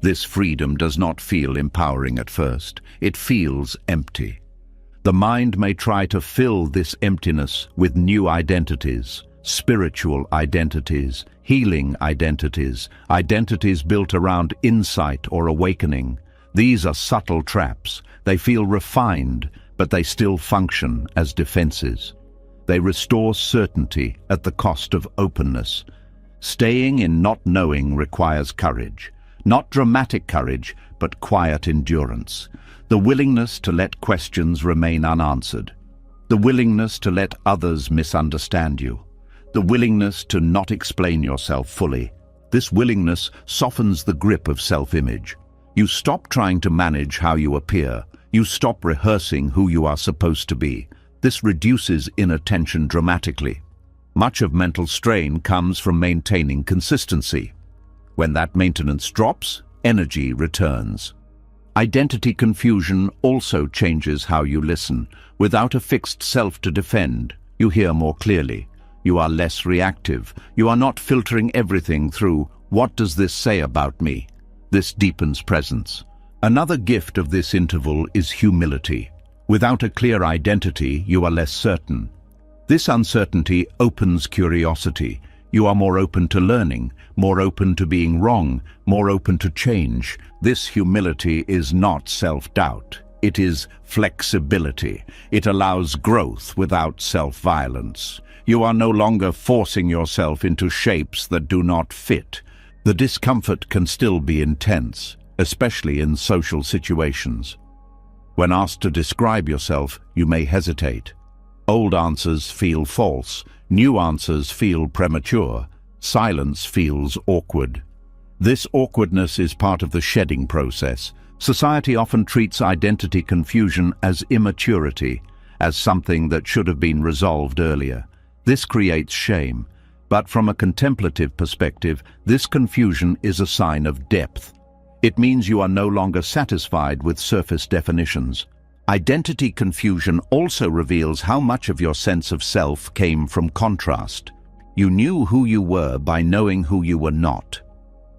This freedom does not feel empowering at first. It feels empty. The mind may try to fill this emptiness with new identities, spiritual identities, healing identities, identities built around insight or awakening. These are subtle traps. They feel refined, but they still function as defenses. They restore certainty at the cost of openness. Staying in not knowing requires courage. Not dramatic courage, but quiet endurance. The willingness to let questions remain unanswered. The willingness to let others misunderstand you. The willingness to not explain yourself fully. This willingness softens the grip of self-image. You stop trying to manage how you appear. You stop rehearsing who you are supposed to be. This reduces inner tension dramatically. Much of mental strain comes from maintaining consistency. When that maintenance drops, energy returns. Identity confusion also changes how you listen. Without a fixed self to defend, you hear more clearly. You are less reactive. You are not filtering everything through, "What does this say about me?" This deepens presence. Another gift of this interval is humility. Without a clear identity, you are less certain. This uncertainty opens curiosity. You are more open to learning, more open to being wrong, more open to change. This humility is not self-doubt. It is flexibility. It allows growth without self-violence. You are no longer forcing yourself into shapes that do not fit. The discomfort can still be intense, especially in social situations. When asked to describe yourself, you may hesitate. Old answers feel false. New answers feel premature. Silence feels awkward. This awkwardness is part of the shedding process. Society often treats identity confusion as immaturity, as something that should have been resolved earlier. This creates shame. But from a contemplative perspective, this confusion is a sign of depth. It means you are no longer satisfied with surface definitions. Identity confusion also reveals how much of your sense of self came from contrast. You knew who you were by knowing who you were not.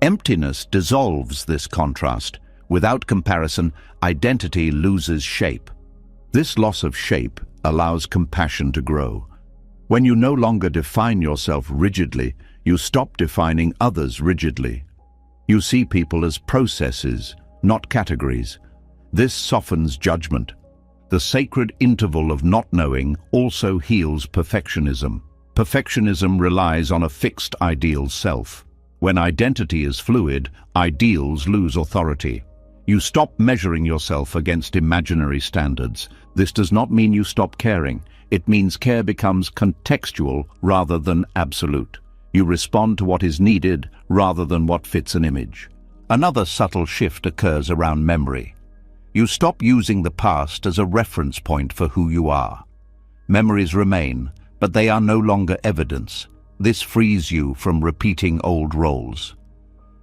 Emptiness dissolves this contrast. Without comparison, identity loses shape. This loss of shape allows compassion to grow. When you no longer define yourself rigidly, you stop defining others rigidly. You see people as processes, not categories. This softens judgment. The sacred interval of not knowing also heals perfectionism. Perfectionism relies on a fixed ideal self. When identity is fluid, ideals lose authority. You stop measuring yourself against imaginary standards. This does not mean you stop caring. It means care becomes contextual rather than absolute. You respond to what is needed rather than what fits an image. Another subtle shift occurs around memory. You stop using the past as a reference point for who you are. Memories remain, but they are no longer evidence. This frees you from repeating old roles.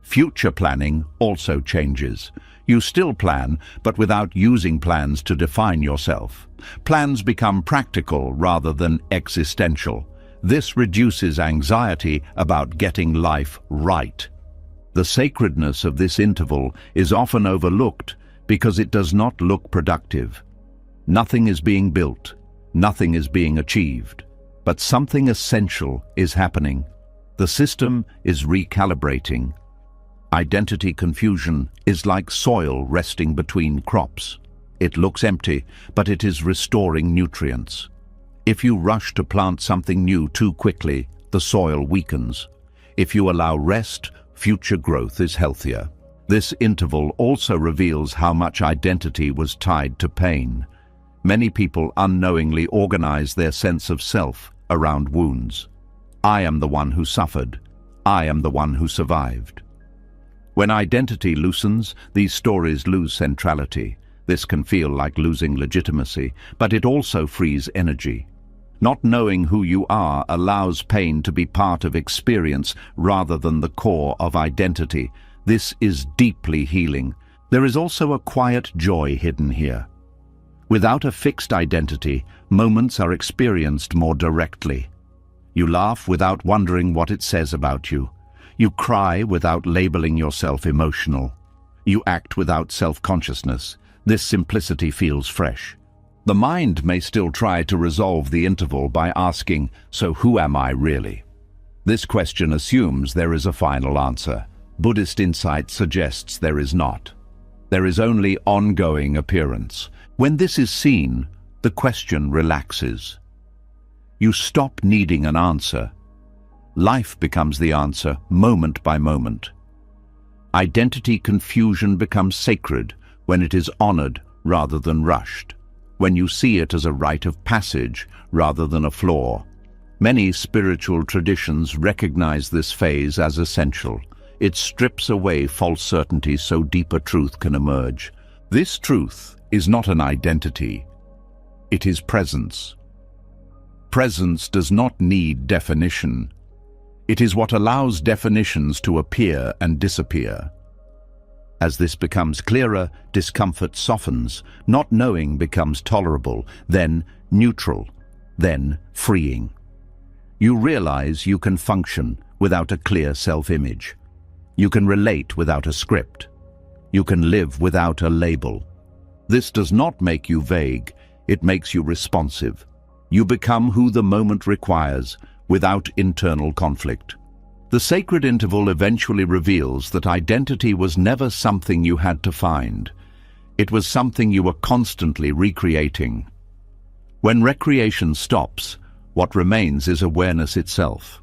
Future planning also changes. You still plan, but without using plans to define yourself. Plans become practical rather than existential. This reduces anxiety about getting life right. The sacredness of this interval is often overlooked because it does not look productive. Nothing is being built, nothing is being achieved, but something essential is happening. The system is recalibrating. Identity confusion is like soil resting between crops. It looks empty, but it is restoring nutrients. If you rush to plant something new too quickly, the soil weakens. If you allow rest, future growth is healthier. This interval also reveals how much identity was tied to pain. Many people unknowingly organize their sense of self around wounds. I am the one who suffered. I am the one who survived. When identity loosens, these stories lose centrality. This can feel like losing legitimacy, but it also frees energy. Not knowing who you are allows pain to be part of experience rather than the core of identity. This is deeply healing. There is also a quiet joy hidden here. Without a fixed identity, moments are experienced more directly. You laugh without wondering what it says about you. You cry without labeling yourself emotional. You act without self-consciousness. This simplicity feels fresh. The mind may still try to resolve the interval by asking, so who am I really? This question assumes there is a final answer. Buddhist insight suggests there is not. There is only ongoing appearance. When this is seen, the question relaxes. You stop needing an answer. Life becomes the answer, moment by moment. Identity confusion becomes sacred when it is honored rather than rushed, when you see it as a rite of passage rather than a flaw. Many spiritual traditions recognize this phase as essential. It strips away false certainties so deeper truth can emerge. This truth is not an identity. It is presence. Presence does not need definition. It is what allows definitions to appear and disappear. As this becomes clearer, discomfort softens. Not knowing becomes tolerable, then neutral, then freeing. You realize you can function without a clear self-image. You can relate without a script. You can live without a label. This does not make you vague, it makes you responsive. You become who the moment requires, without internal conflict. The sacred interval eventually reveals that identity was never something you had to find. It was something you were constantly recreating. When recreation stops, what remains is awareness itself.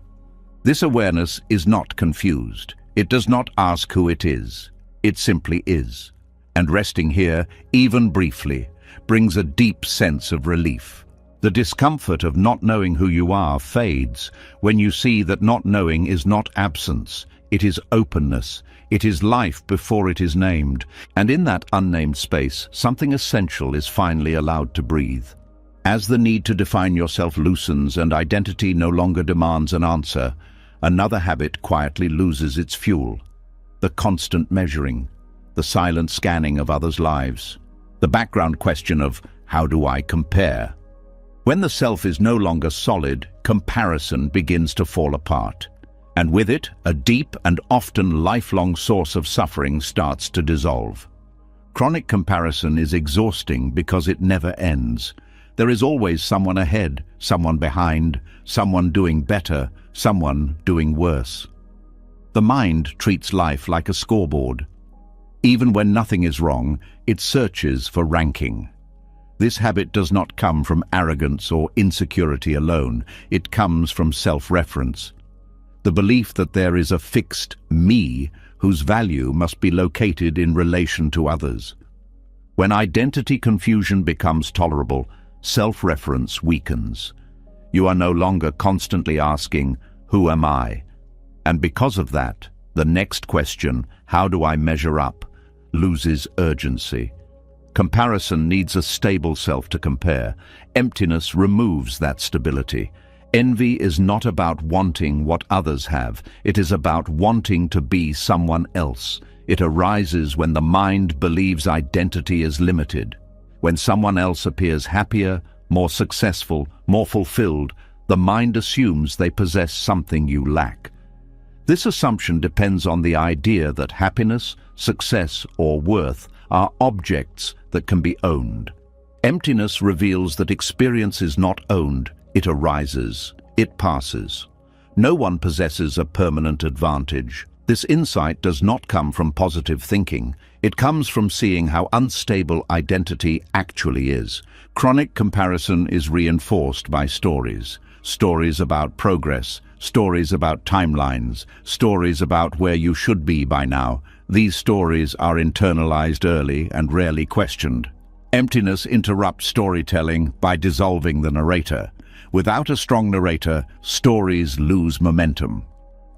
This awareness is not confused. It does not ask who it is. It simply is. And resting here, even briefly, brings a deep sense of relief. The discomfort of not knowing who you are fades when you see that not knowing is not absence, it is openness, it is life before it is named, and in that unnamed space, something essential is finally allowed to breathe. As the need to define yourself loosens and identity no longer demands an answer, another habit quietly loses its fuel. The constant measuring, the silent scanning of others' lives, the background question of, how do I compare? When the self is no longer solid, comparison begins to fall apart. And with it, a deep and often lifelong source of suffering starts to dissolve. Chronic comparison is exhausting because it never ends. There is always someone ahead, someone behind, someone doing better, someone doing worse. The mind treats life like a scoreboard. Even when nothing is wrong, it searches for ranking. This habit does not come from arrogance or insecurity alone. It comes from self-reference. The belief that there is a fixed me whose value must be located in relation to others. When identity confusion becomes tolerable, self-reference weakens. You are no longer constantly asking, who am I? And because of that, the next question, how do I measure up, loses urgency. Comparison needs a stable self to compare. Emptiness removes that stability. Envy is not about wanting what others have. It is about wanting to be someone else. It arises when the mind believes identity is limited. When someone else appears happier, more successful, more fulfilled, the mind assumes they possess something you lack. This assumption depends on the idea that happiness, success, or worth are objects that can be owned. Emptiness reveals that experience is not owned, it arises, it passes. No one possesses a permanent advantage. This insight does not come from positive thinking. It comes from seeing how unstable identity actually is. Chronic comparison is reinforced by stories. Stories about progress, stories about timelines, stories about where you should be by now. These stories are internalized early and rarely questioned. Emptiness interrupts storytelling by dissolving the narrator. Without a strong narrator, stories lose momentum.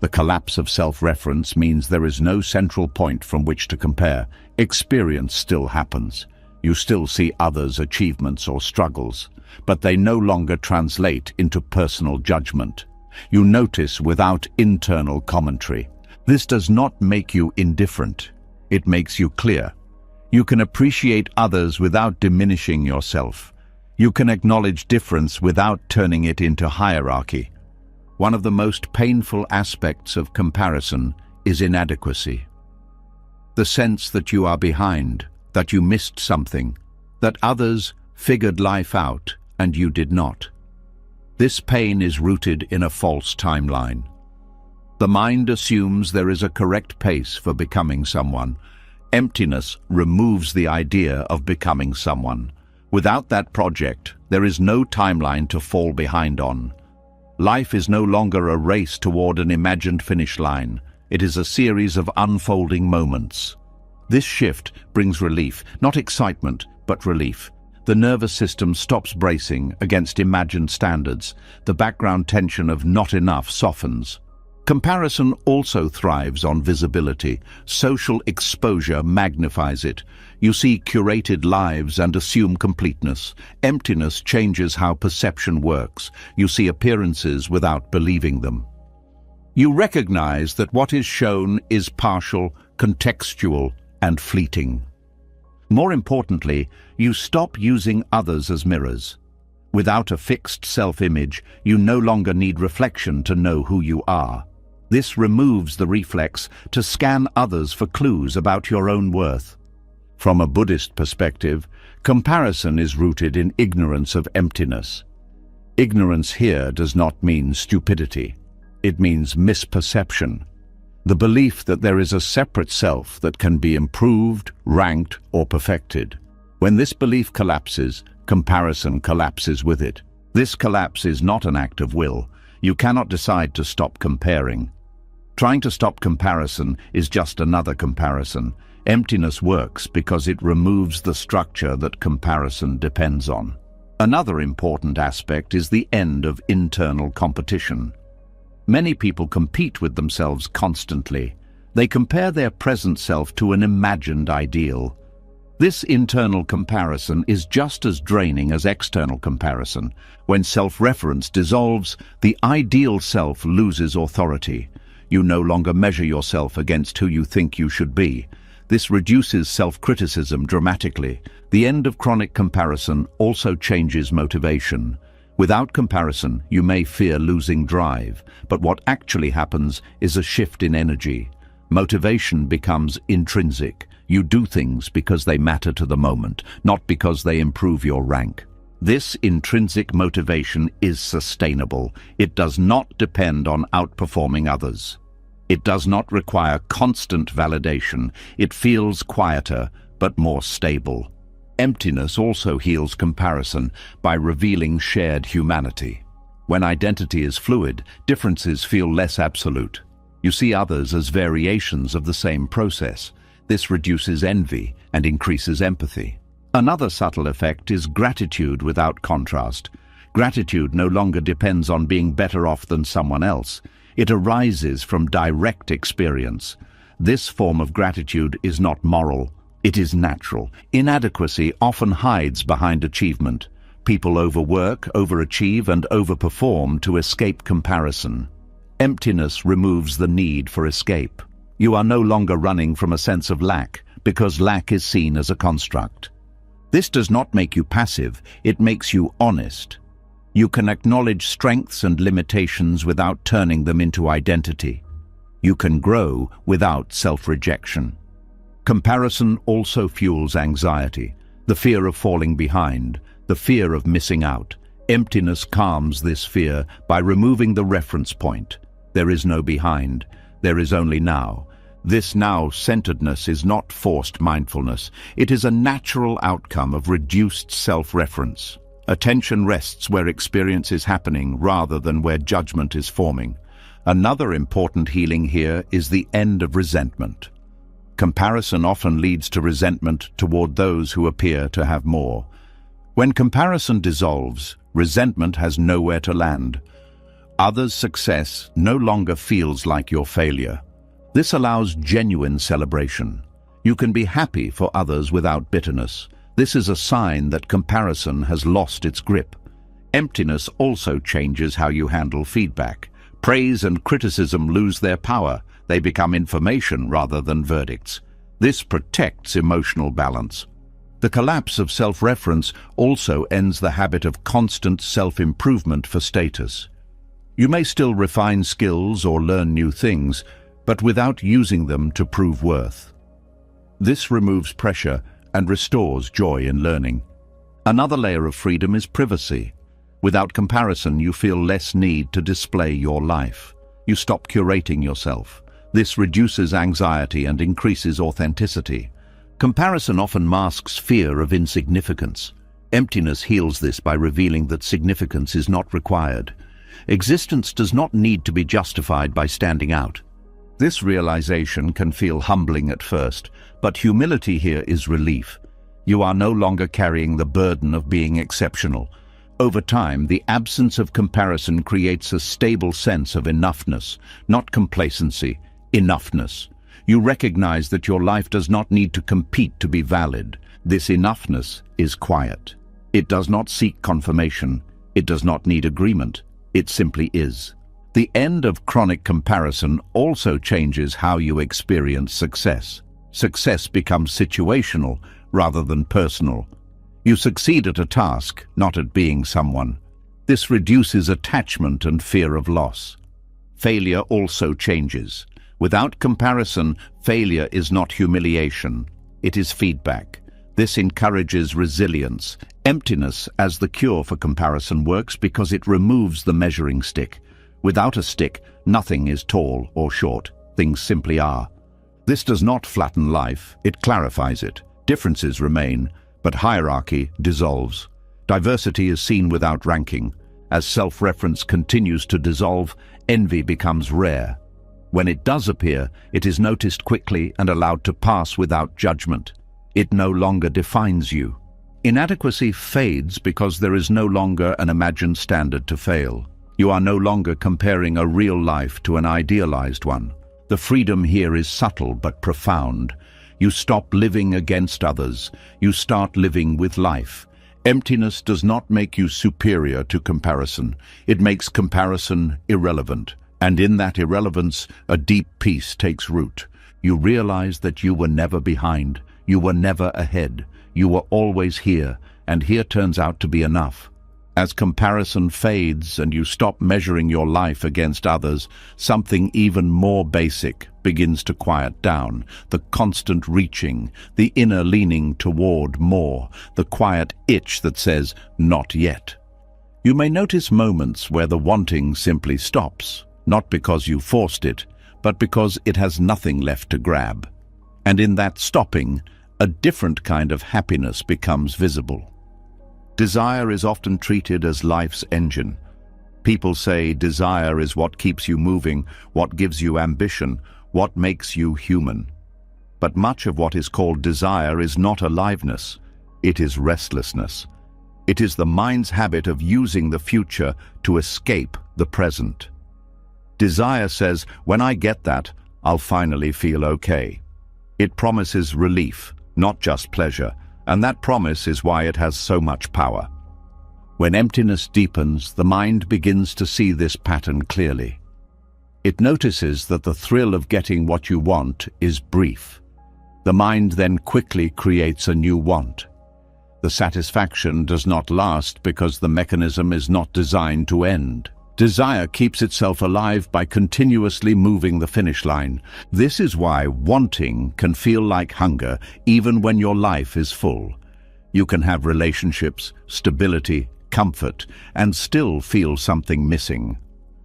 The collapse of self-reference means there is no central point from which to compare. Experience still happens. You still see others' achievements or struggles, but they no longer translate into personal judgment. You notice without internal commentary. This does not make you indifferent. It makes you clear. You can appreciate others without diminishing yourself. You can acknowledge difference without turning it into hierarchy. One of the most painful aspects of comparison is inadequacy. The sense that you are behind, that you missed something, that others figured life out and you did not. This pain is rooted in a false timeline. The mind assumes there is a correct pace for becoming someone. Emptiness removes the idea of becoming someone. Without that project, there is no timeline to fall behind on. Life is no longer a race toward an imagined finish line. It is a series of unfolding moments. This shift brings relief, not excitement, but relief. The nervous system stops bracing against imagined standards. The background tension of not enough softens. Comparison also thrives on visibility. Social exposure magnifies it. You see curated lives and assume completeness. Emptiness changes how perception works. You see appearances without believing them. You recognize that what is shown is partial, contextual, and fleeting. More importantly, you stop using others as mirrors. Without a fixed self-image, you no longer need reflection to know who you are. This removes the reflex to scan others for clues about your own worth. From a Buddhist perspective, comparison is rooted in ignorance of emptiness. Ignorance here does not mean stupidity. It means misperception. The belief that there is a separate self that can be improved, ranked, or perfected. When this belief collapses, comparison collapses with it. This collapse is not an act of will. You cannot decide to stop comparing. Trying to stop comparison is just another comparison. Emptiness works because it removes the structure that comparison depends on. Another important aspect is the end of internal competition. Many people compete with themselves constantly. They compare their present self to an imagined ideal. This internal comparison is just as draining as external comparison. When self-reference dissolves, the ideal self loses authority. You no longer measure yourself against who you think you should be. This reduces self-criticism dramatically. The end of chronic comparison also changes motivation. Without comparison, you may fear losing drive, but what actually happens is a shift in energy. Motivation becomes intrinsic. You do things because they matter to the moment, not because they improve your rank. This intrinsic motivation is sustainable. It does not depend on outperforming others. It does not require constant validation. It feels quieter, but more stable. Emptiness also heals comparison by revealing shared humanity. When identity is fluid, differences feel less absolute. You see others as variations of the same process. This reduces envy and increases empathy. Another subtle effect is gratitude without contrast. Gratitude no longer depends on being better off than someone else. It arises from direct experience. This form of gratitude is not moral. It is natural. Inadequacy often hides behind achievement. People overwork, overachieve, and overperform to escape comparison. Emptiness removes the need for escape. You are no longer running from a sense of lack, because lack is seen as a construct. This does not make you passive, it makes you honest. You can acknowledge strengths and limitations without turning them into identity. You can grow without self-rejection. Comparison also fuels anxiety, the fear of falling behind, the fear of missing out. Emptiness calms this fear by removing the reference point. There is no behind, there is only now. This now-centeredness is not forced mindfulness. It is a natural outcome of reduced self-reference. Attention rests where experience is happening rather than where judgment is forming. Another important healing here is the end of resentment. Comparison often leads to resentment toward those who appear to have more. When comparison dissolves, resentment has nowhere to land. Others' success no longer feels like your failure. This allows genuine celebration. You can be happy for others without bitterness. This is a sign that comparison has lost its grip. Emptiness also changes how you handle feedback. Praise and criticism lose their power. They become information rather than verdicts. This protects emotional balance. The collapse of self-reference also ends the habit of constant self-improvement for status. You may still refine skills or learn new things, but without using them to prove worth. This removes pressure and restores joy in learning. Another layer of freedom is privacy. Without comparison, you feel less need to display your life. You stop curating yourself. This reduces anxiety and increases authenticity. Comparison often masks fear of insignificance. Emptiness heals this by revealing that significance is not required. Existence does not need to be justified by standing out. This realization can feel humbling at first, but humility here is relief. You are no longer carrying the burden of being exceptional. Over time, the absence of comparison creates a stable sense of enoughness, not complacency, enoughness. You recognize that your life does not need to compete to be valid. This enoughness is quiet. It does not seek confirmation. It does not need agreement. It simply is. The end of chronic comparison also changes how you experience success. Success becomes situational rather than personal. You succeed at a task, not at being someone. This reduces attachment and fear of loss. Failure also changes. Without comparison, failure is not humiliation. It is feedback. This encourages resilience. Emptiness as the cure for comparison works because it removes the measuring stick. Without a stick, nothing is tall or short. Things simply are. This does not flatten life, it clarifies it. Differences remain, but hierarchy dissolves. Diversity is seen without ranking. As self-reference continues to dissolve, envy becomes rare. When it does appear, it is noticed quickly and allowed to pass without judgment. It no longer defines you. Inadequacy fades because there is no longer an imagined standard to fail. You are no longer comparing a real life to an idealized one. The freedom here is subtle but profound. You stop living against others. You start living with life. Emptiness does not make you superior to comparison. It makes comparison irrelevant. And in that irrelevance, a deep peace takes root. You realize that you were never behind. You were never ahead. You were always here, and here turns out to be enough. As comparison fades and you stop measuring your life against others, something even more basic begins to quiet down. The constant reaching, the inner leaning toward more, the quiet itch that says, "Not yet." You may notice moments where the wanting simply stops, not because you forced it, but because it has nothing left to grab. And in that stopping, a different kind of happiness becomes visible. Desire is often treated as life's engine. People say desire is what keeps you moving, what gives you ambition, what makes you human. But much of what is called desire is not aliveness, it is restlessness. It is the mind's habit of using the future to escape the present. Desire says, when I get that, I'll finally feel okay. It promises relief, not just pleasure, and that promise is why it has so much power. When emptiness deepens, the mind begins to see this pattern clearly. It notices that the thrill of getting what you want is brief. The mind then quickly creates a new want. The satisfaction does not last because the mechanism is not designed to end. Desire keeps itself alive by continuously moving the finish line. This is why wanting can feel like hunger even when your life is full. You can have relationships, stability, comfort, and still feel something missing.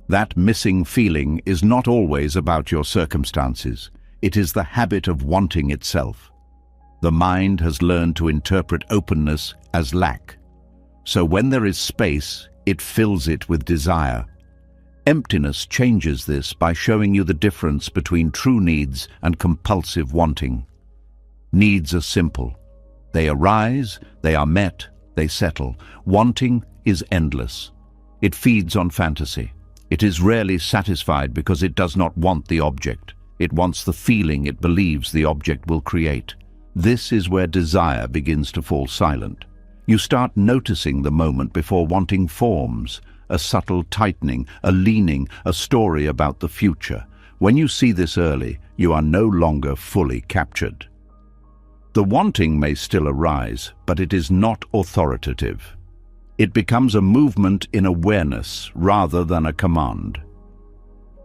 That missing feeling is not always about your circumstances. It is the habit of wanting itself. The mind has learned to interpret openness as lack. So when there is space, it fills it with desire. Emptiness changes this by showing you the difference between true needs and compulsive wanting. Needs are simple. They arise, they are met, they settle. Wanting is endless. It feeds on fantasy. It is rarely satisfied because it does not want the object. It wants the feeling it believes the object will create. This is where desire begins to fall silent. You start noticing the moment before wanting forms, a subtle tightening, a leaning, a story about the future. When you see this early, you are no longer fully captured. The wanting may still arise, but it is not authoritative. It becomes a movement in awareness rather than a command.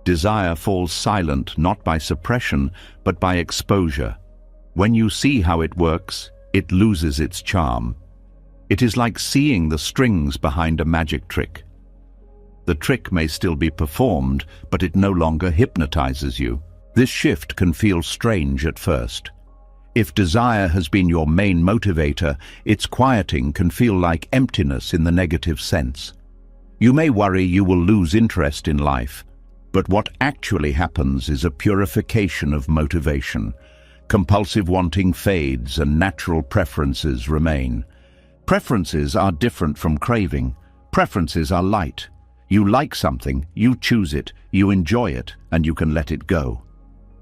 Desire falls silent not by suppression, but by exposure. When you see how it works, it loses its charm. It is like seeing the strings behind a magic trick. The trick may still be performed, but it no longer hypnotizes you. This shift can feel strange at first. If desire has been your main motivator, its quieting can feel like emptiness in the negative sense. You may worry you will lose interest in life, but what actually happens is a purification of motivation. Compulsive wanting fades and natural preferences remain. Preferences are different from craving. Preferences are light. You like something, you choose it, you enjoy it, and you can let it go.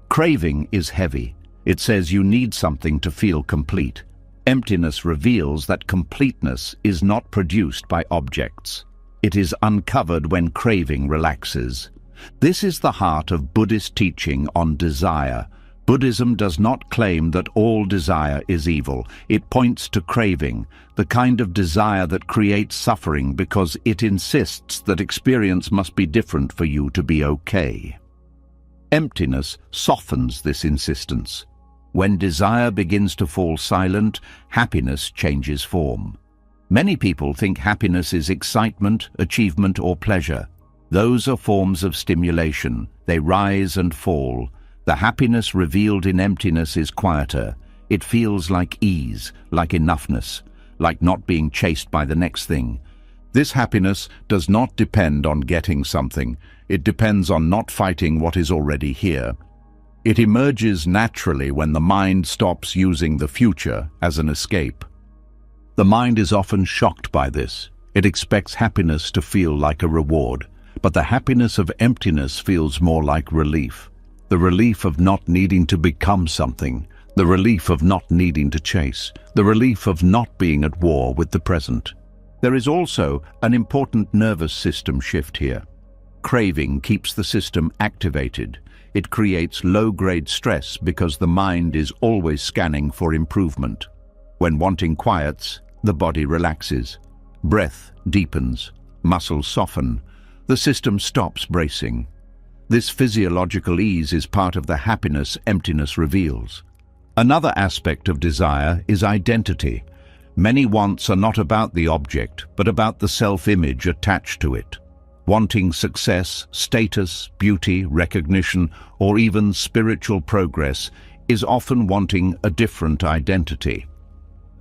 Craving is heavy. It says you need something to feel complete. Emptiness reveals that completeness is not produced by objects. It is uncovered when craving relaxes. This is the heart of Buddhist teaching on desire. Buddhism does not claim that all desire is evil. It points to craving, the kind of desire that creates suffering because it insists that experience must be different for you to be okay. Emptiness softens this insistence. When desire begins to fall silent, happiness changes form. Many people think happiness is excitement, achievement, or pleasure. Those are forms of stimulation. They rise and fall. The happiness revealed in emptiness is quieter. It feels like ease, like enoughness, like not being chased by the next thing. This happiness does not depend on getting something. It depends on not fighting what is already here. It emerges naturally when the mind stops using the future as an escape. The mind is often shocked by this. It expects happiness to feel like a reward, but the happiness of emptiness feels more like relief. The relief of not needing to become something, the relief of not needing to chase, the relief of not being at war with the present. There is also an important nervous system shift here. Craving keeps the system activated. It creates low-grade stress because the mind is always scanning for improvement. When wanting quiets, the body relaxes. Breath deepens. Muscles soften. The system stops bracing. This physiological ease is part of the happiness emptiness reveals. Another aspect of desire is identity. Many wants are not about the object, but about the self-image attached to it. Wanting success, status, beauty, recognition, or even spiritual progress is often wanting a different identity.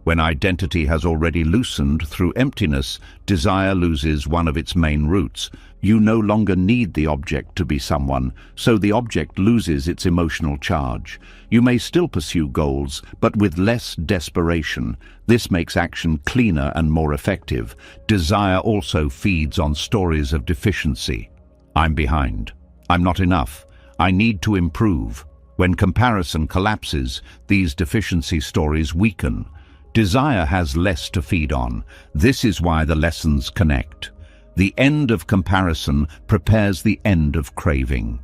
When identity has already loosened through emptiness, desire loses one of its main roots. You no longer need the object to be someone, so the object loses its emotional charge. You may still pursue goals, but with less desperation. This makes action cleaner and more effective. Desire also feeds on stories of deficiency. I'm behind. I'm not enough. I need to improve. When comparison collapses, these deficiency stories weaken. Desire has less to feed on. This is why the lessons connect. The end of comparison prepares the end of craving.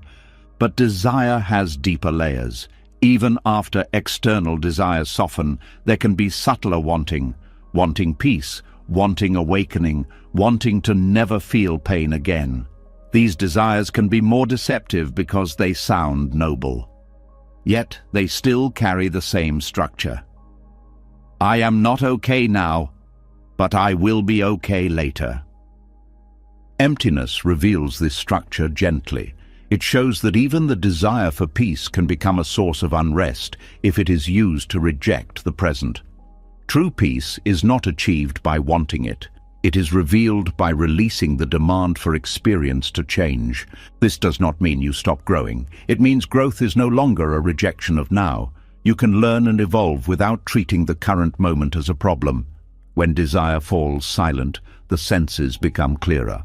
But desire has deeper layers. Even after external desires soften, there can be subtler wanting. Wanting peace, wanting awakening, wanting to never feel pain again. These desires can be more deceptive because they sound noble. Yet they still carry the same structure. I am not okay now, but I will be okay later. Emptiness reveals this structure gently. It shows that even the desire for peace can become a source of unrest if it is used to reject the present. True peace is not achieved by wanting it. It is revealed by releasing the demand for experience to change. This does not mean you stop growing. It means growth is no longer a rejection of now. You can learn and evolve without treating the current moment as a problem. When desire falls silent, the senses become clearer.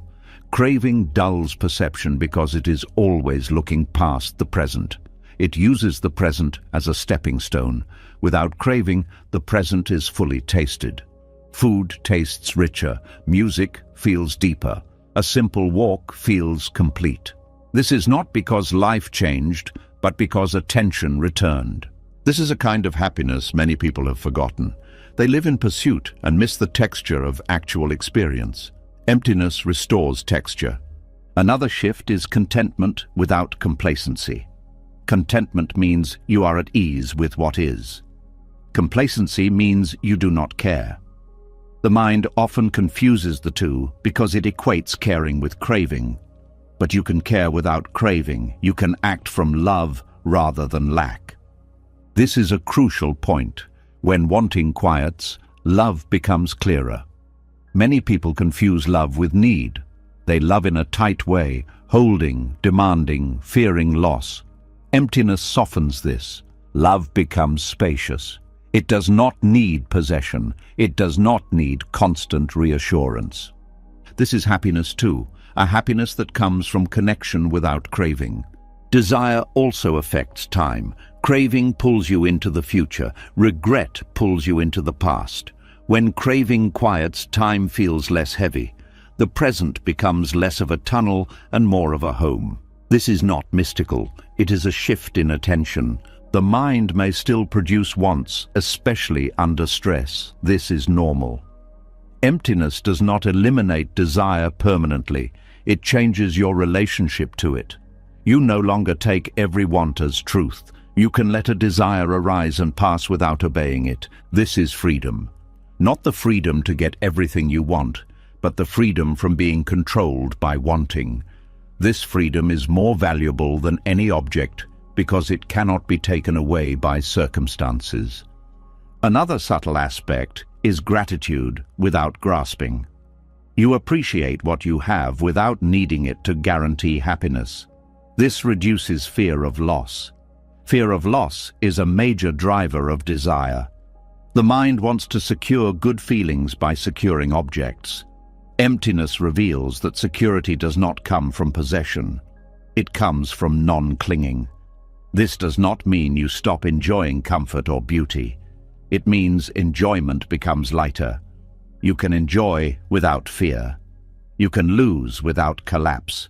Craving dulls perception because it is always looking past the present. It uses the present as a stepping stone. Without craving, the present is fully tasted. Food tastes richer, music feels deeper, a simple walk feels complete. This is not because life changed, but because attention returned. This is a kind of happiness many people have forgotten. They live in pursuit and miss the texture of actual experience. Emptiness restores texture. Another shift is contentment without complacency. Contentment means you are at ease with what is. Complacency means you do not care. The mind often confuses the two because it equates caring with craving. But you can care without craving. You can act from love rather than lack. This is a crucial point. When wanting quiets, love becomes clearer. Many people confuse love with need. They love in a tight way, holding, demanding, fearing loss. Emptiness softens this. Love becomes spacious. It does not need possession. It does not need constant reassurance. This is happiness too, a happiness that comes from connection without craving. Desire also affects time. Craving pulls you into the future. Regret pulls you into the past. When craving quiets, time feels less heavy. The present becomes less of a tunnel and more of a home. This is not mystical. It is a shift in attention. The mind may still produce wants, especially under stress. This is normal. Emptiness does not eliminate desire permanently. It changes your relationship to it. You no longer take every want as truth. You can let a desire arise and pass without obeying it. This is freedom. Not the freedom to get everything you want, but the freedom from being controlled by wanting. This freedom is more valuable than any object because it cannot be taken away by circumstances. Another subtle aspect is gratitude without grasping. You appreciate what you have without needing it to guarantee happiness. This reduces fear of loss. Fear of loss is a major driver of desire. The mind wants to secure good feelings by securing objects. Emptiness reveals that security does not come from possession. It comes from non-clinging. This does not mean you stop enjoying comfort or beauty. It means enjoyment becomes lighter. You can enjoy without fear. You can lose without collapse.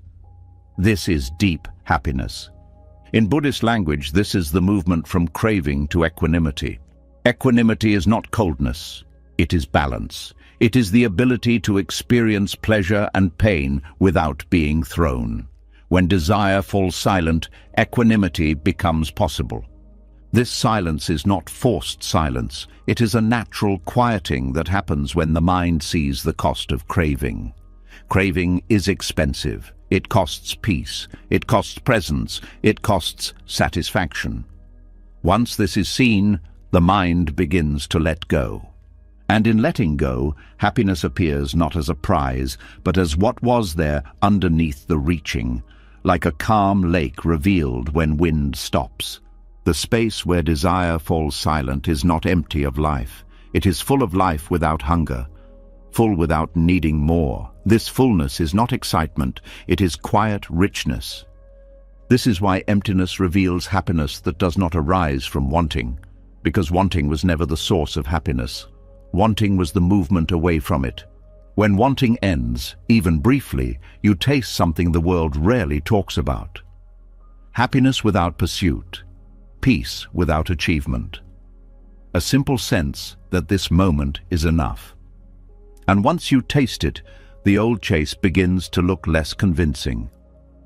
This is deep happiness. In Buddhist language, this is the movement from craving to equanimity. Equanimity is not coldness. It is balance. It is the ability to experience pleasure and pain without being thrown. When desire falls silent, equanimity becomes possible. This silence is not forced silence. It is a natural quieting that happens when the mind sees the cost of craving. Craving is expensive. It costs peace. It costs presence. It costs satisfaction. Once this is seen, the mind begins to let go. And in letting go, happiness appears not as a prize, but as what was there underneath the reaching, like a calm lake revealed when wind stops. The space where desire falls silent is not empty of life. It is full of life without hunger, full without needing more. This fullness is not excitement, it is quiet richness. This is why emptiness reveals happiness that does not arise from wanting, because wanting was never the source of happiness. Wanting was the movement away from it. When wanting ends, even briefly, you taste something the world rarely talks about. Happiness without pursuit, peace without achievement. A simple sense that this moment is enough. And once you taste it, the old chase begins to look less convincing.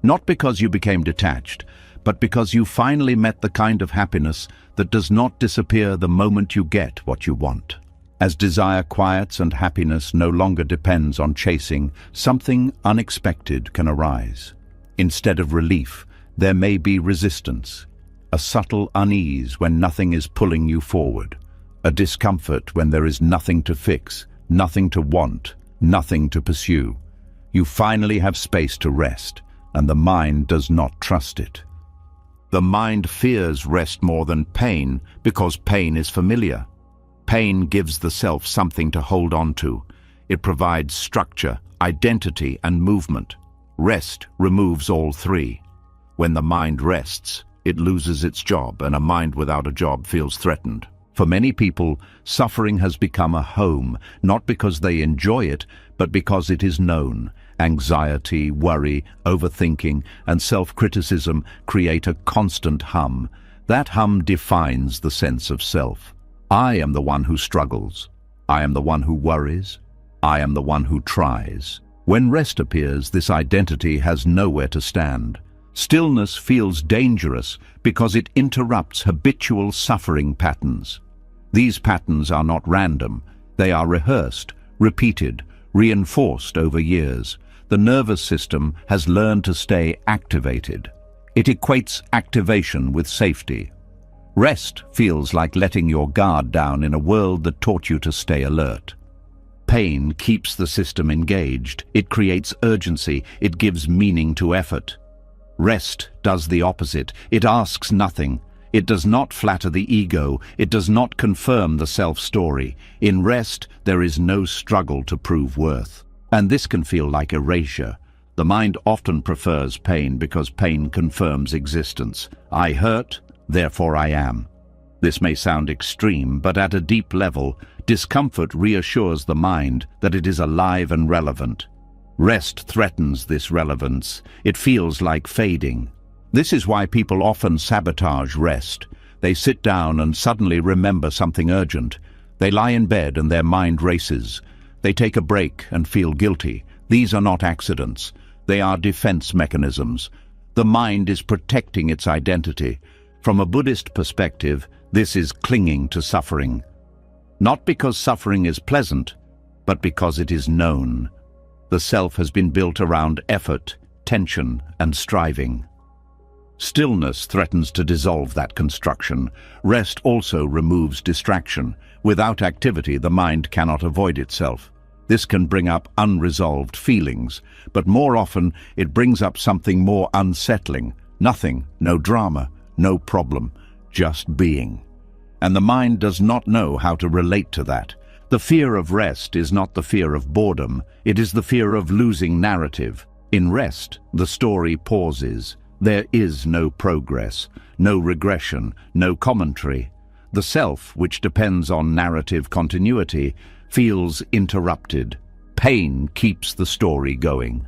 Not because you became detached, but because you finally met the kind of happiness that does not disappear the moment you get what you want. As desire quiets and happiness no longer depends on chasing, something unexpected can arise. Instead of relief, there may be resistance, a subtle unease when nothing is pulling you forward, a discomfort when there is nothing to fix, nothing to want, nothing to pursue. You finally have space to rest, and the mind does not trust it. The mind fears rest more than pain because pain is familiar. Pain gives the self something to hold on to. It provides structure, identity, and movement. Rest removes all three. When the mind rests, it loses its job, and a mind without a job feels threatened. For many people, suffering has become a home, not because they enjoy it, but because it is known. Anxiety, worry, overthinking, and self-criticism create a constant hum. That hum defines the sense of self. I am the one who struggles. I am the one who worries. I am the one who tries. When rest appears, this identity has nowhere to stand. Stillness feels dangerous because it interrupts habitual suffering patterns. These patterns are not random. They are rehearsed, repeated, reinforced over years. The nervous system has learned to stay activated. It equates activation with safety. Rest feels like letting your guard down in a world that taught you to stay alert. Pain keeps the system engaged. It creates urgency. It gives meaning to effort. Rest does the opposite. It asks nothing. It does not flatter the ego. It does not confirm the self-story. In rest, there is no struggle to prove worth. And this can feel like erasure. The mind often prefers pain because pain confirms existence. I hurt, therefore I am. This may sound extreme, but at a deep level, discomfort reassures the mind that it is alive and relevant. Rest threatens this relevance. It feels like fading. This is why people often sabotage rest. They sit down and suddenly remember something urgent. They lie in bed and their mind races. They take a break and feel guilty. These are not accidents. They are defense mechanisms. The mind is protecting its identity. From a Buddhist perspective, this is clinging to suffering. Not because suffering is pleasant, but because it is known. The self has been built around effort, tension, and striving. Stillness threatens to dissolve that construction. Rest also removes distraction. Without activity, the mind cannot avoid itself. This can bring up unresolved feelings, but more often it brings up something more unsettling. Nothing, no drama, no problem, just being. And the mind does not know how to relate to that. The fear of rest is not the fear of boredom, it is the fear of losing narrative. In rest, the story pauses. There is no progress, no regression, no commentary. The self, which depends on narrative continuity, feels interrupted. Pain keeps the story going.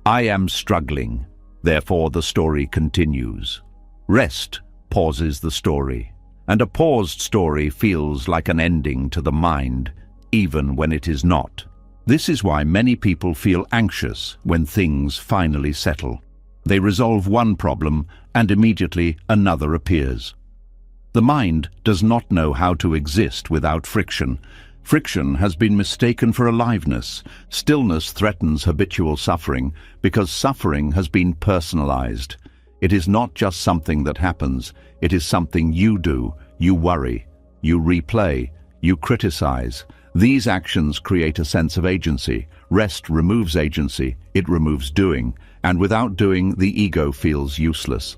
I am struggling, therefore the story continues. Rest pauses the story, and a paused story feels like an ending to the mind, even when it is not. This is why many people feel anxious when things finally settle. They resolve one problem, and immediately another appears. The mind does not know how to exist without friction. Friction has been mistaken for aliveness. Stillness threatens habitual suffering because suffering has been personalized. It is not just something that happens, it is something you do. You worry, you replay, you criticize. These actions create a sense of agency. Rest removes agency, it removes doing, and without doing, the ego feels useless.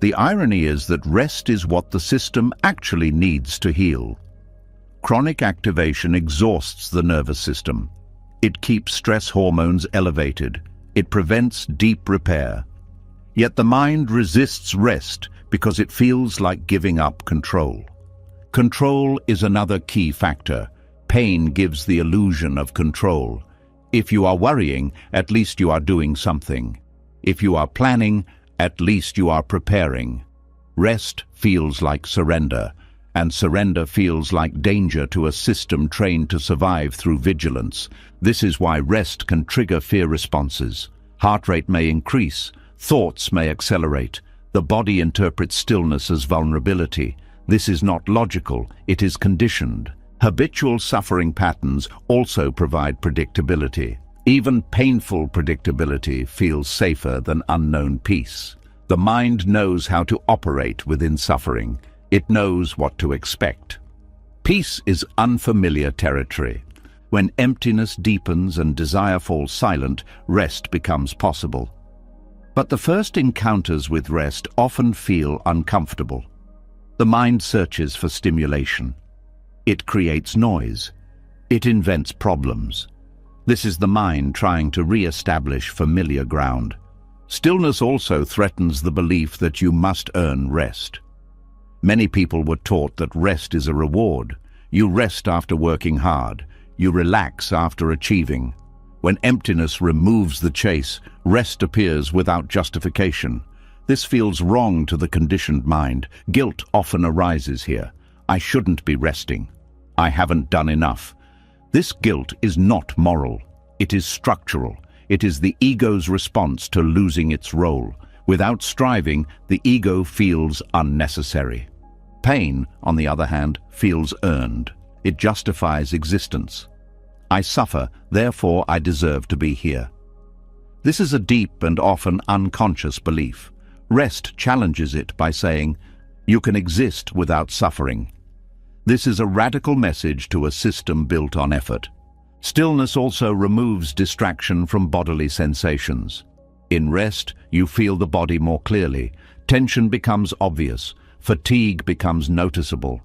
The irony is that rest is what the system actually needs to heal. Chronic activation exhausts the nervous system. It keeps stress hormones elevated. It prevents deep repair. Yet the mind resists rest because it feels like giving up control. Control is another key factor. Pain gives the illusion of control. If you are worrying, at least you are doing something. If you are planning, at least you are preparing. Rest feels like surrender, and surrender feels like danger to a system trained to survive through vigilance. This is why rest can trigger fear responses. Heart rate may increase, thoughts may accelerate. The body interprets stillness as vulnerability. This is not logical, it is conditioned. Habitual suffering patterns also provide predictability. Even painful predictability feels safer than unknown peace. The mind knows how to operate within suffering. It knows what to expect. Peace is unfamiliar territory. When emptiness deepens and desire falls silent, rest becomes possible. But the first encounters with rest often feel uncomfortable. The mind searches for stimulation. It creates noise. It invents problems. This is the mind trying to re-establish familiar ground. Stillness also threatens the belief that you must earn rest. Many people were taught that rest is a reward. You rest after working hard. You relax after achieving. When emptiness removes the chase, rest appears without justification. This feels wrong to the conditioned mind. Guilt often arises here. I shouldn't be resting. I haven't done enough. This guilt is not moral. It is structural. It is the ego's response to losing its role. Without striving, the ego feels unnecessary. Pain, on the other hand, feels earned. It justifies existence. I suffer, therefore I deserve to be here. This is a deep and often unconscious belief. Rest challenges it by saying, you can exist without suffering. This is a radical message to a system built on effort. Stillness also removes distraction from bodily sensations. In rest, you feel the body more clearly. Tension becomes obvious. Fatigue becomes noticeable.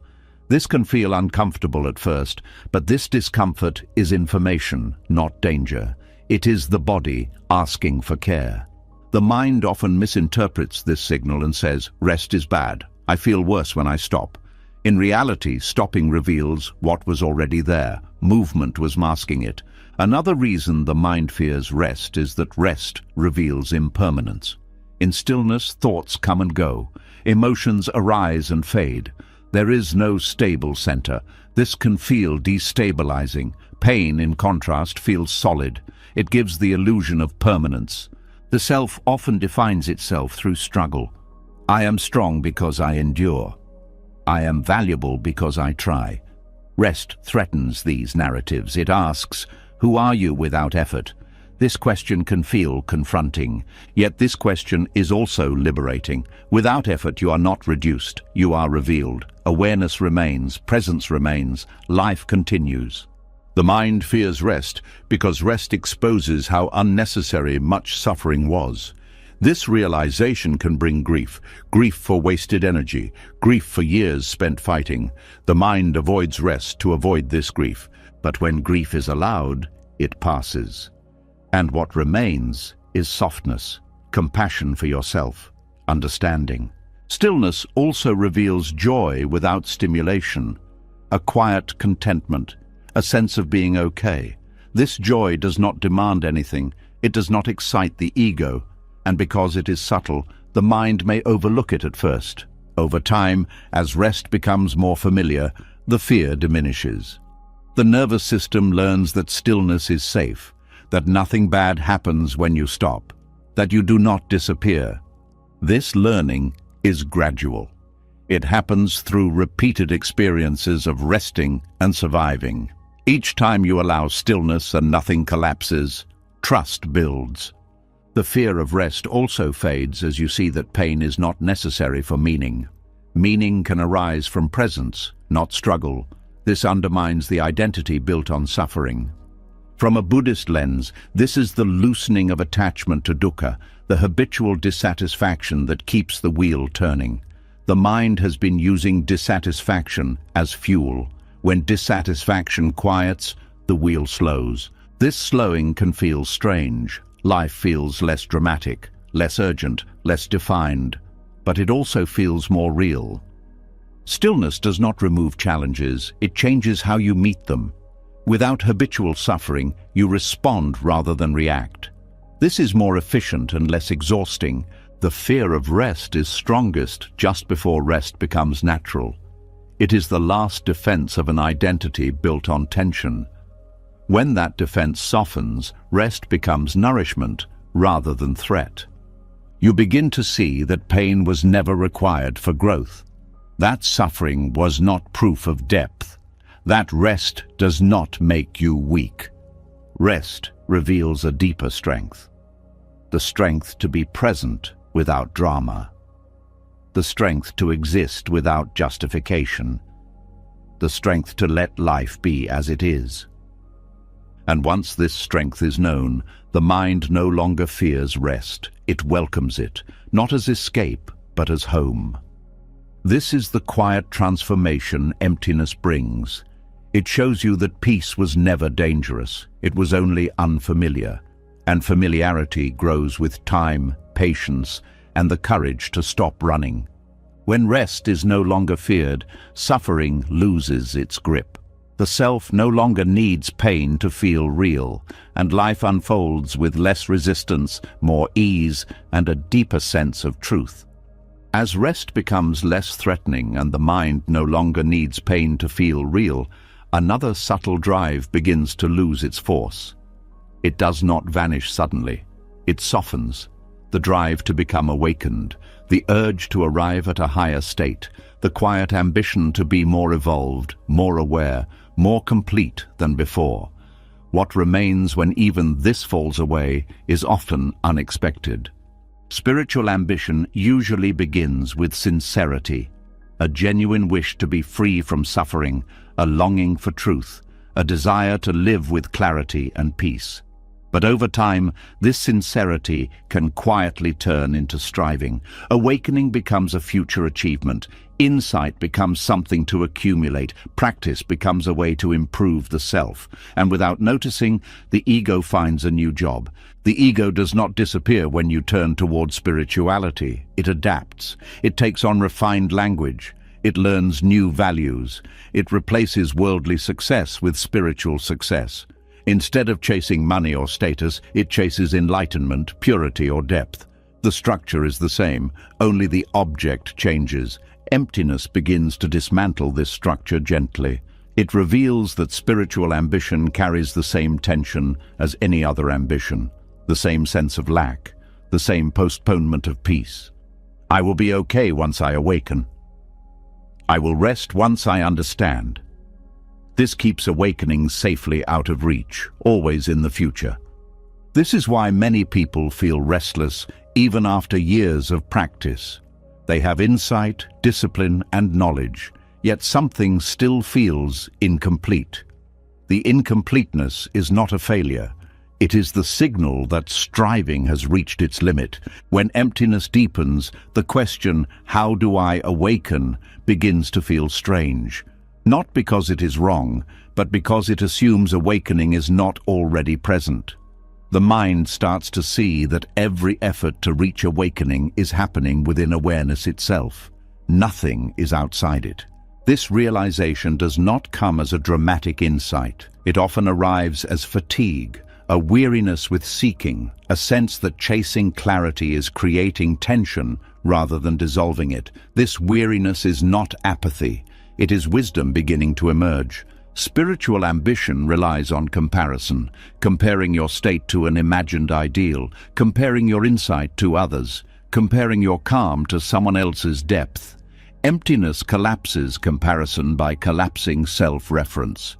This can feel uncomfortable at first, but this discomfort is information, not danger. It is the body asking for care. The mind often misinterprets this signal and says, rest is bad. I feel worse when I stop. In reality, stopping reveals what was already there. Movement was masking it. Another reason the mind fears rest is that rest reveals impermanence. In stillness, thoughts come and go. Emotions arise and fade. There is no stable center. This can feel destabilizing. Pain, in contrast, feels solid. It gives the illusion of permanence. The self often defines itself through struggle. I am strong because I endure. I am valuable because I try. Rest threatens these narratives. It asks, who are you without effort? This question can feel confronting, yet this question is also liberating. Without effort, you are not reduced, you are revealed. Awareness remains, presence remains, life continues. The mind fears rest because rest exposes how unnecessary much suffering was. This realization can bring grief, grief for wasted energy, grief for years spent fighting. The mind avoids rest to avoid this grief, but when grief is allowed, it passes. And what remains is softness, compassion for yourself, understanding. Stillness also reveals joy without stimulation, a quiet contentment, a sense of being okay. This joy does not demand anything, it does not excite the ego, and because it is subtle, the mind may overlook it at first. Over time, as rest becomes more familiar, the fear diminishes. The nervous system learns that stillness is safe, that nothing bad happens when you stop, that you do not disappear. This learning is gradual. It happens through repeated experiences of resting and surviving. Each time you allow stillness and nothing collapses, trust builds. The fear of rest also fades as you see that pain is not necessary for meaning. Meaning can arise from presence, not struggle. This undermines the identity built on suffering. From a Buddhist lens, this is the loosening of attachment to dukkha, the habitual dissatisfaction that keeps the wheel turning. The mind has been using dissatisfaction as fuel. When dissatisfaction quiets, the wheel slows. This slowing can feel strange. Life feels less dramatic, less urgent, less defined, but it also feels more real. Stillness does not remove challenges, it changes how you meet them. Without habitual suffering, you respond rather than react. This is more efficient and less exhausting. The fear of rest is strongest just before rest becomes natural. It is the last defense of an identity built on tension. When that defense softens, rest becomes nourishment rather than threat. You begin to see that pain was never required for growth. That suffering was not proof of depth. That rest does not make you weak. Rest reveals a deeper strength. The strength to be present without drama. The strength to exist without justification. The strength to let life be as it is. And once this strength is known, the mind no longer fears rest. It welcomes it, not as escape, but as home. This is the quiet transformation emptiness brings. It shows you that peace was never dangerous. It was only unfamiliar. And familiarity grows with time, patience, and the courage to stop running. When rest is no longer feared, suffering loses its grip. The self no longer needs pain to feel real, and life unfolds with less resistance, more ease, and a deeper sense of truth. As rest becomes less threatening and the mind no longer needs pain to feel real, another subtle drive begins to lose its force. It does not vanish suddenly. It softens. The drive to become awakened, the urge to arrive at a higher state, the quiet ambition to be more evolved, more aware, more complete than before. What remains when even this falls away is often unexpected. Spiritual ambition usually begins with sincerity, a genuine wish to be free from suffering, a longing for truth, a desire to live with clarity and peace. But over time, this sincerity can quietly turn into striving. Awakening becomes a future achievement. Insight becomes something to accumulate. Practice becomes a way to improve the self. And without noticing, the ego finds a new job. The ego does not disappear when you turn toward spirituality. It adapts. It takes on refined language. It learns new values. It replaces worldly success with spiritual success. Instead of chasing money or status, it chases enlightenment, purity, or depth. The structure is the same, only the object changes. Emptiness begins to dismantle this structure gently. It reveals that spiritual ambition carries the same tension as any other ambition, the same sense of lack, the same postponement of peace. I will be okay once I awaken. I will rest once I understand. This keeps awakening safely out of reach, always in the future. This is why many people feel restless even after years of practice. They have insight, discipline, and knowledge, yet something still feels incomplete. The incompleteness is not a failure. It is the signal that striving has reached its limit. When emptiness deepens, the question, "How do I awaken?" begins to feel strange. Not because it is wrong, but because it assumes awakening is not already present. The mind starts to see that every effort to reach awakening is happening within awareness itself. Nothing is outside it. This realization does not come as a dramatic insight. It often arrives as fatigue, a weariness with seeking, a sense that chasing clarity is creating tension rather than dissolving it. This weariness is not apathy. It is wisdom beginning to emerge. Spiritual ambition relies on comparison, comparing your state to an imagined ideal, comparing your insight to others, comparing your calm to someone else's depth. Emptiness collapses comparison by collapsing self-reference.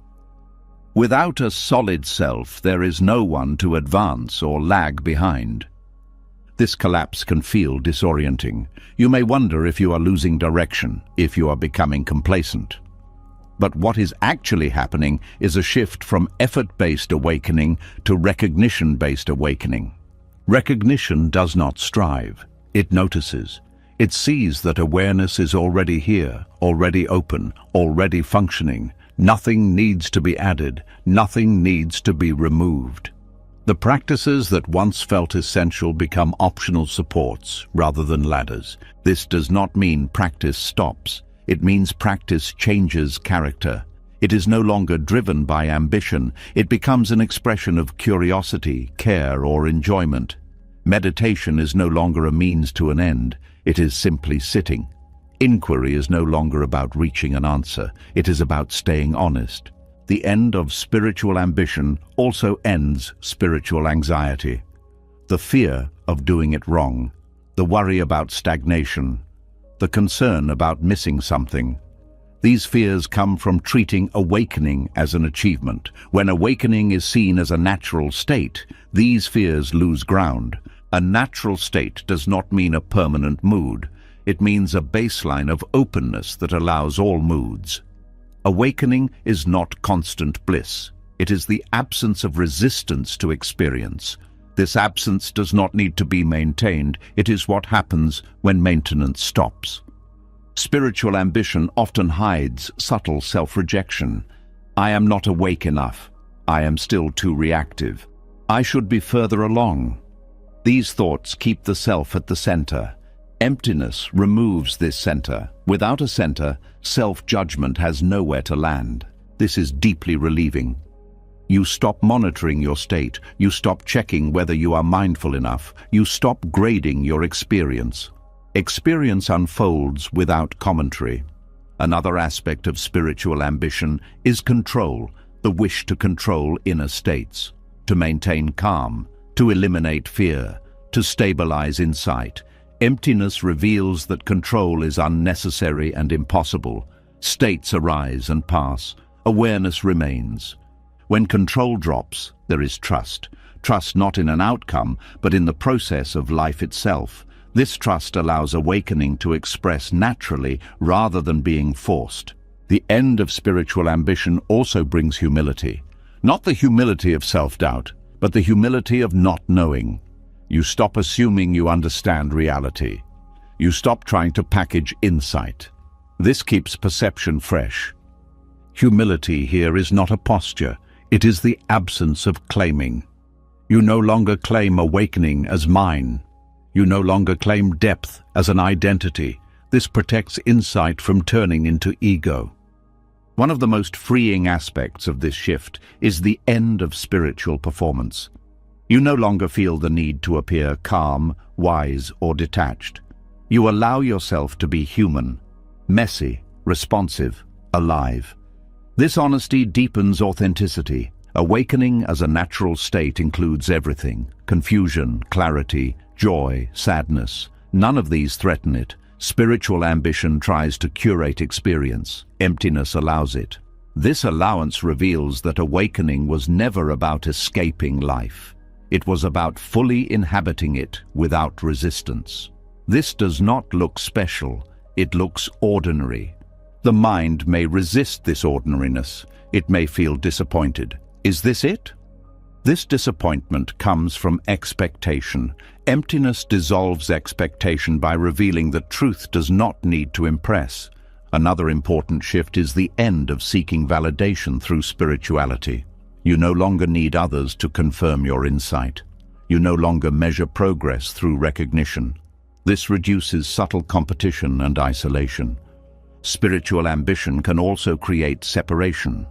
Without a solid self, there is no one to advance or lag behind. This collapse can feel disorienting. You may wonder if you are losing direction, if you are becoming complacent. But what is actually happening is a shift from effort-based awakening to recognition-based awakening. Recognition does not strive. It notices. It sees that awareness is already here, already open, already functioning. Nothing needs to be added. Nothing needs to be removed. The practices that once felt essential become optional supports rather than ladders. This does not mean practice stops. It means practice changes character. It is no longer driven by ambition. It becomes an expression of curiosity, care, or enjoyment. Meditation is no longer a means to an end. It is simply sitting. Inquiry is no longer about reaching an answer. It is about staying honest. The end of spiritual ambition also ends spiritual anxiety. The fear of doing it wrong, the worry about stagnation, the concern about missing something. These fears come from treating awakening as an achievement. When awakening is seen as a natural state, these fears lose ground. A natural state does not mean a permanent mood. It means a baseline of openness that allows all moods. Awakening is not constant bliss. It is the absence of resistance to experience. This absence does not need to be maintained. It is what happens when maintenance stops. Spiritual ambition often hides subtle self-rejection. I am not awake enough. I am still too reactive. I should be further along. These thoughts keep the self at the center. Emptiness removes this center. Without a center, self-judgment has nowhere to land. This is deeply relieving. You stop monitoring your state. You stop checking whether you are mindful enough. You stop grading your experience. Experience unfolds without commentary. Another aspect of spiritual ambition is control, the wish to control inner states, to maintain calm, to eliminate fear, to stabilize insight. Emptiness reveals that control is unnecessary and impossible. States arise and pass. Awareness remains. When control drops, there is trust. Trust not in an outcome, but in the process of life itself. This trust allows awakening to express naturally rather than being forced. The end of spiritual ambition also brings humility. Not the humility of self-doubt, but the humility of not knowing. You stop assuming you understand reality. You stop trying to package insight. This keeps perception fresh. Humility here is not a posture. It is the absence of claiming. You no longer claim awakening as mine. You no longer claim depth as an identity. This protects insight from turning into ego. One of the most freeing aspects of this shift is the end of spiritual performance. You no longer feel the need to appear calm, wise, or detached. You allow yourself to be human, messy, responsive, alive. This honesty deepens authenticity. Awakening as a natural state includes everything: confusion, clarity, joy, sadness. None of these threaten it. Spiritual ambition tries to curate experience. Emptiness allows it. This allowance reveals that awakening was never about escaping life. It was about fully inhabiting it without resistance. This does not look special. It looks ordinary. The mind may resist this ordinariness. It may feel disappointed. Is this it? This disappointment comes from expectation. Emptiness dissolves expectation by revealing that truth does not need to impress. Another important shift is the end of seeking validation through spirituality. You no longer need others to confirm your insight. You no longer measure progress through recognition. This reduces subtle competition and isolation. Spiritual ambition can also create separation.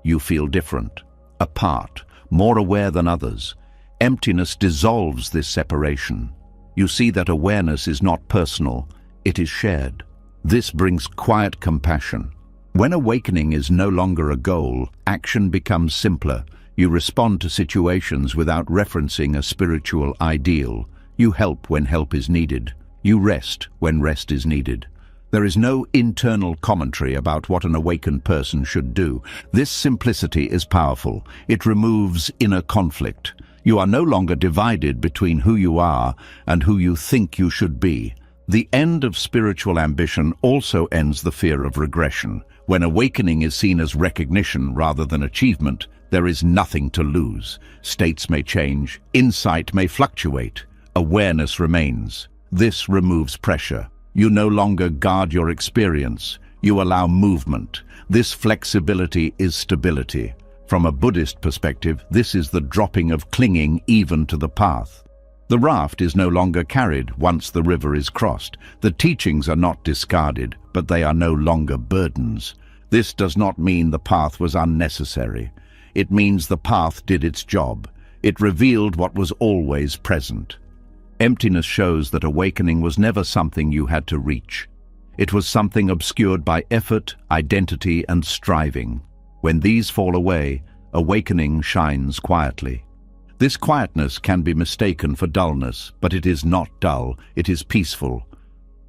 You feel different, apart, more aware than others. Emptiness dissolves this separation. You see that awareness is not personal, it is shared. This brings quiet compassion. When awakening is no longer a goal, action becomes simpler. You respond to situations without referencing a spiritual ideal. You help when help is needed. You rest when rest is needed. There is no internal commentary about what an awakened person should do. This simplicity is powerful. It removes inner conflict. You are no longer divided between who you are and who you think you should be. The end of spiritual ambition also ends the fear of regression. When awakening is seen as recognition rather than achievement, there is nothing to lose. States may change, insight may fluctuate, awareness remains. This removes pressure. You no longer guard your experience, you allow movement. This flexibility is stability. From a Buddhist perspective, this is the dropping of clinging even to the path. The raft is no longer carried once the river is crossed. The teachings are not discarded, but they are no longer burdens. This does not mean the path was unnecessary. It means the path did its job. It revealed what was always present. Emptiness shows that awakening was never something you had to reach. It was something obscured by effort, identity, and striving. When these fall away, awakening shines quietly. This quietness can be mistaken for dullness, but it is not dull, it is peaceful.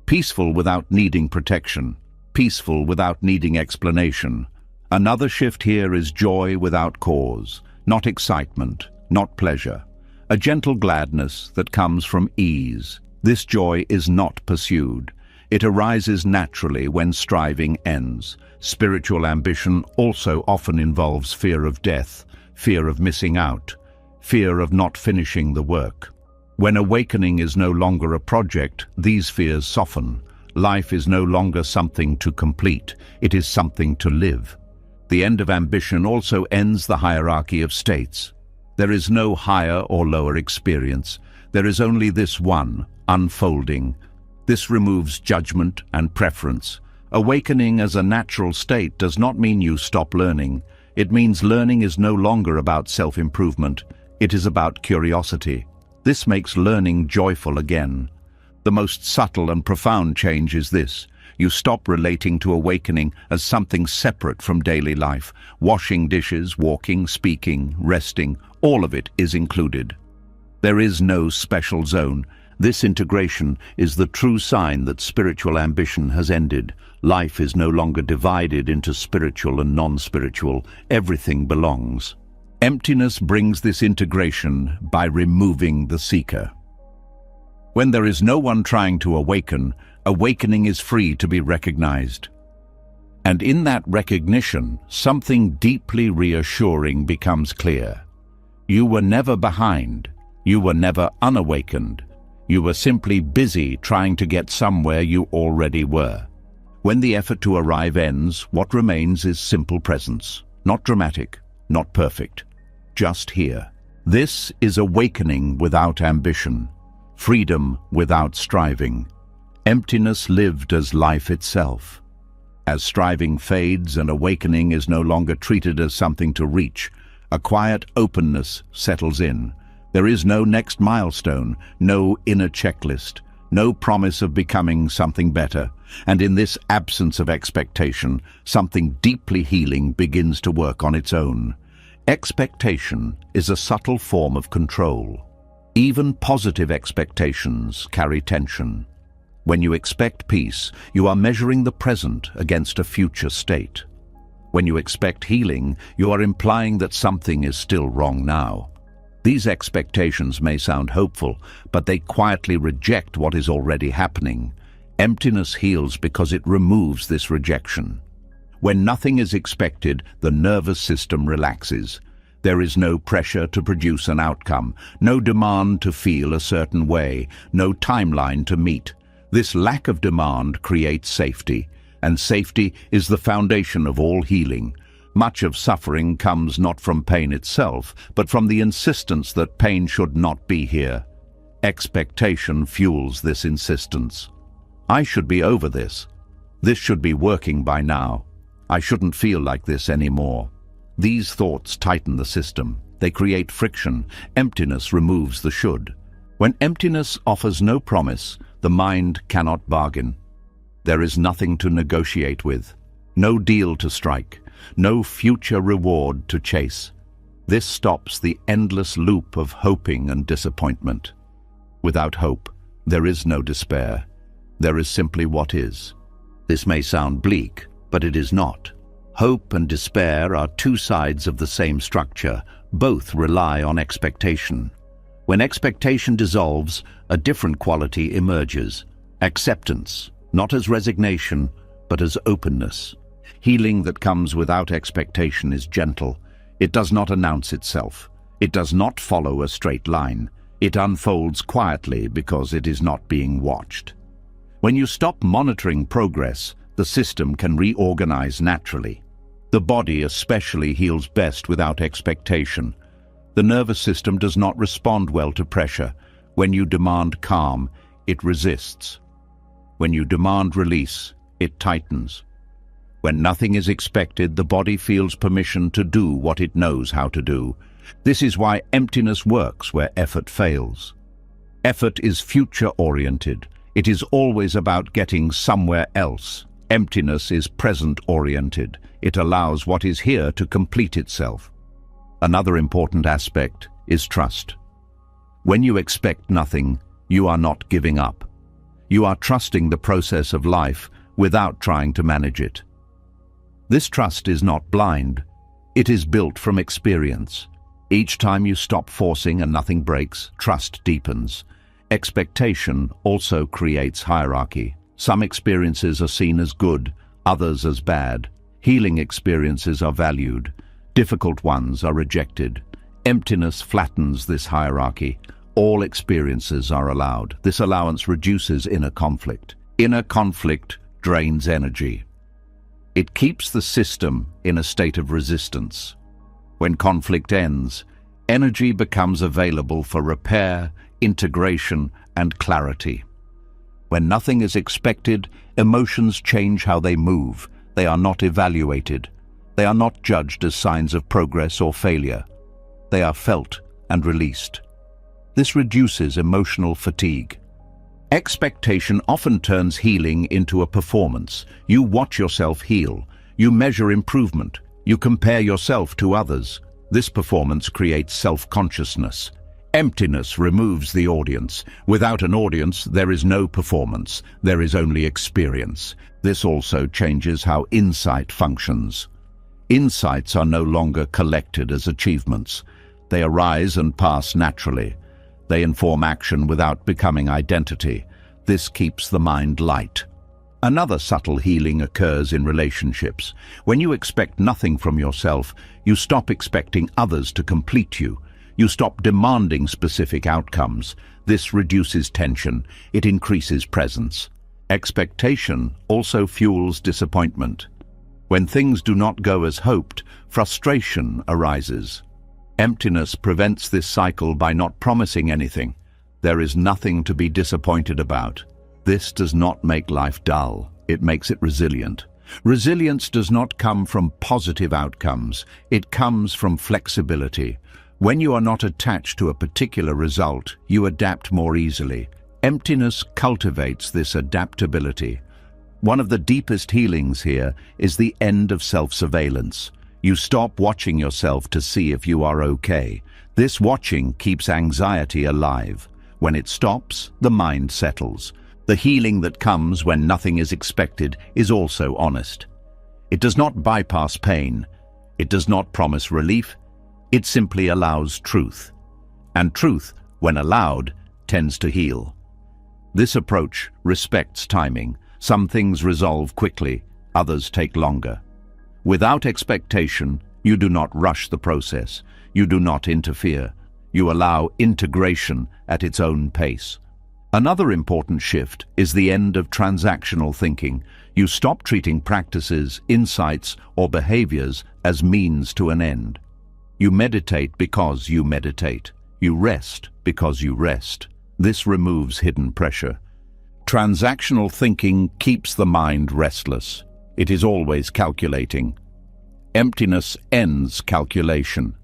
Peaceful without needing protection. Peaceful without needing explanation. Another shift here is joy without cause, not excitement, not pleasure. A gentle gladness that comes from ease. This joy is not pursued. It arises naturally when striving ends. Spiritual ambition also often involves fear of death, fear of missing out, fear of not finishing the work. When awakening is no longer a project, these fears soften. Life is no longer something to complete, it is something to live. The end of ambition also ends the hierarchy of states. There is no higher or lower experience. There is only this one, unfolding. This removes judgment and preference. Awakening as a natural state does not mean you stop learning. It means learning is no longer about self-improvement. It is about curiosity. This makes learning joyful again. The most subtle and profound change is this. You stop relating to awakening as something separate from daily life. Washing dishes, walking, speaking, resting, all of it is included. There is no special zone. This integration is the true sign that spiritual ambition has ended. Life is no longer divided into spiritual and non-spiritual. Everything belongs. Emptiness brings this integration by removing the seeker. When there is no one trying to awaken, awakening is free to be recognized. And in that recognition, something deeply reassuring becomes clear. You were never behind. You were never unawakened. You were simply busy trying to get somewhere you already were. When the effort to arrive ends, what remains is simple presence. Not dramatic, not perfect. Just here. This is awakening without ambition. Freedom without striving. Emptiness lived as life itself. As striving fades and awakening is no longer treated as something to reach, a quiet openness settles in. There is no next milestone, no inner checklist, no promise of becoming something better. And in this absence of expectation, something deeply healing begins to work on its own. Expectation is a subtle form of control. Even positive expectations carry tension. When you expect peace, you are measuring the present against a future state. When you expect healing, you are implying that something is still wrong now. These expectations may sound hopeful, but they quietly reject what is already happening. Emptiness heals because it removes this rejection. When nothing is expected, the nervous system relaxes. There is no pressure to produce an outcome, no demand to feel a certain way, no timeline to meet. This lack of demand creates safety, and safety is the foundation of all healing. Much of suffering comes not from pain itself, but from the insistence that pain should not be here. Expectation fuels this insistence. I should be over this. This should be working by now. I shouldn't feel like this anymore. These thoughts tighten the system. They create friction. Emptiness removes the should. When emptiness offers no promise, the mind cannot bargain. There is nothing to negotiate with, no deal to strike, no future reward to chase. This stops the endless loop of hoping and disappointment. Without hope, there is no despair. There is simply what is. This may sound bleak, but it is not. Hope and despair are two sides of the same structure. Both rely on expectation. When expectation dissolves, a different quality emerges. Acceptance, not as resignation, but as openness. Healing that comes without expectation is gentle. It does not announce itself. It does not follow a straight line. It unfolds quietly because it is not being watched. When you stop monitoring progress, the system can reorganize naturally. The body especially heals best without expectation. The nervous system does not respond well to pressure. When you demand calm, it resists. When you demand release, it tightens. When nothing is expected, the body feels permission to do what it knows how to do. This is why emptiness works where effort fails. Effort is future-oriented. It is always about getting somewhere else. Emptiness is present-oriented. It allows what is here to complete itself. Another important aspect is trust. When you expect nothing, you are not giving up. You are trusting the process of life without trying to manage it. This trust is not blind. It is built from experience. Each time you stop forcing and nothing breaks, trust deepens. Expectation also creates hierarchy. Some experiences are seen as good, others as bad. Healing experiences are valued. Difficult ones are rejected. Emptiness flattens this hierarchy. All experiences are allowed. This allowance reduces inner conflict. Inner conflict drains energy. It keeps the system in a state of resistance. When conflict ends, energy becomes available for repair, integration, and clarity. When nothing is expected, emotions change how they move. They are not evaluated. They are not judged as signs of progress or failure. They are felt and released. This reduces emotional fatigue. Expectation often turns healing into a performance. You watch yourself heal. You measure improvement. You compare yourself to others. This performance creates self-consciousness. Emptiness removes the audience. Without an audience, there is no performance. There is only experience. This also changes how insight functions. Insights are no longer collected as achievements. They arise and pass naturally. They inform action without becoming identity. This keeps the mind light. Another subtle healing occurs in relationships. When you expect nothing from yourself, you stop expecting others to complete you. You stop demanding specific outcomes. This reduces tension. It increases presence. Expectation also fuels disappointment. When things do not go as hoped, frustration arises. Emptiness prevents this cycle by not promising anything. There is nothing to be disappointed about. This does not make life dull. It makes it resilient. Resilience does not come from positive outcomes. It comes from flexibility. When you are not attached to a particular result, you adapt more easily. Emptiness cultivates this adaptability. One of the deepest healings here is the end of self-surveillance. You stop watching yourself to see if you are okay. This watching keeps anxiety alive. When it stops, the mind settles. The healing that comes when nothing is expected is also honest. It does not bypass pain. It does not promise relief. It simply allows truth. And truth, when allowed, tends to heal. This approach respects timing. Some things resolve quickly, others take longer. Without expectation, you do not rush the process. You do not interfere. You allow integration at its own pace. Another important shift is the end of transactional thinking. You stop treating practices, insights, or behaviors as means to an end. You meditate because you meditate. You rest because you rest. This removes hidden pressure. Transactional thinking keeps the mind restless. It is always calculating. Emptiness ends calculation.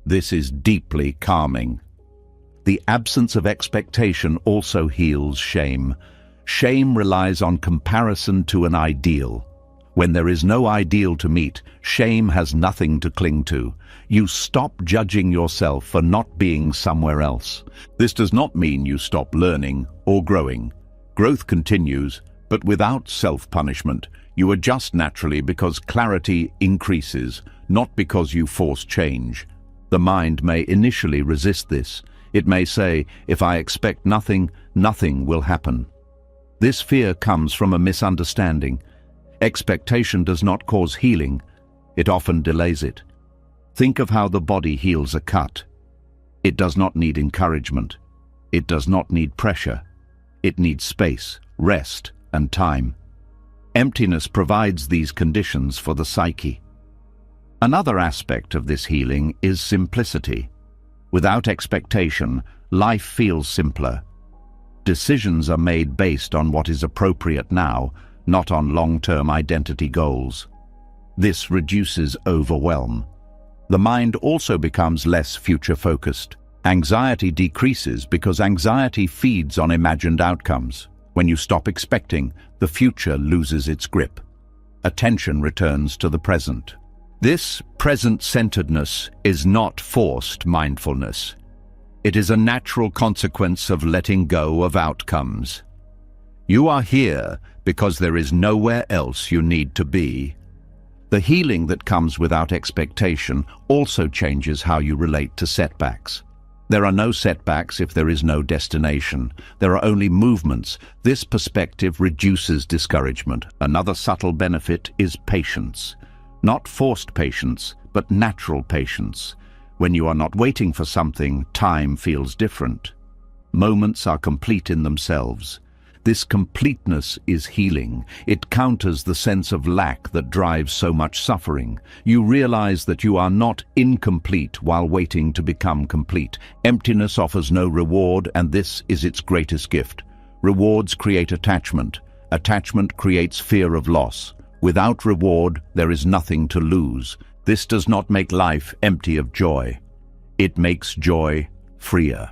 This is deeply calming. The absence of expectation also heals shame. Shame relies on comparison to an ideal. When there is no ideal to meet, shame has nothing to cling to. You stop judging yourself for not being somewhere else. This does not mean you stop learning or growing. Growth continues, but without self-punishment. You adjust naturally because clarity increases, not because you force change. The mind may initially resist this. It may say, if I expect nothing, nothing will happen. This fear comes from a misunderstanding. Expectation does not cause healing. It often delays it. Think of how the body heals a cut. It does not need encouragement. It does not need pressure. It needs space, rest, and time. Emptiness provides these conditions for the psyche. Another aspect of this healing is simplicity. Without expectation, life feels simpler. Decisions are made based on what is appropriate now, not on long-term identity goals. This reduces overwhelm. The mind also becomes less future-focused. Anxiety decreases because anxiety feeds on imagined outcomes. When you stop expecting, the future loses its grip. Attention returns to the present. This present-centeredness is not forced mindfulness. It is a natural consequence of letting go of outcomes. You are here because there is nowhere else you need to be. The healing that comes without expectation also changes how you relate to setbacks. There are no setbacks if there is no destination. There are only movements. This perspective reduces discouragement. Another subtle benefit is patience. Not forced patience, but natural patience. When you are not waiting for something, time feels different. Moments are complete in themselves. This completeness is healing. It counters the sense of lack that drives so much suffering. You realize that you are not incomplete while waiting to become complete. Emptiness offers no reward, and this is its greatest gift. Rewards create attachment. Attachment creates fear of loss. Without reward, there is nothing to lose. This does not make life empty of joy. It makes joy freer.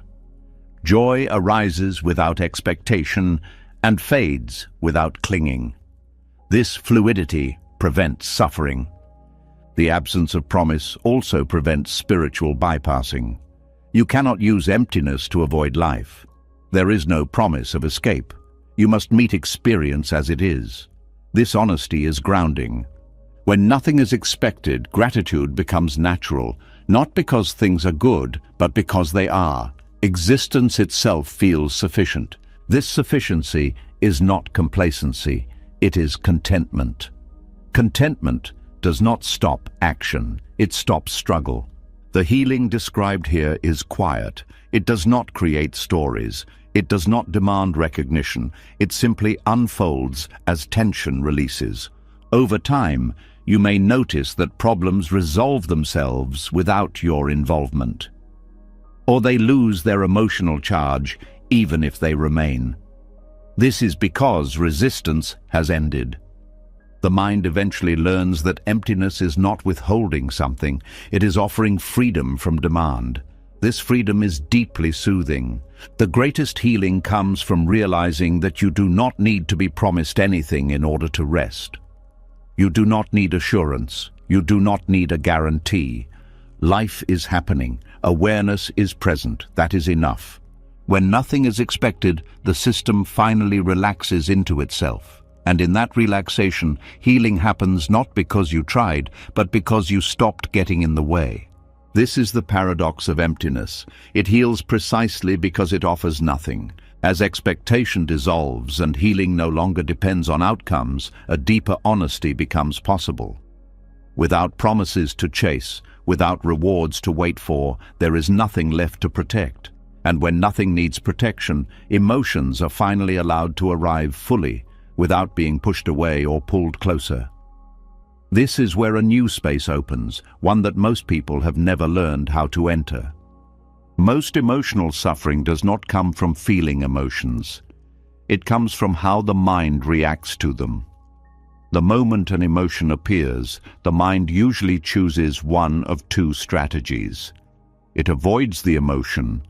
Joy arises without expectation and fades without clinging. This fluidity prevents suffering. The absence of promise also prevents spiritual bypassing. You cannot use emptiness to avoid life. There is no promise of escape. You must meet experience as it is. This honesty is grounding. When nothing is expected, gratitude becomes natural, not because things are good, but because they are. Existence itself feels sufficient. This sufficiency is not complacency, it is contentment. Contentment does not stop action, it stops struggle. The healing described here is quiet. It does not create stories. It does not demand recognition. It simply unfolds as tension releases. Over time, you may notice that problems resolve themselves without your involvement. Or they lose their emotional charge, even if they remain. This is because resistance has ended. The mind eventually learns that emptiness is not withholding something, it is offering freedom from demand. This freedom is deeply soothing. The greatest healing comes from realizing that you do not need to be promised anything in order to rest. You do not need assurance. You do not need a guarantee. Life is happening. Awareness is present. That is enough. When nothing is expected, the system finally relaxes into itself. And in that relaxation, healing happens not because you tried, but because you stopped getting in the way. This is the paradox of emptiness. It heals precisely because it offers nothing. As expectation dissolves and healing no longer depends on outcomes, a deeper honesty becomes possible. Without promises to chase, without rewards to wait for, there is nothing left to protect. And when nothing needs protection, emotions are finally allowed to arrive fully, without being pushed away or pulled closer. This is where a new space opens, one that most people have never learned how to enter. Most emotional suffering does not come from feeling emotions. It comes from how the mind reacts to them. The moment an emotion appears, the mind usually chooses one of two strategies. It avoids the emotion,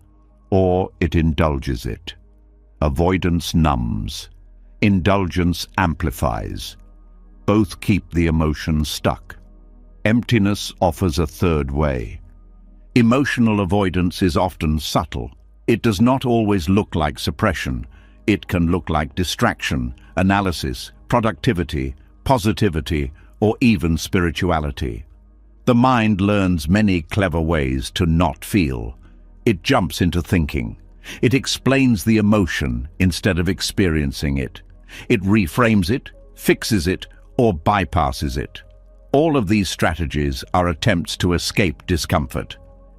or it indulges it. Avoidance numbs. Indulgence amplifies. Both keep the emotion stuck. Emptiness offers a third way. Emotional avoidance is often subtle. It does not always look like suppression. It can look like distraction, analysis, productivity, positivity, or even spirituality. The mind learns many clever ways to not feel. It jumps into thinking. It explains the emotion instead of experiencing it. It reframes it, fixes it, or bypasses it. All of these strategies are attempts to escape discomfort.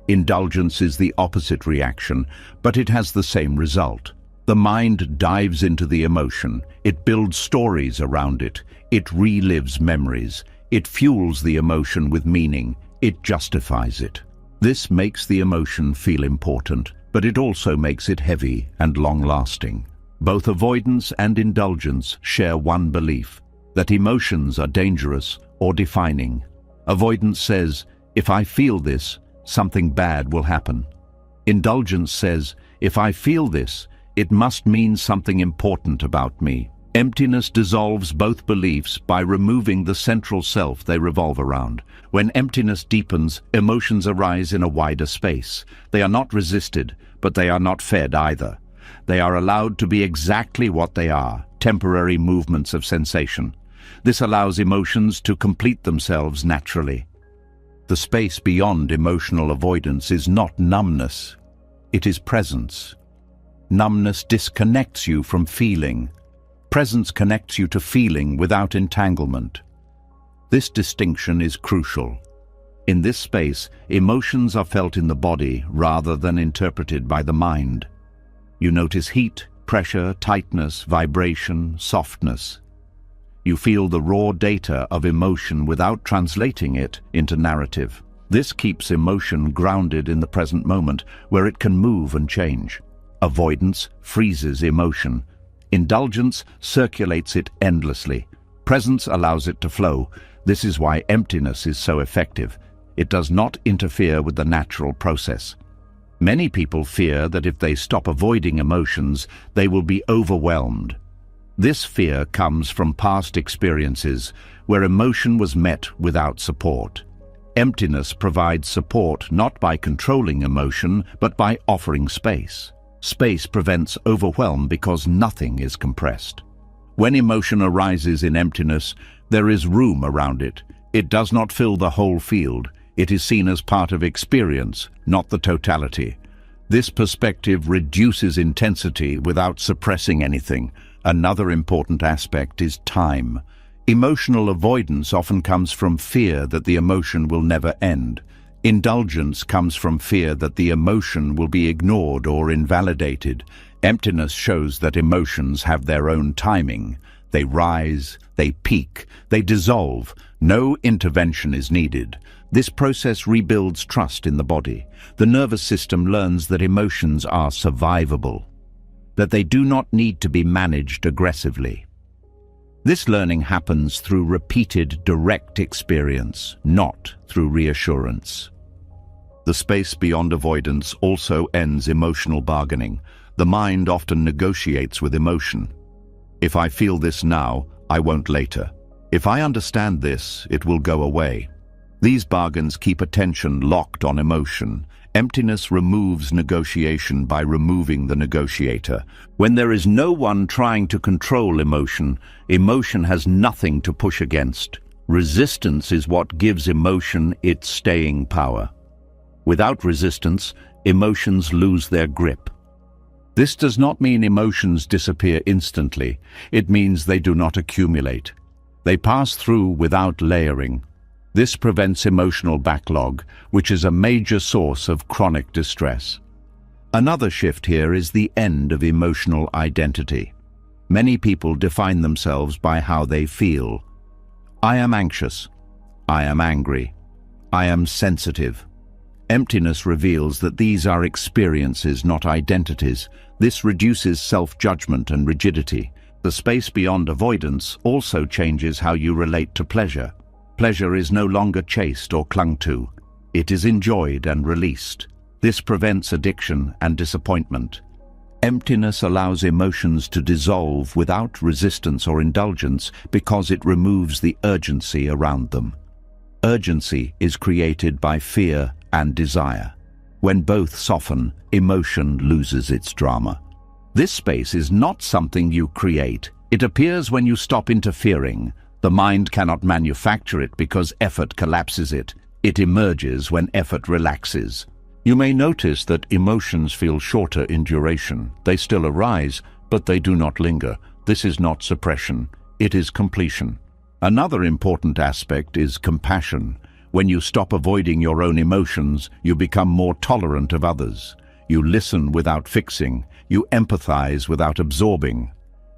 Indulgence is the opposite reaction, but it has the same result. The mind dives into the emotion. It builds stories around it. It relives memories. It fuels the emotion with meaning. It justifies it. This makes the emotion feel important, but it also makes it heavy and long-lasting. Both avoidance and indulgence share one belief, that emotions are dangerous or defining. Avoidance says, if I feel this, something bad will happen. Indulgence says, if I feel this, it must mean something important about me. Emptiness dissolves both beliefs by removing the central self they revolve around. When emptiness deepens, emotions arise in a wider space. They are not resisted, but they are not fed either. They are allowed to be exactly what they are, temporary movements of sensation. This allows emotions to complete themselves naturally. The space beyond emotional avoidance is not numbness. It is presence. Numbness disconnects you from feeling. Presence connects you to feeling without entanglement. This distinction is crucial. In this space, emotions are felt in the body rather than interpreted by the mind. You notice heat, pressure, tightness, vibration, softness. You feel the raw data of emotion without translating it into narrative. This keeps emotion grounded in the present moment, where it can move and change. Avoidance freezes emotion. Indulgence circulates it endlessly. Presence allows it to flow. This is why emptiness is so effective. It does not interfere with the natural process. Many people fear that if they stop avoiding emotions, they will be overwhelmed. This fear comes from past experiences where emotion was met without support. Emptiness provides support not by controlling emotion, but by offering space. Space prevents overwhelm because nothing is compressed. When emotion arises in emptiness, there is room around it. It does not fill the whole field. It is seen as part of experience, not the totality. This perspective reduces intensity without suppressing anything. Another important aspect is time. Emotional avoidance often comes from fear that the emotion will never end. Indulgence comes from fear that the emotion will be ignored or invalidated. Emptiness shows that emotions have their own timing. They rise, they peak, they dissolve. No intervention is needed. This process rebuilds trust in the body. The nervous system learns that emotions are survivable, that they do not need to be managed aggressively. This learning happens through repeated direct experience, not through reassurance. The space beyond avoidance also ends emotional bargaining. The mind often negotiates with emotion. If I feel this now, I won't later. If I understand this, it will go away. These bargains keep attention locked on emotion. Emptiness removes negotiation by removing the negotiator. When there is no one trying to control emotion, emotion has nothing to push against. Resistance is what gives emotion its staying power. Without resistance, emotions lose their grip. This does not mean emotions disappear instantly. It means they do not accumulate. They pass through without layering. This prevents emotional backlog, which is a major source of chronic distress. Another shift here is the end of emotional identity. Many people define themselves by how they feel. I am anxious. I am angry. I am sensitive. Emptiness reveals that these are experiences, not identities. This reduces self-judgment and rigidity. The space beyond avoidance also changes how you relate to pleasure. Pleasure is no longer chased or clung to. It is enjoyed and released. This prevents addiction and disappointment. Emptiness allows emotions to dissolve without resistance or indulgence because it removes the urgency around them. Urgency is created by fear and desire. When both soften, emotion loses its drama. This space is not something you create. It appears when you stop interfering. The mind cannot manufacture it because effort collapses it. It emerges when effort relaxes. You may notice that emotions feel shorter in duration. They still arise, but they do not linger. This is not suppression. It is completion. Another important aspect is compassion. When you stop avoiding your own emotions, you become more tolerant of others. You listen without fixing. You empathize without absorbing.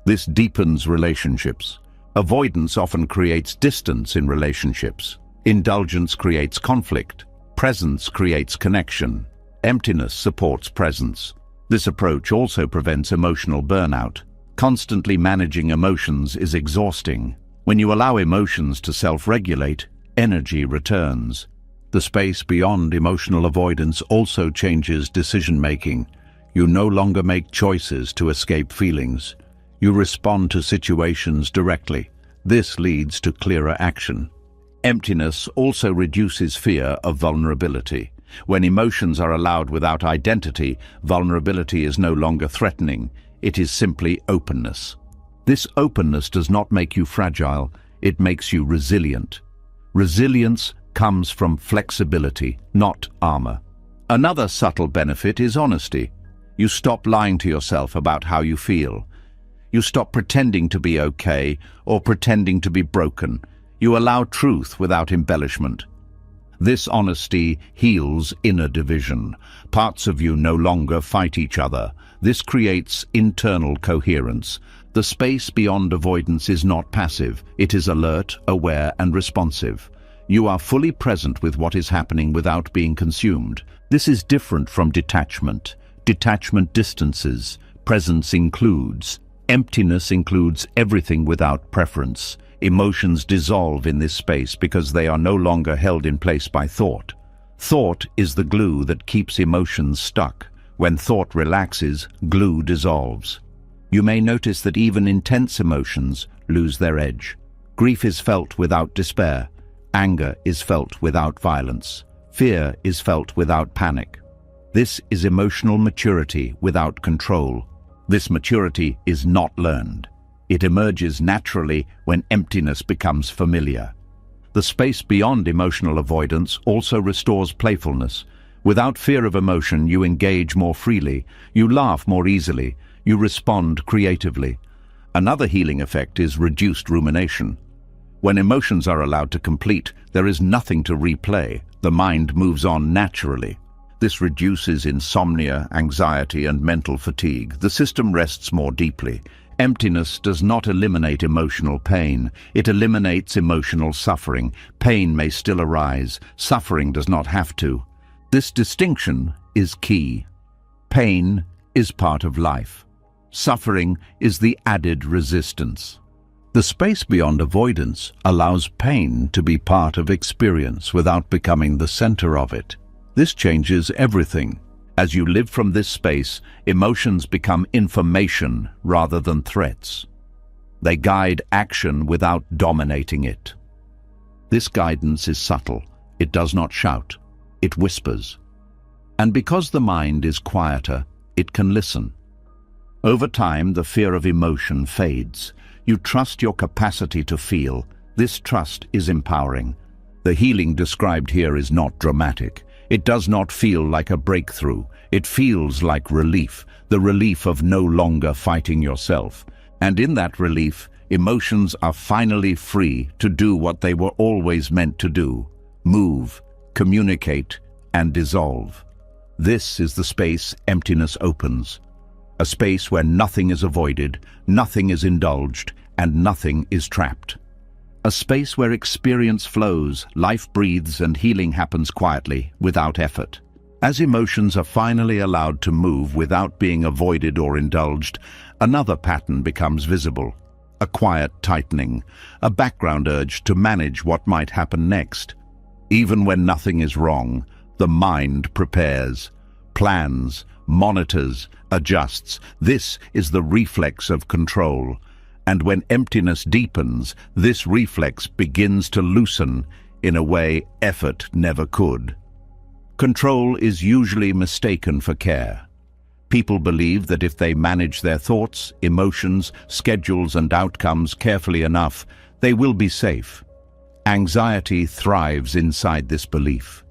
This deepens relationships. Avoidance often creates distance in relationships. Indulgence creates conflict. Presence creates connection. Emptiness supports presence. This approach also prevents emotional burnout. Constantly managing emotions is exhausting. When you allow emotions to self-regulate, energy returns. The space beyond emotional avoidance also changes decision-making. You no longer make choices to escape feelings. You respond to situations directly. This leads to clearer action. Emptiness also reduces fear of vulnerability. When emotions are allowed without identity, vulnerability is no longer threatening. It is simply openness. This openness does not make you fragile. It makes you resilient. Resilience comes from flexibility, not armor. Another subtle benefit is honesty. You stop lying to yourself about how you feel. You stop pretending to be okay or pretending to be broken. You allow truth without embellishment. This honesty heals inner division. Parts of you no longer fight each other. This creates internal coherence. The space beyond avoidance is not passive. It is alert, aware, and responsive. You are fully present with what is happening without being consumed. This is different from detachment. Detachment distances. Presence includes. Emptiness includes everything without preference. Emotions dissolve in this space because they are no longer held in place by thought. Thought is the glue that keeps emotions stuck. When thought relaxes, glue dissolves. You may notice that even intense emotions lose their edge. Grief is felt without despair. Anger is felt without violence. Fear is felt without panic. This is emotional maturity without control. This maturity is not learned. It emerges naturally when emptiness becomes familiar. The space beyond emotional avoidance also restores playfulness. Without fear of emotion, you engage more freely. You laugh more easily. You respond creatively. Another healing effect is reduced rumination. When emotions are allowed to complete, there is nothing to replay. The mind moves on naturally. This reduces insomnia, anxiety, and mental fatigue. The system rests more deeply. Emptiness does not eliminate emotional pain. It eliminates emotional suffering. Pain may still arise. Suffering does not have to. This distinction is key. Pain is part of life. Suffering is the added resistance. The space beyond avoidance allows pain to be part of experience without becoming the center of it. This changes everything. As you live from this space, emotions become information rather than threats. They guide action without dominating it. This guidance is subtle. It does not shout. It whispers. And because the mind is quieter, it can listen. Over time, the fear of emotion fades. You trust your capacity to feel. This trust is empowering. The healing described here is not dramatic. It does not feel like a breakthrough. It feels like relief, the relief of no longer fighting yourself. And in that relief, emotions are finally free to do what they were always meant to do: move, communicate, and dissolve. This is the space emptiness opens. A space where nothing is avoided, nothing is indulged, and nothing is trapped. A space where experience flows, life breathes, and healing happens quietly, without effort. As emotions are finally allowed to move without being avoided or indulged, another pattern becomes visible. A quiet tightening, a background urge to manage what might happen next. Even when nothing is wrong, the mind prepares, plans, monitors, adjusts. This is the reflex of control. And when emptiness deepens, this reflex begins to loosen in a way effort never could. Control is usually mistaken for care. People believe that if they manage their thoughts, emotions, schedules, and outcomes carefully enough, they will be safe. Anxiety thrives inside this belief.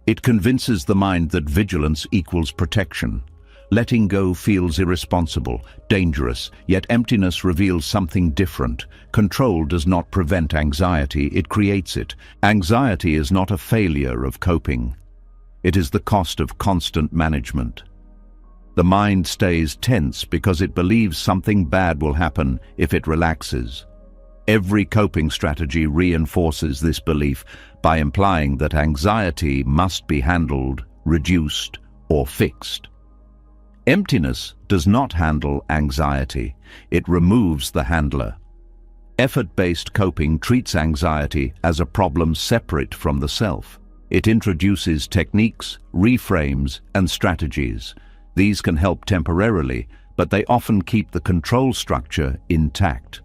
It convinces the mind that vigilance equals protection. Letting go feels irresponsible, dangerous, yet emptiness reveals something different. Control does not prevent anxiety, it creates it. Anxiety is not a failure of coping. It is the cost of constant management. The mind stays tense because it believes something bad will happen if it relaxes. Every coping strategy reinforces this belief by implying that anxiety must be handled, reduced, or fixed. Emptiness does not handle anxiety. It removes the handler. Effort-based coping treats anxiety as a problem separate from the self. It introduces techniques, reframes, and strategies. These can help temporarily, but they often keep the control structure intact.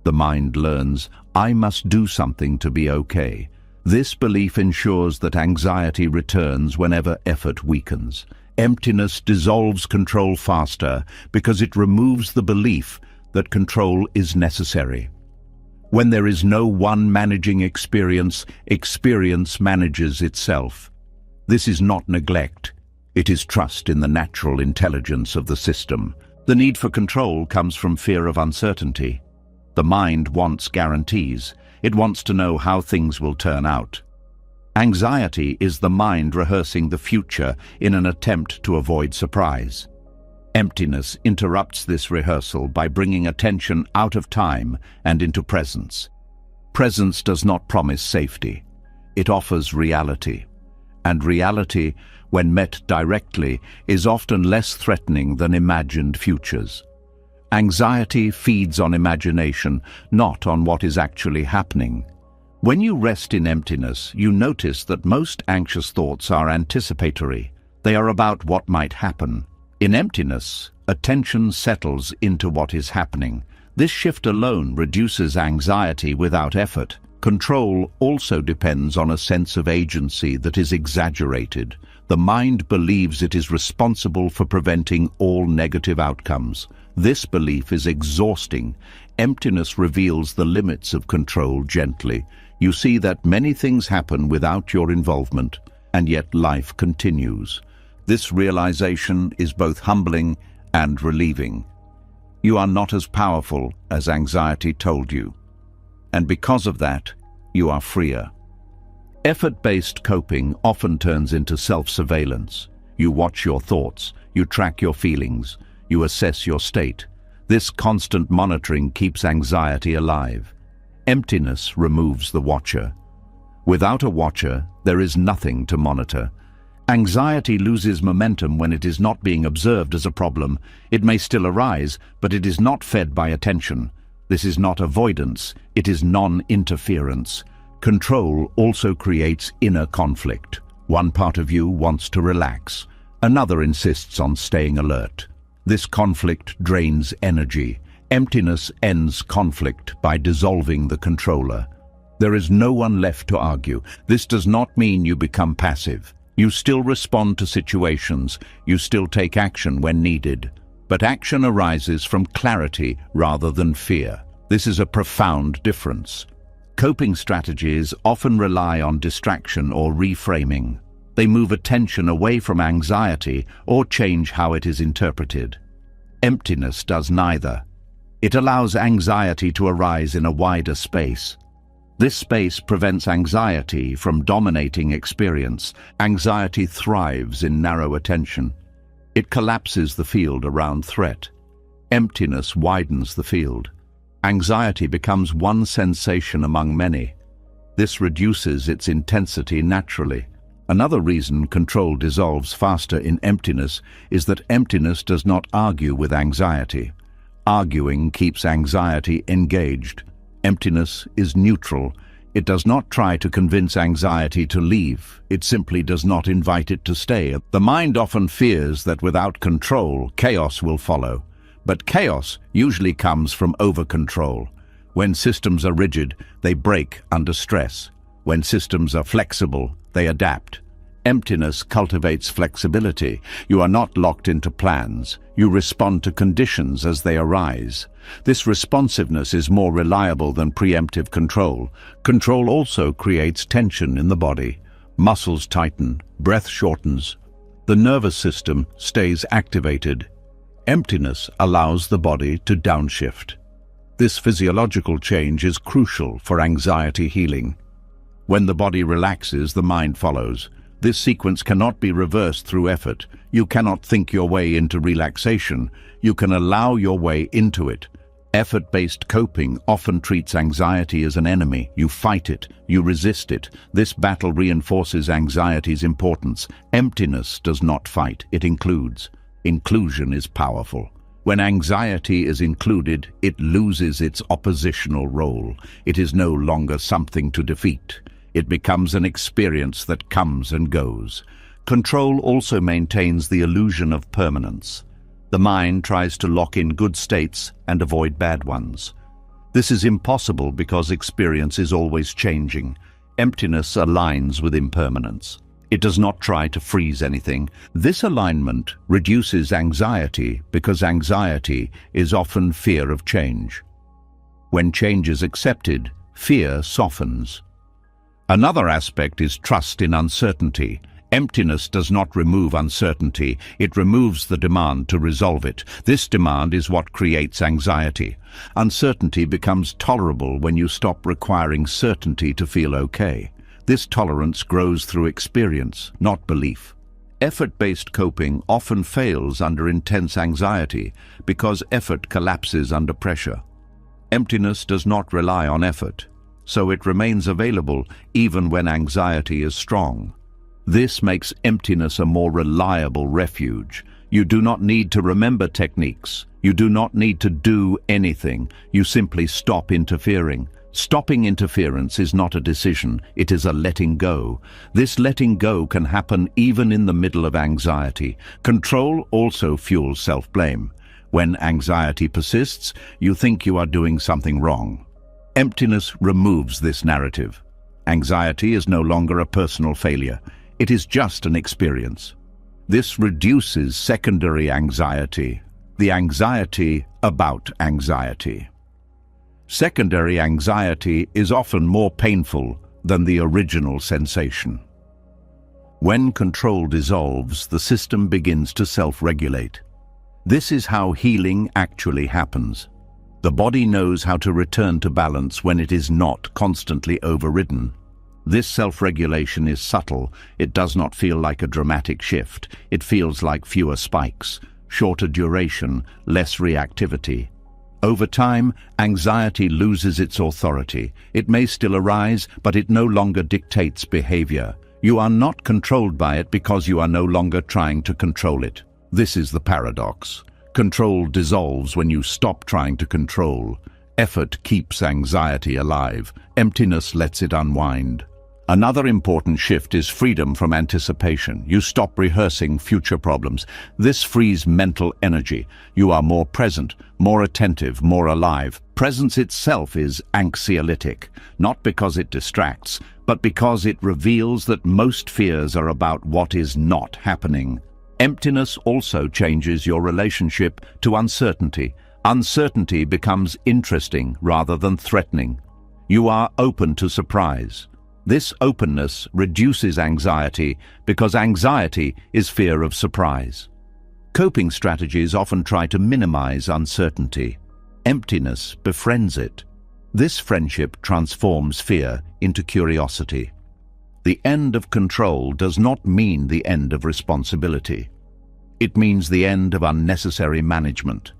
The mind learns, I must do something to be okay. This belief ensures that anxiety returns whenever effort weakens. Emptiness dissolves control faster because it removes the belief that control is necessary. When there is no one managing experience, experience manages itself. This is not neglect. It is trust in the natural intelligence of the system. The need for control comes from fear of uncertainty. The mind wants guarantees. It wants to know how things will turn out. Anxiety is the mind rehearsing the future in an attempt to avoid surprise. Emptiness interrupts this rehearsal by bringing attention out of time and into presence. Presence does not promise safety. It offers reality. And reality, when met directly, is often less threatening than imagined futures. Anxiety feeds on imagination, not on what is actually happening. When you rest in emptiness, you notice that most anxious thoughts are anticipatory. They are about what might happen. In emptiness, attention settles into what is happening. This shift alone reduces anxiety without effort. Control also depends on a sense of agency that is exaggerated. The mind believes it is responsible for preventing all negative outcomes. This belief is exhausting. Emptiness reveals the limits of control gently. You see that many things happen without your involvement, and yet life continues. This realization is both humbling and relieving. You are not as powerful as anxiety told you, and because of that, you are freer. Effort-based coping often turns into self-surveillance. You watch your thoughts, you track your feelings, you assess your state. This constant monitoring keeps anxiety alive. Emptiness removes the watcher. Without a watcher, there is nothing to monitor. Anxiety loses momentum when it is not being observed as a problem. It may still arise, but it is not fed by attention. This is not avoidance, it is non-interference. Control also creates inner conflict. One part of you wants to relax. Another insists on staying alert. This conflict drains energy. Emptiness ends conflict by dissolving the controller. There is no one left to argue. This does not mean you become passive. You still respond to situations. You still take action when needed. But action arises from clarity rather than fear. This is a profound difference. Coping strategies often rely on distraction or reframing. They move attention away from anxiety or change how it is interpreted. Emptiness does neither. It allows anxiety to arise in a wider space. This space prevents anxiety from dominating experience. Anxiety thrives in narrow attention. It collapses the field around threat. Emptiness widens the field. Anxiety becomes one sensation among many. This reduces its intensity naturally. Another reason control dissolves faster in emptiness is that emptiness does not argue with anxiety. Arguing keeps anxiety engaged. Emptiness is neutral. It does not try to convince anxiety to leave. It simply does not invite it to stay. The mind often fears that without control, chaos will follow. But chaos usually comes from over-control. When systems are rigid, they break under stress. When systems are flexible, they adapt. Emptiness cultivates flexibility. You are not locked into plans. You respond to conditions as they arise. This responsiveness is more reliable than preemptive control. Control also creates tension in the body. Muscles tighten, breath shortens. The nervous system stays activated. Emptiness allows the body to downshift. This physiological change is crucial for anxiety healing. When the body relaxes, the mind follows. This sequence cannot be reversed through effort. You cannot think your way into relaxation. You can allow your way into it. Effort-based coping often treats anxiety as an enemy. You fight it. You resist it. This battle reinforces anxiety's importance. Emptiness does not fight. It includes. Inclusion is powerful. When anxiety is included, it loses its oppositional role. It is no longer something to defeat. It becomes an experience that comes and goes. Control also maintains the illusion of permanence. The mind tries to lock in good states and avoid bad ones. This is impossible because experience is always changing. Emptiness aligns with impermanence. It does not try to freeze anything. This alignment reduces anxiety because anxiety is often fear of change. When change is accepted, fear softens. Another aspect is trust in uncertainty. Emptiness does not remove uncertainty. It removes the demand to resolve it. This demand is what creates anxiety. Uncertainty becomes tolerable when you stop requiring certainty to feel okay. This tolerance grows through experience, not belief. Effort-based coping often fails under intense anxiety because effort collapses under pressure. Emptiness does not rely on effort, so it remains available even when anxiety is strong. This makes emptiness a more reliable refuge. You do not need to remember techniques. You do not need to do anything. You simply stop interfering. Stopping interference is not a decision, it is a letting go. This letting go can happen even in the middle of anxiety. Control also fuels self-blame. When anxiety persists, you think you are doing something wrong. Emptiness removes this narrative. Anxiety is no longer a personal failure. It is just an experience. This reduces secondary anxiety, the anxiety about anxiety. Secondary anxiety is often more painful than the original sensation. When control dissolves, the system begins to self-regulate. This is how healing actually happens. The body knows how to return to balance when it is not constantly overridden. This self-regulation is subtle. It does not feel like a dramatic shift. It feels like fewer spikes, shorter duration, less reactivity. Over time, anxiety loses its authority. It may still arise, but it no longer dictates behavior. You are not controlled by it because you are no longer trying to control it. This is the paradox. Control dissolves when you stop trying to control. Effort keeps anxiety alive. Emptiness lets it unwind. Another important shift is freedom from anticipation. You stop rehearsing future problems. This frees mental energy. You are more present, more attentive, more alive. Presence itself is anxiolytic, not because it distracts, but because it reveals that most fears are about what is not happening. Emptiness also changes your relationship to uncertainty. Uncertainty becomes interesting rather than threatening. You are open to surprise. This openness reduces anxiety because anxiety is fear of surprise. Coping strategies often try to minimize uncertainty. Emptiness befriends it. This friendship transforms fear into curiosity. The end of control does not mean the end of responsibility. It means the end of unnecessary management.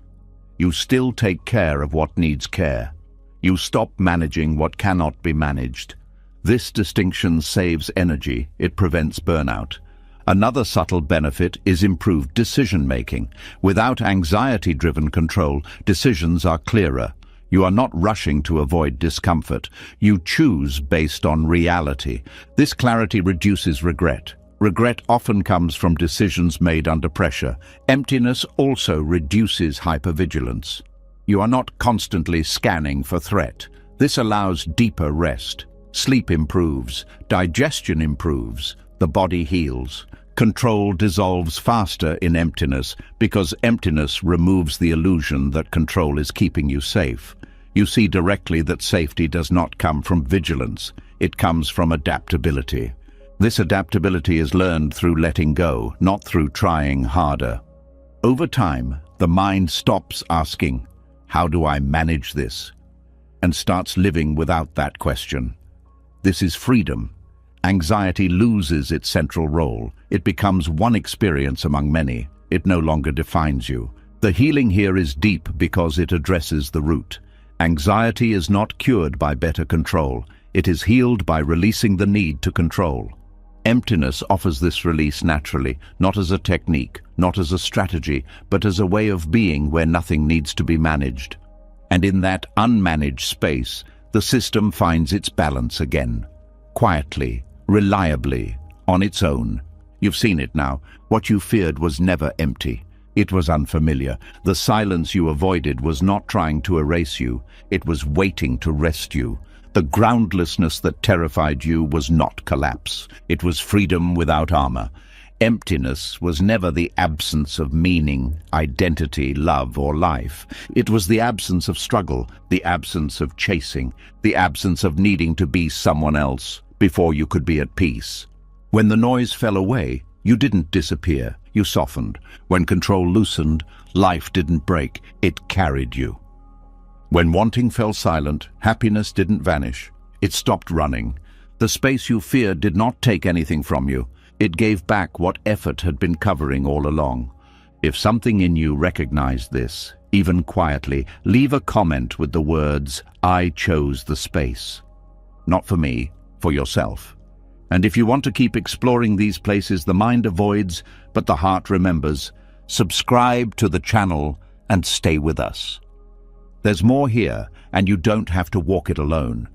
You still take care of what needs care. You stop managing what cannot be managed. This distinction saves energy, it prevents burnout. Another subtle benefit is improved decision-making. Without anxiety-driven control, decisions are clearer. You are not rushing to avoid discomfort. You choose based on reality. This clarity reduces regret. Regret often comes from decisions made under pressure. Emptiness also reduces hypervigilance. You are not constantly scanning for threat. This allows deeper rest. Sleep improves, digestion improves, the body heals. Control dissolves faster in emptiness because emptiness removes the illusion that control is keeping you safe. You see directly that safety does not come from vigilance, it comes from adaptability. This adaptability is learned through letting go, not through trying harder. Over time, the mind stops asking, "How do I manage this?" and starts living without that question. This is freedom. Anxiety loses its central role. It becomes one experience among many. It no longer defines you. The healing here is deep because it addresses the root. Anxiety is not cured by better control. It is healed by releasing the need to control. Emptiness offers this release naturally, not as a technique, not as a strategy, but as a way of being where nothing needs to be managed. And in that unmanaged space, the system finds its balance again. Quietly, reliably, on its own. You've seen it now. What you feared was never empty. It was unfamiliar. The silence you avoided was not trying to erase you. It was waiting to rest you. The groundlessness that terrified you was not collapse. It was freedom without armor. Emptiness was never the absence of meaning, identity, love, or life. It was the absence of struggle, the absence of chasing, the absence of needing to be someone else before you could be at peace. When the noise fell away, you didn't disappear, you softened. When control loosened, life didn't break, it carried you. When wanting fell silent, happiness didn't vanish, it stopped running. The space you feared did not take anything from you. It gave back what effort had been covering all along. If something in you recognized this, even quietly, leave a comment with the words, "I chose the space." Not for me, for yourself. And if you want to keep exploring these places the mind avoids, but the heart remembers, subscribe to the channel and stay with us. There's more here, and you don't have to walk it alone.